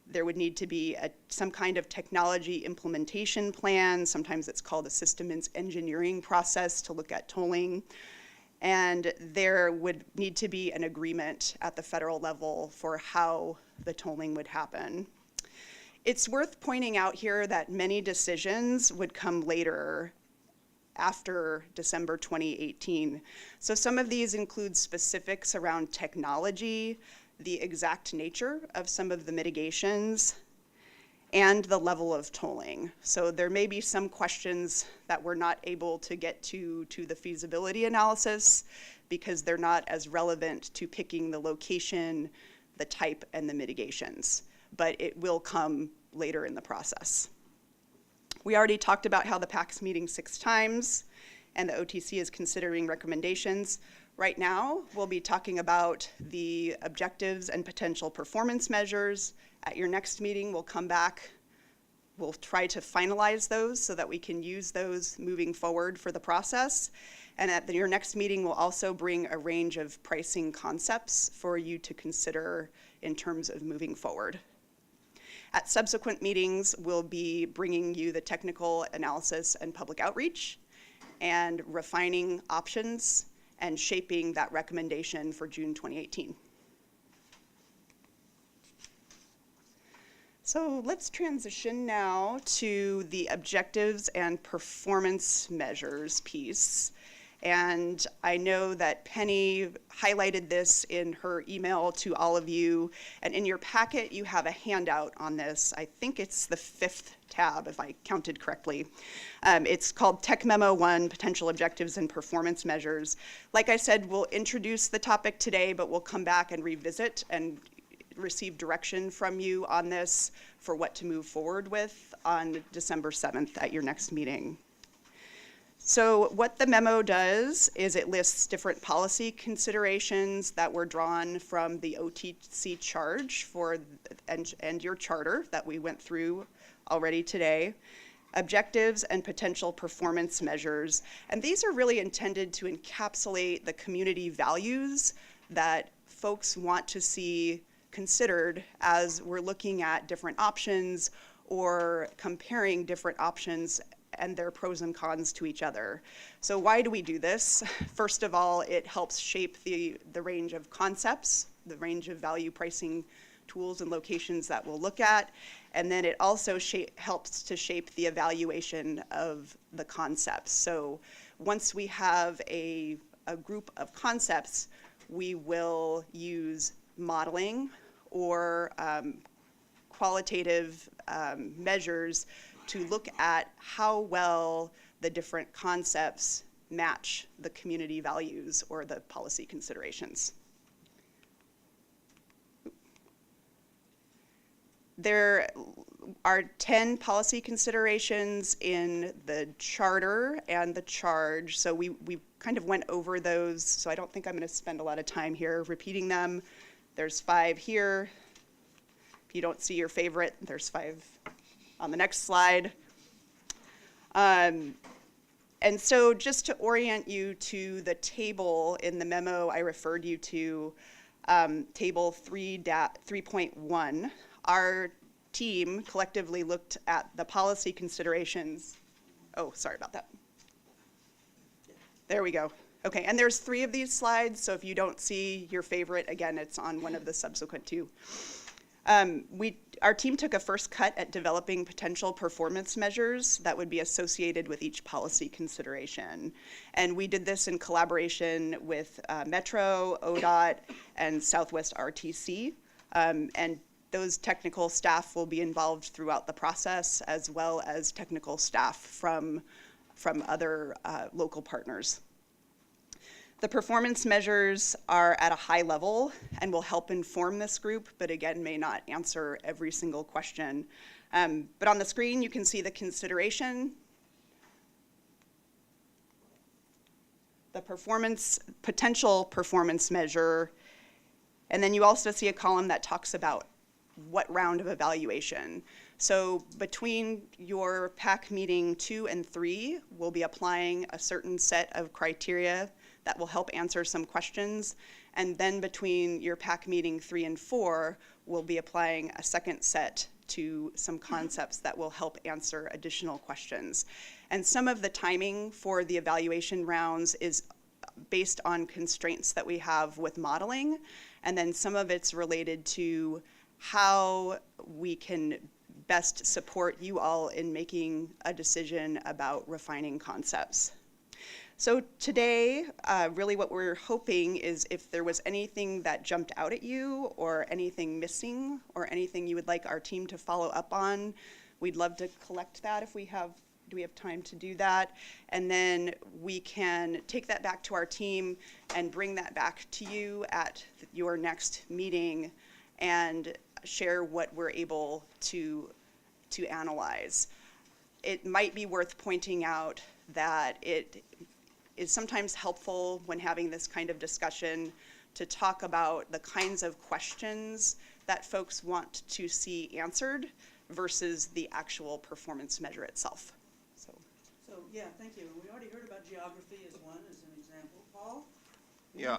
S16: There would need to be some kind of technology implementation plan. Sometimes it's called a systems engineering process to look at tolling. And there would need to be an agreement at the federal level for how the tolling would happen. It's worth pointing out here that many decisions would come later after December 2018. So some of these include specifics around technology, the exact nature of some of the mitigations, and the level of tolling. So there may be some questions that we're not able to get to the feasibility analysis because they're not as relevant to picking the location, the type, and the mitigations. But it will come later in the process. We already talked about how the PAC's meeting 6 times and the OTC is considering recommendations. Right now, we'll be talking about the objectives and potential performance measures. At your next meeting, we'll come back. We'll try to finalize those so that we can use those moving forward for the process. And at your next meeting, we'll also bring a range of pricing concepts for you to consider in terms of moving forward. At subsequent meetings, we'll be bringing you the technical analysis and public outreach, and refining options and shaping that recommendation for June 2018. So let's transition now to the objectives and performance measures piece. And I know that Penny highlighted this in her email to all of you. And in your packet, you have a handout on this. I think it's the 5th tab, if I counted correctly. It's called Tech Memo 1, Potential Objectives and Performance Measures. Like I said, we'll introduce the topic today, but we'll come back and revisit and receive direction from you on this for what to move forward with on December 7th at your next meeting. So what the memo does is it lists different policy considerations that were drawn from the OTC charge for and your charter that we went through already today, objectives and potential performance measures. And these are really intended to encapsulate the community values that folks want to see considered as we're looking at different options or comparing different options and their pros and cons to each other. So why do we do this? First of all, it helps shape the range of concepts, the range of value pricing tools and locations that we'll look at. And then it also helps to shape the evaluation of the concepts. So once we have a group of concepts, we will use modeling or qualitative measures to look at how well the different concepts match the community values or the policy considerations. There are 10 policy considerations in the charter and the charge, so we kind of went over those, so I don't think I'm going to spend a lot of time here repeating them. There's 5 here. If you don't see your favorite, there's 5 on the next slide. And so just to orient you to the table in the memo I referred you to, table 3.1, our team collectively looked at the policy considerations. Oh, sorry about that. There we go. Okay, and there's 3 of these slides, so if you don't see your favorite, again, it's on one of the subsequent 2. Our team took a first cut at developing potential performance measures that would be associated with each policy consideration. And we did this in collaboration with Metro, ODOT, and Southwest RTC. And those technical staff will be involved throughout the process, as well as technical staff from other local partners. The performance measures are at a high level and will help inform this group, but again, may not answer every single question. But on the screen, you can see the consideration, the potential performance measure, and then you also see a column that talks about what round of evaluation. So between your PAC meeting 2 and 3, we'll be applying a certain set of criteria that will help answer some questions. And then between your PAC meeting 3 and 4, we'll be applying a second set to some concepts that will help answer additional questions. And some of the timing for the evaluation rounds is based on constraints that we have with modeling. And then some of it's related to how we can best support you all in making a decision about refining concepts. So today, really what we're hoping is if there was anything that jumped out at you or anything missing or anything you would like our team to follow up on, we'd love to collect that if we have, do we have time to do that? And then we can take that back to our team and bring that back to you at your next meeting and share what we're able to analyze. It might be worth pointing out that it is sometimes helpful when having this kind of discussion to talk about the kinds of questions that folks want to see answered versus the actual performance measure itself.
S1: So yeah, thank you. And we already heard about geography as an example. Paul?
S15: Yeah,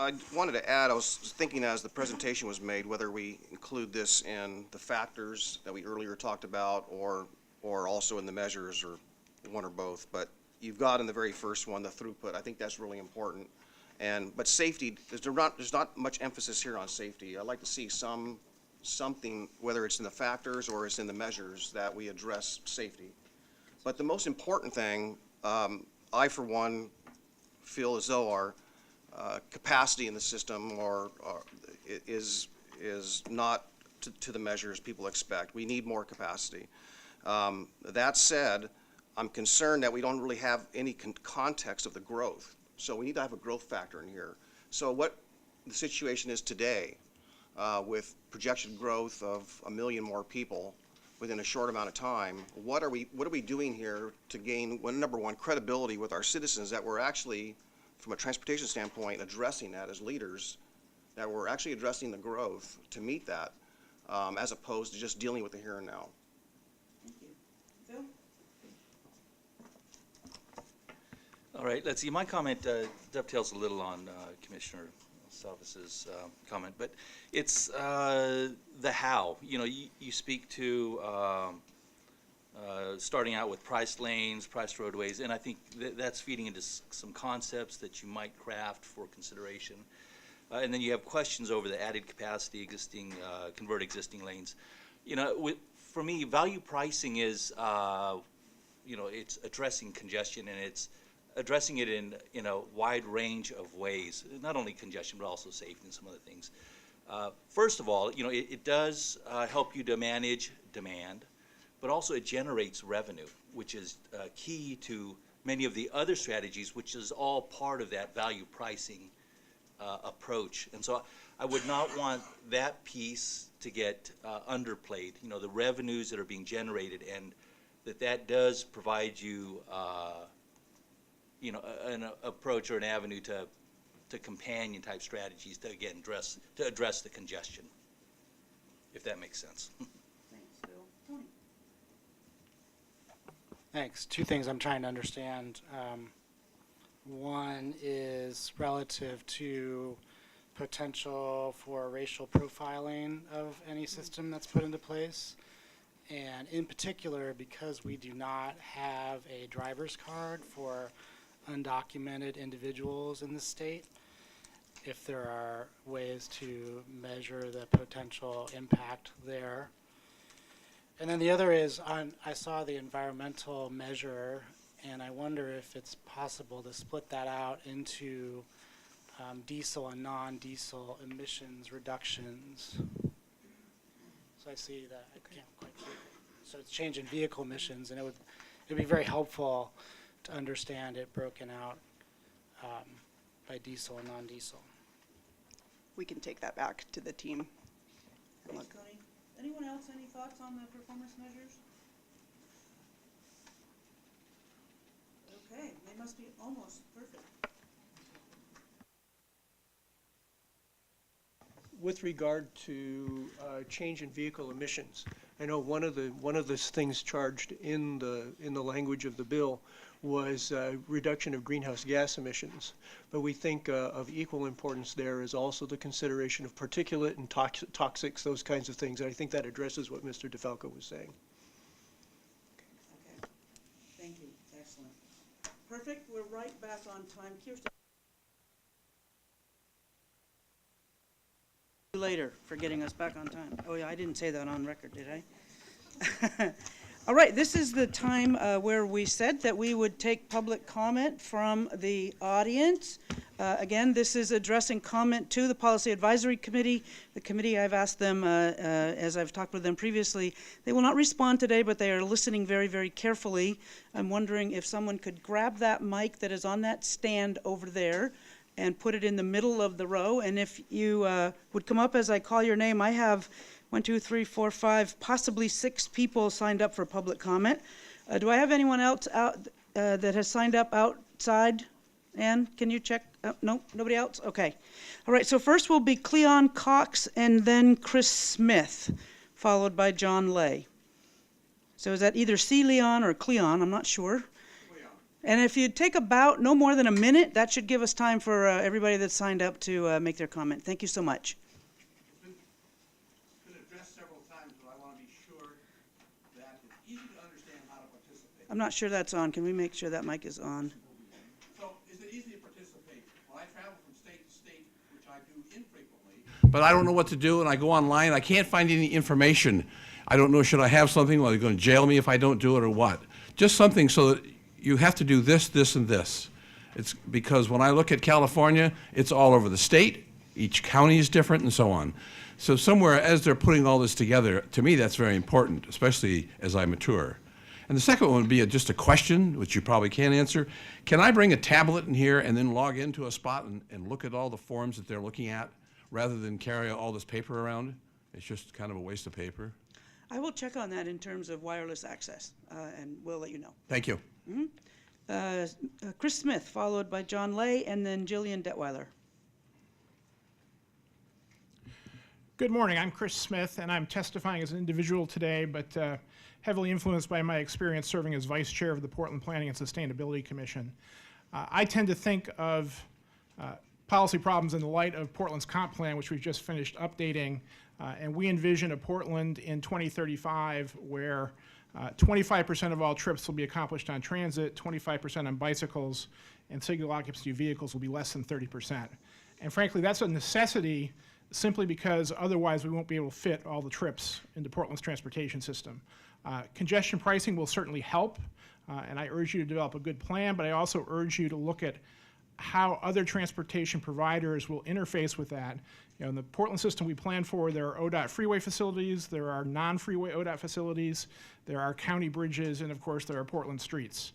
S15: I wanted to add, I was thinking as the presentation was made, whether we include this in the factors that we earlier talked about or also in the measures or one or both. But you've got in the very first one, the throughput. I think that's really important. But safety, there's not much emphasis here on safety. I'd like to see something, whether it's in the factors or it's in the measures, that we address safety. But the most important thing, I for one feel as though our capacity in the system is not to the measures people expect. We need more capacity. That said, I'm concerned that we don't really have any context of the growth. So we need to have a growth factor in here. So what the situation is today, with projected growth of 1 million more people within a short amount of time, what are we doing here to gain, number one, credibility with our citizens that we're actually, from a transportation standpoint, addressing that as leaders, that we're actually addressing the growth to meet that, as opposed to just dealing with the here and now.
S1: Thank you. Phil?
S17: All right, let's see. My comment dovetails a little on Commissioner Savas's comment, but it's the how. You know, you speak to starting out with priced lanes, priced roadways, and I think that's feeding into some concepts that you might craft for consideration. And then you have questions over the added capacity, convert existing lanes. You know, for me, value pricing is, you know, it's addressing congestion, and it's addressing it in a wide range of ways, not only congestion, but also safety and some other things. First of all, you know, it does help you to manage demand, but also it generates revenue, which is key to many of the other strategies, which is all part of that value pricing approach. And so I would not want that piece to get underplayed, you know, the revenues that are being generated, and that does provide you you know, an approach or an avenue to companion type strategies to, again, address the congestion, if that makes sense.
S1: Thanks, Phil. Tony?
S20: Thanks. Two things I'm trying to understand. One is relative to potential for racial profiling of any system that's put into place. And in particular, because we do not have a driver's card for undocumented individuals in the state, if there are ways to measure the potential impact there. And then the other is, I saw the environmental measure, and I wonder if it's possible to split that out into diesel and non-diesel emissions reductions. So I see that, I can't quite see it. So it's change in vehicle emissions, and it'd be very helpful to understand it broken out by diesel and non-diesel.
S16: We can take that back to the team.
S1: Thanks, Tony. Anyone else, any thoughts on the performance measures? Okay, they must be almost perfect.
S6: With regard to change in vehicle emissions, I know one of the things charged in the language of the bill was reduction of greenhouse gas emissions, but we think of equal importance there is also the consideration of particulate and toxics, those kinds of things. And I think that addresses what Mr. DeFalco was saying.
S1: Okay. Thank you. Excellent. Perfect. We're right back on time. Kirsten. Later for getting us back on time. Oh yeah, I didn't say that on record, did I? All right, this is the time where we said that we would take public comment from the audience. Again, this is addressing comment to the Policy Advisory Committee. The committee, I've asked them, as I've talked with them previously, they will not respond today, but they are listening very, very carefully. I'm wondering if someone could grab that mic that is on that stand over there and put it in the middle of the row. And if you would come up as I call your name, I have 1, 2, 3, 4, 5, possibly 6 people signed up for public comment. Do I have anyone else out that has signed up outside? Ann, can you check? No, nobody else? Okay. All right, so first will be Cleon Cox and then Chris Smith, followed by John Lay. So is that either C. Leon or Cleon? I'm not sure. And if you take about no more than a minute, that should give us time for everybody that's signed up to make their comment. Thank you so much.
S19: It's been addressed several times, but I want to be sure that it's easy to understand how to participate.
S1: I'm not sure that's on. Can we make sure that mic is on?
S19: So is it easy to participate? When I travel from state to state, which I do infrequently, but I don't know what to do, and I go online, I can't find any information. I don't know, should I have something? Are they going to jail me if I don't do it, or what? Just something so that you have to do this, this, and this. It's because when I look at California, it's all over the state. Each county is different and so on. So somewhere, as they're putting all this together, to me that's very important, especially as I mature. And the second one would be just a question, which you probably can't answer. Can I bring a tablet in here and then log into a spot and look at all the forms that they're looking at, rather than carry all this paper around? It's just kind of a waste of paper.
S1: I will check on that in terms of wireless access, and we'll let you know.
S19: Thank you.
S1: Chris Smith, followed by John Lay, and then Jillian Detweiler.
S21: Good morning. I'm Chris Smith, and I'm testifying as an individual today, but heavily influenced by my experience serving as vice chair of the Portland Planning and Sustainability Commission. I tend to think of policy problems in the light of Portland's comp plan, which we've just finished updating, and we envision a Portland in 2035 where 25% of all trips will be accomplished on transit, 25% on bicycles, and single occupancy vehicles will be less than 30%. And frankly, that's a necessity simply because otherwise we won't be able to fit all the trips into Portland's transportation system. Congestion pricing will certainly help, and I urge you to develop a good plan, but I also urge you to look at how other transportation providers will interface with that. You know, in the Portland system we plan for, there are ODOT freeway facilities, there are non-freeway ODOT facilities, there are county bridges, and of course there are Portland streets.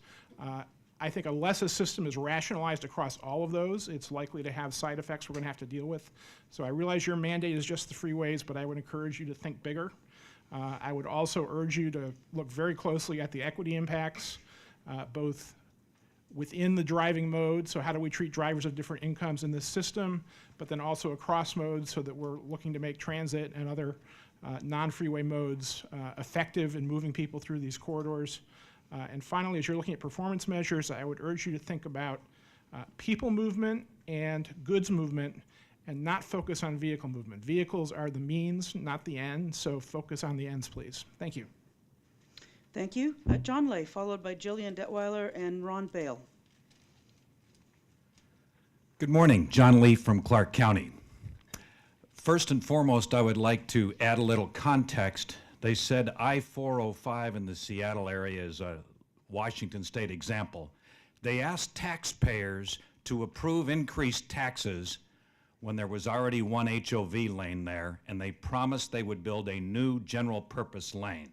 S21: I think unless a system is rationalized across all of those, it's likely to have side effects we're going to have to deal with. So I realize your mandate is just the freeways, but I would encourage you to think bigger. I would also urge you to look very closely at the equity impacts, both within the driving mode, so how do we treat drivers of different incomes in this system, but then also across modes so that we're looking to make transit and other non-freeway modes effective in moving people through these corridors. And finally, as you're looking at performance measures, I would urge you to think about people movement and goods movement and not focus on vehicle movement. Vehicles are the means, not the end, so focus on the ends, please. Thank you.
S1: Thank you. John Lay, followed by Jillian Detweiler and Ron Bale.
S23: Good morning. John Lee from Clark County. First and foremost, I would like to add a little context. They said I-405 in the Seattle area is a Washington State example. They asked taxpayers to approve increased taxes when there was already one HOV lane there, and they promised they would build a new general purpose lane.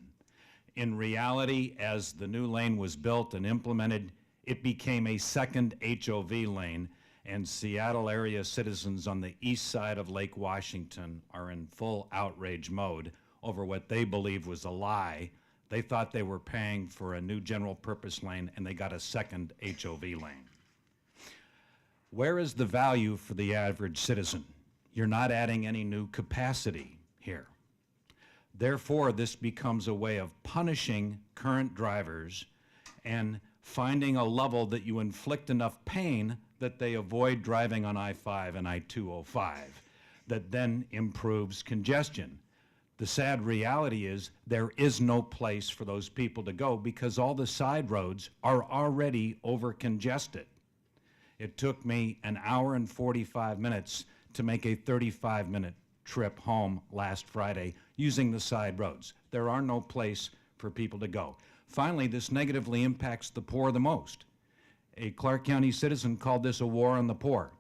S23: In reality, as the new lane was built and implemented, it became a second HOV lane, and Seattle area citizens on the east side of Lake Washington are in full outrage mode over what they believe was a lie. They thought they were paying for a new general purpose lane, and they got a second HOV lane. Where is the value for the average citizen? You're not adding any new capacity here. Therefore, this becomes a way of punishing current drivers and finding a level that you inflict enough pain that they avoid driving on I-5 and I-205, that then improves congestion. The sad reality is there is no place for those people to go because all the side roads are already over-congested. It took me an hour and 45 minutes to make a 35-minute trip home last Friday using the side roads. There are no place for people to go. Finally, this negatively impacts the poor the most. A Clark County citizen called this a war on the poor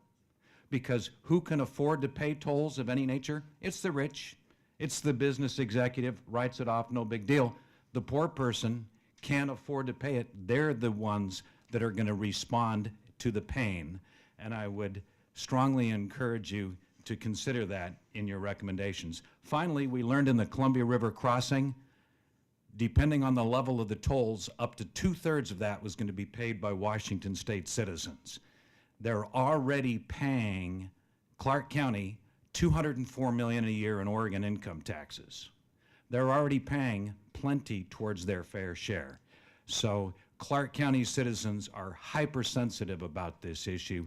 S23: because who can afford to pay tolls of any nature? It's the rich. It's the business executive, writes it off, no big deal. The poor person can't afford to pay it. They're the ones that are going to respond to the pain, and I would strongly encourage you to consider that in your recommendations. Finally, we learned in the Columbia River crossing, depending on the level of the tolls, up to 2/3 of that was going to be paid by Washington State citizens. They're already paying Clark County $204 million a year in Oregon income taxes. They're already paying plenty towards their fair share. So Clark County citizens are hypersensitive about this issue,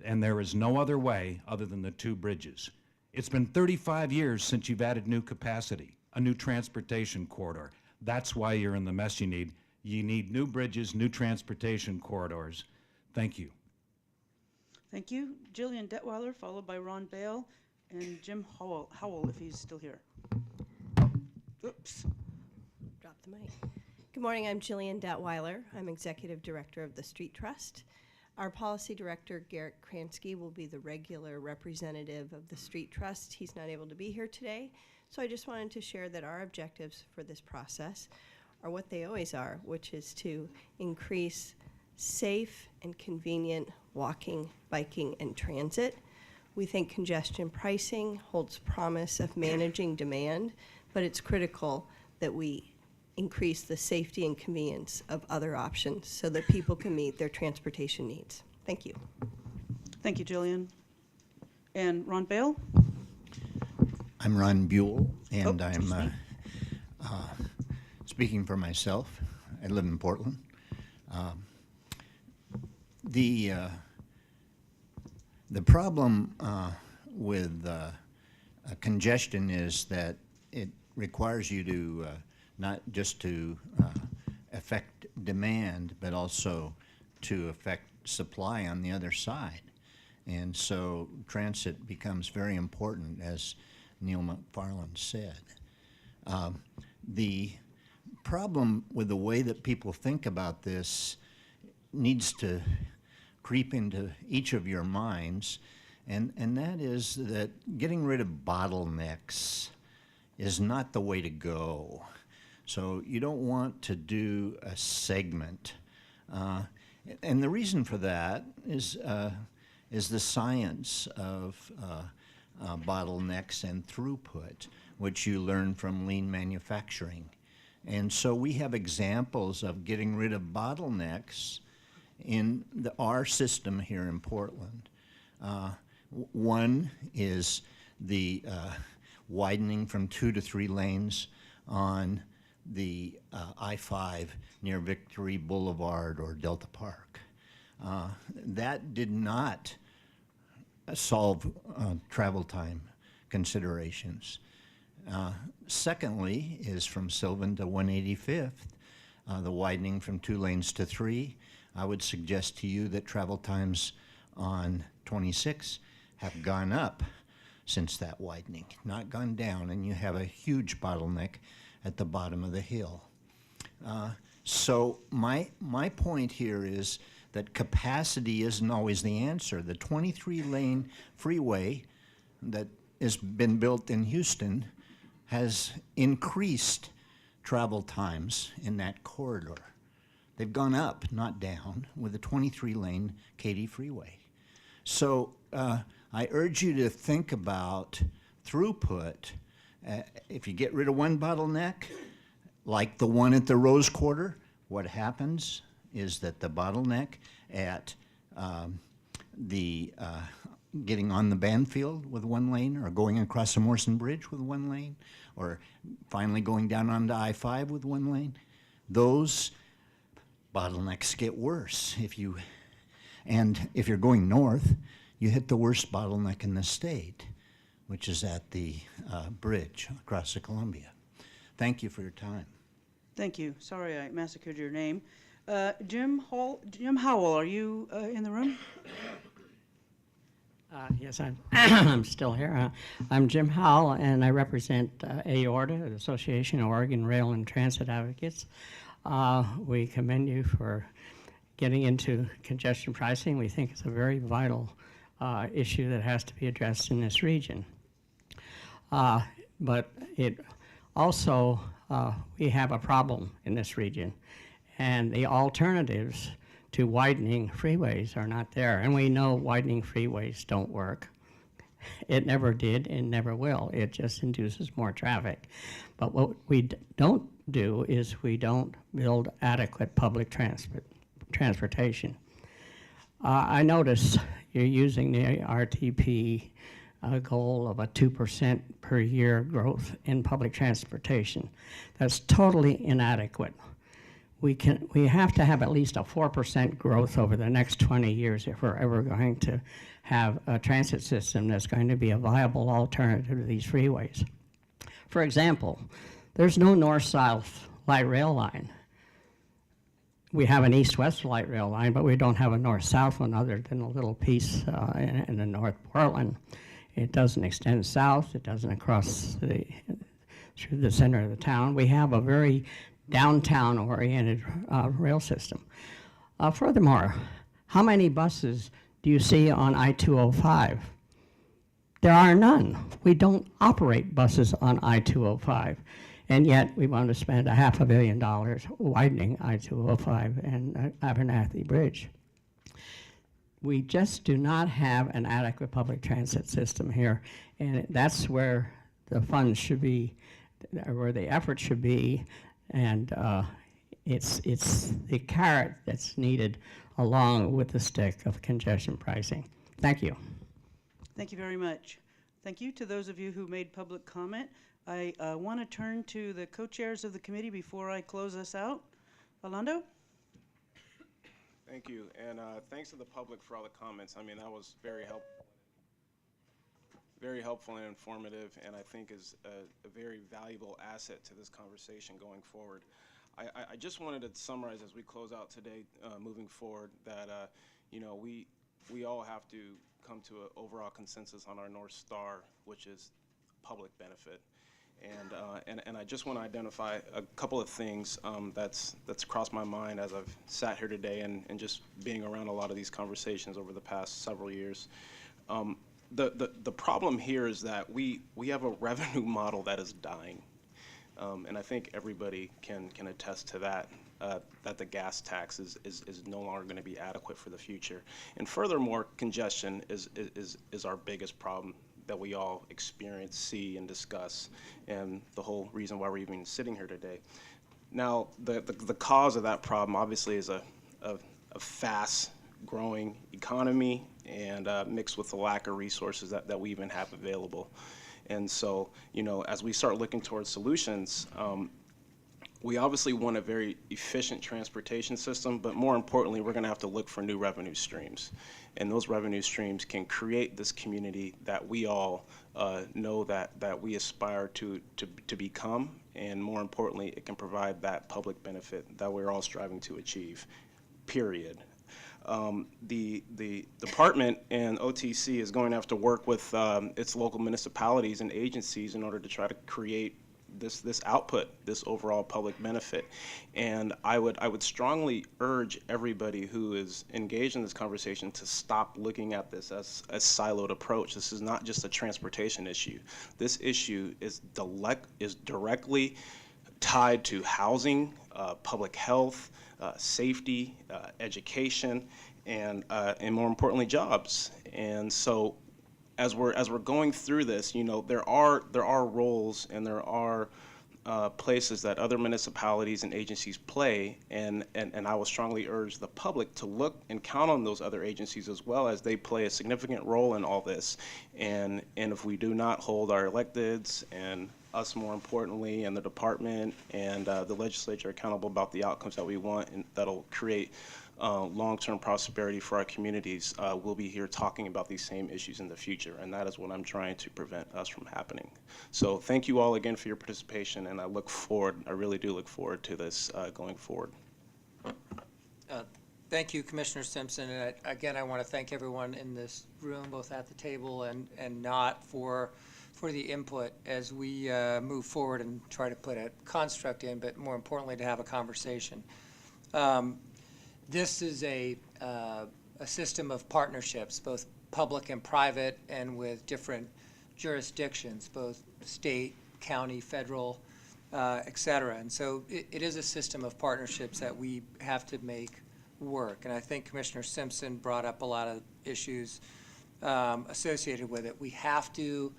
S23: and there is no other way other than the two bridges. It's been 35 years since you've added new capacity, a new transportation corridor. That's why you're in the mess you need. You need new bridges, new transportation corridors. Thank you.
S1: Thank you. Jillian Detweiler, followed by Ron Bale and Jim Howell, if he's still here. Oops.
S2: Drop the mic. Good morning, I'm Jillian Detweiler. I'm Executive Director of the Street Trust. Our Policy Director, Garrett Kransky, will be the regular representative of the Street Trust. He's not able to be here today, so I just wanted to share that our objectives for this process are what they always are, which is to increase safe and convenient walking, biking, and transit. We think congestion pricing holds promise of managing demand, but it's critical that we increase the safety and convenience of other options so that people can meet their transportation needs. Thank you.
S1: Thank you, Jillian. And Ron Bale?
S9: I'm Ron Buell, and
S1: Oh,
S9: I'm speaking for myself. I live in Portland. The problem with congestion is that it requires you to not just to affect demand, but also to affect supply on the other side. And so transit becomes very important, as Neal McFarland said. The problem with the way that people think about this needs to creep into each of your minds, and that is that getting rid of bottlenecks is not the way to go. So you don't want to do a segment. And the reason for that is the science of bottlenecks and throughput, which you learn from lean manufacturing. And so we have examples of getting rid of bottlenecks in our system here in Portland. One is the widening from 2 to 3 lanes on the I-5 near Victory Boulevard or Delta Park. That did not solve travel time considerations. Secondly is from Sylvan to 185th, the widening from 2 lanes to 3. I would suggest to you that travel times on 26 have gone up since that widening, not gone down, and you have a huge bottleneck at the bottom of the hill. So my point here is that capacity isn't always the answer. The 23-lane freeway that has been built in Houston has increased travel times in that corridor. They've gone up, not down, with the 23-lane Katy freeway. So I urge you to think about throughput. If you get rid of one bottleneck, like the one at the Rose Quarter, what happens is that the bottleneck at getting on the Banfield with 1 lane, or going across the Morrison Bridge with 1 lane, or finally going down onto I-5 with 1 lane, those bottlenecks get worse. If you're going north, you hit the worst bottleneck in the state, which is at the bridge across the Columbia. Thank you for your time.
S1: Thank you. Sorry I massacred your name. Jim Howell, are you in the room?
S10: Yes, I'm still here. I'm Jim Howell, and I represent AORTA, the Association of Oregon Rail and Transit Advocates. We commend you for getting into congestion pricing. We think it's a very vital issue that has to be addressed in this region. But it also, we have a problem in this region, and the alternatives to widening freeways are not there. And we know widening freeways don't work. It never did and never will. It just induces more traffic. But what we don't do is we don't build adequate public transportation. I notice you're using the RTP goal of a 2% per year growth in public transportation. That's totally inadequate. we have to have at least a 4% growth over the next 20 years if we're ever going to have a transit system that's going to be a viable alternative to these freeways. For example, there's no north-south light rail line. We have an east-west light rail line, but we don't have a north-south one other than a little piece in the North Portland. It doesn't extend south. It doesn't cross through the center of the town. We have a very downtown-oriented rail system. Furthermore, how many buses do you see on I-205? There are none. We don't operate buses on I-205. And yet we want to spend $500 million widening I-205 and Abernathy Bridge. We just do not have an adequate public transit system here, and that's where the funds should be, where the effort should be, and it's the carrot that's needed along with the stick of congestion pricing. Thank you.
S1: Thank you very much. Thank you to those of you who made public comment. I want to turn to the co-chairs of the committee before I close us out. Orlando?
S3: Thank you, and thanks to the public for all the comments. I mean, that was very helpful and informative, and I think is a very valuable asset to this conversation going forward. I just wanted to summarize as we close out today, moving forward, that you know, we all have to come to an overall consensus on our North Star, which is public benefit. And I just want to identify a couple of things that's crossed my mind as I've sat here today and just being around a lot of these conversations over the past several years. The problem here is that we have a revenue model that is dying. And I think everybody can attest to that, that the gas tax is no longer going to be adequate for the future. And furthermore, congestion is our biggest problem that we all experience, see, and discuss, and the whole reason why we're even sitting here today. Now, the cause of that problem obviously is a fast-growing economy and mixed with the lack of resources that we even have available. And so, you know, as we start looking towards solutions, we obviously want a very efficient transportation system, but more importantly, we're going to have to look for new revenue streams. And those revenue streams can create this community that we all know that we aspire to become, and more importantly, it can provide that public benefit that we're all striving to achieve, period. The department and OTC is going to have to work with its local municipalities and agencies in order to try to create this output, this overall public benefit. And I would strongly urge everybody who is engaged in this conversation to stop looking at this as a siloed approach. This is not just a transportation issue. This issue is directly tied to housing, public health, safety, education, and more importantly, jobs. And so as we're going through this, you know, there are roles and there are places that other municipalities and agencies play, and I will strongly urge the public to look and count on those other agencies as well, as they play a significant role in all this. And if we do not hold our electeds and us, more importantly, and the department and the legislature accountable about the outcomes that we want and that'll create long-term prosperity for our communities, we'll be here talking about these same issues in the future, and that is what I'm trying to prevent us from happening. So thank you all again for your participation, and I really do look forward to this going forward.
S4: Thank you, Commissioner Simpson, and again, I want to thank everyone in this room, both at the table and not, for the input as we move forward and try to put a construct in, but more importantly, to have a conversation. This is a system of partnerships, both public and private, and with different jurisdictions, both state, county, federal, et cetera. And so it is a system of partnerships that we have to make work. And I think Commissioner Simpson brought up a lot of issues associated with it. We have to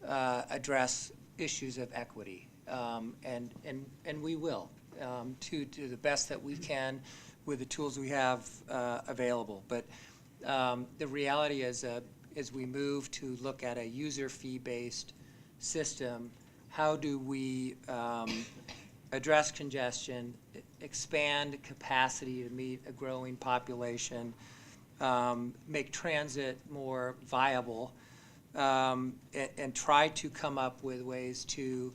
S4: address issues of equity, and we will, to the best that we can with the tools we have available. But the reality is, as we move to look at a user fee-based system, how do we address congestion, expand capacity to meet a growing population, make transit more viable, and try to come up with ways to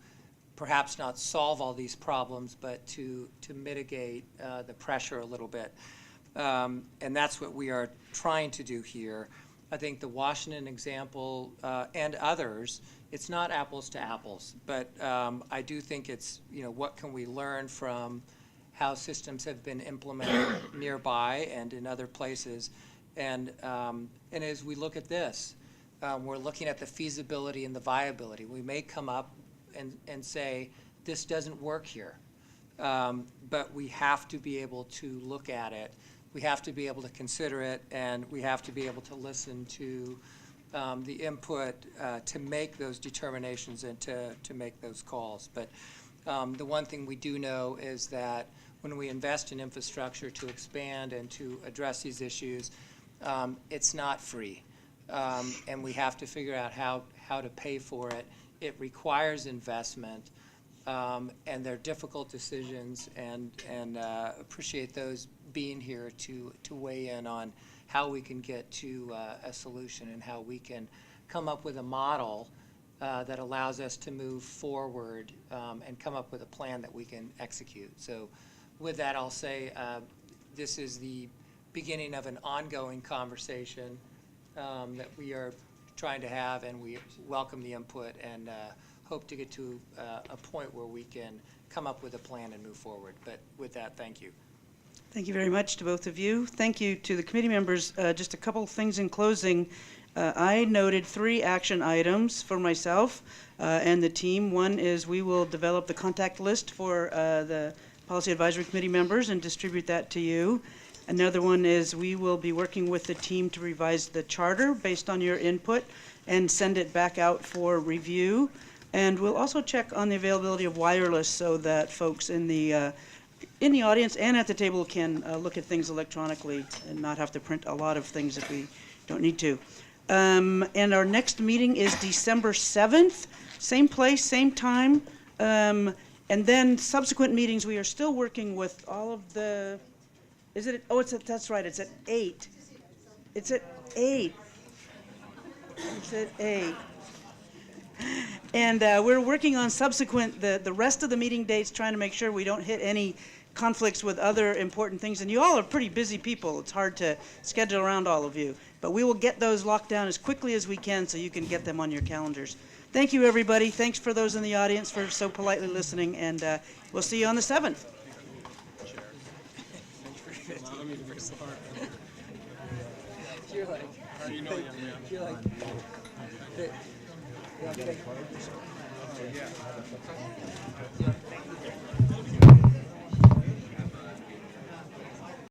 S4: perhaps not solve all these problems, but to mitigate the pressure a little bit. And that's what we are trying to do here. I think the Washington example and others, it's not apples to apples, but I do think it's, what can we learn from how systems have been implemented nearby and in other places. And as we look at this, we're looking at the feasibility and the viability. We may come up and say, this doesn't work here, but we have to be able to look at it. We have to be able to consider it, and we have to be able to listen to the input to make those determinations and to make those calls. But the one thing we do know is that when we invest in infrastructure to expand and to address these issues, it's not free. And we have to figure out how to pay for it. It requires investment, and they're difficult decisions, and appreciate those being here to weigh in on how we can get to a solution and how we can come up with a model that allows us to move forward and come up with a plan that we can execute. So with that, I'll say this is the beginning of an ongoing conversation that we are trying to have, and we welcome the input and hope to get to a point where we can come up with a plan and move forward. But with that, thank you.
S1: Thank you very much to both of you. Thank you to the committee members. Just a couple of things in closing. I noted 3 action items for myself and the team. One is we will develop the contact list for the Policy Advisory Committee members and distribute that to you. Another one is we will be working with the team to revise the charter based on your input and send it back out for review. And we'll also check on the availability of wireless so that folks in the audience and at the table can look at things electronically and not have to print a lot of things if we don't need to. And our next meeting is December 7th, same place, same time. And then subsequent meetings, we are still working with all of the, that's right, it's at 8. It's at 8. It's at 8. And we're working on subsequent, the rest of the meeting dates, trying to make sure we don't hit any conflicts with other important things. And you all are pretty busy people. It's hard to schedule around all of you. But we will get those locked down as quickly as we can so you can get them on your calendars. Thank you, everybody. Thanks for those in the audience for so politely listening. And we'll see you on the 7th.
S4: You're like,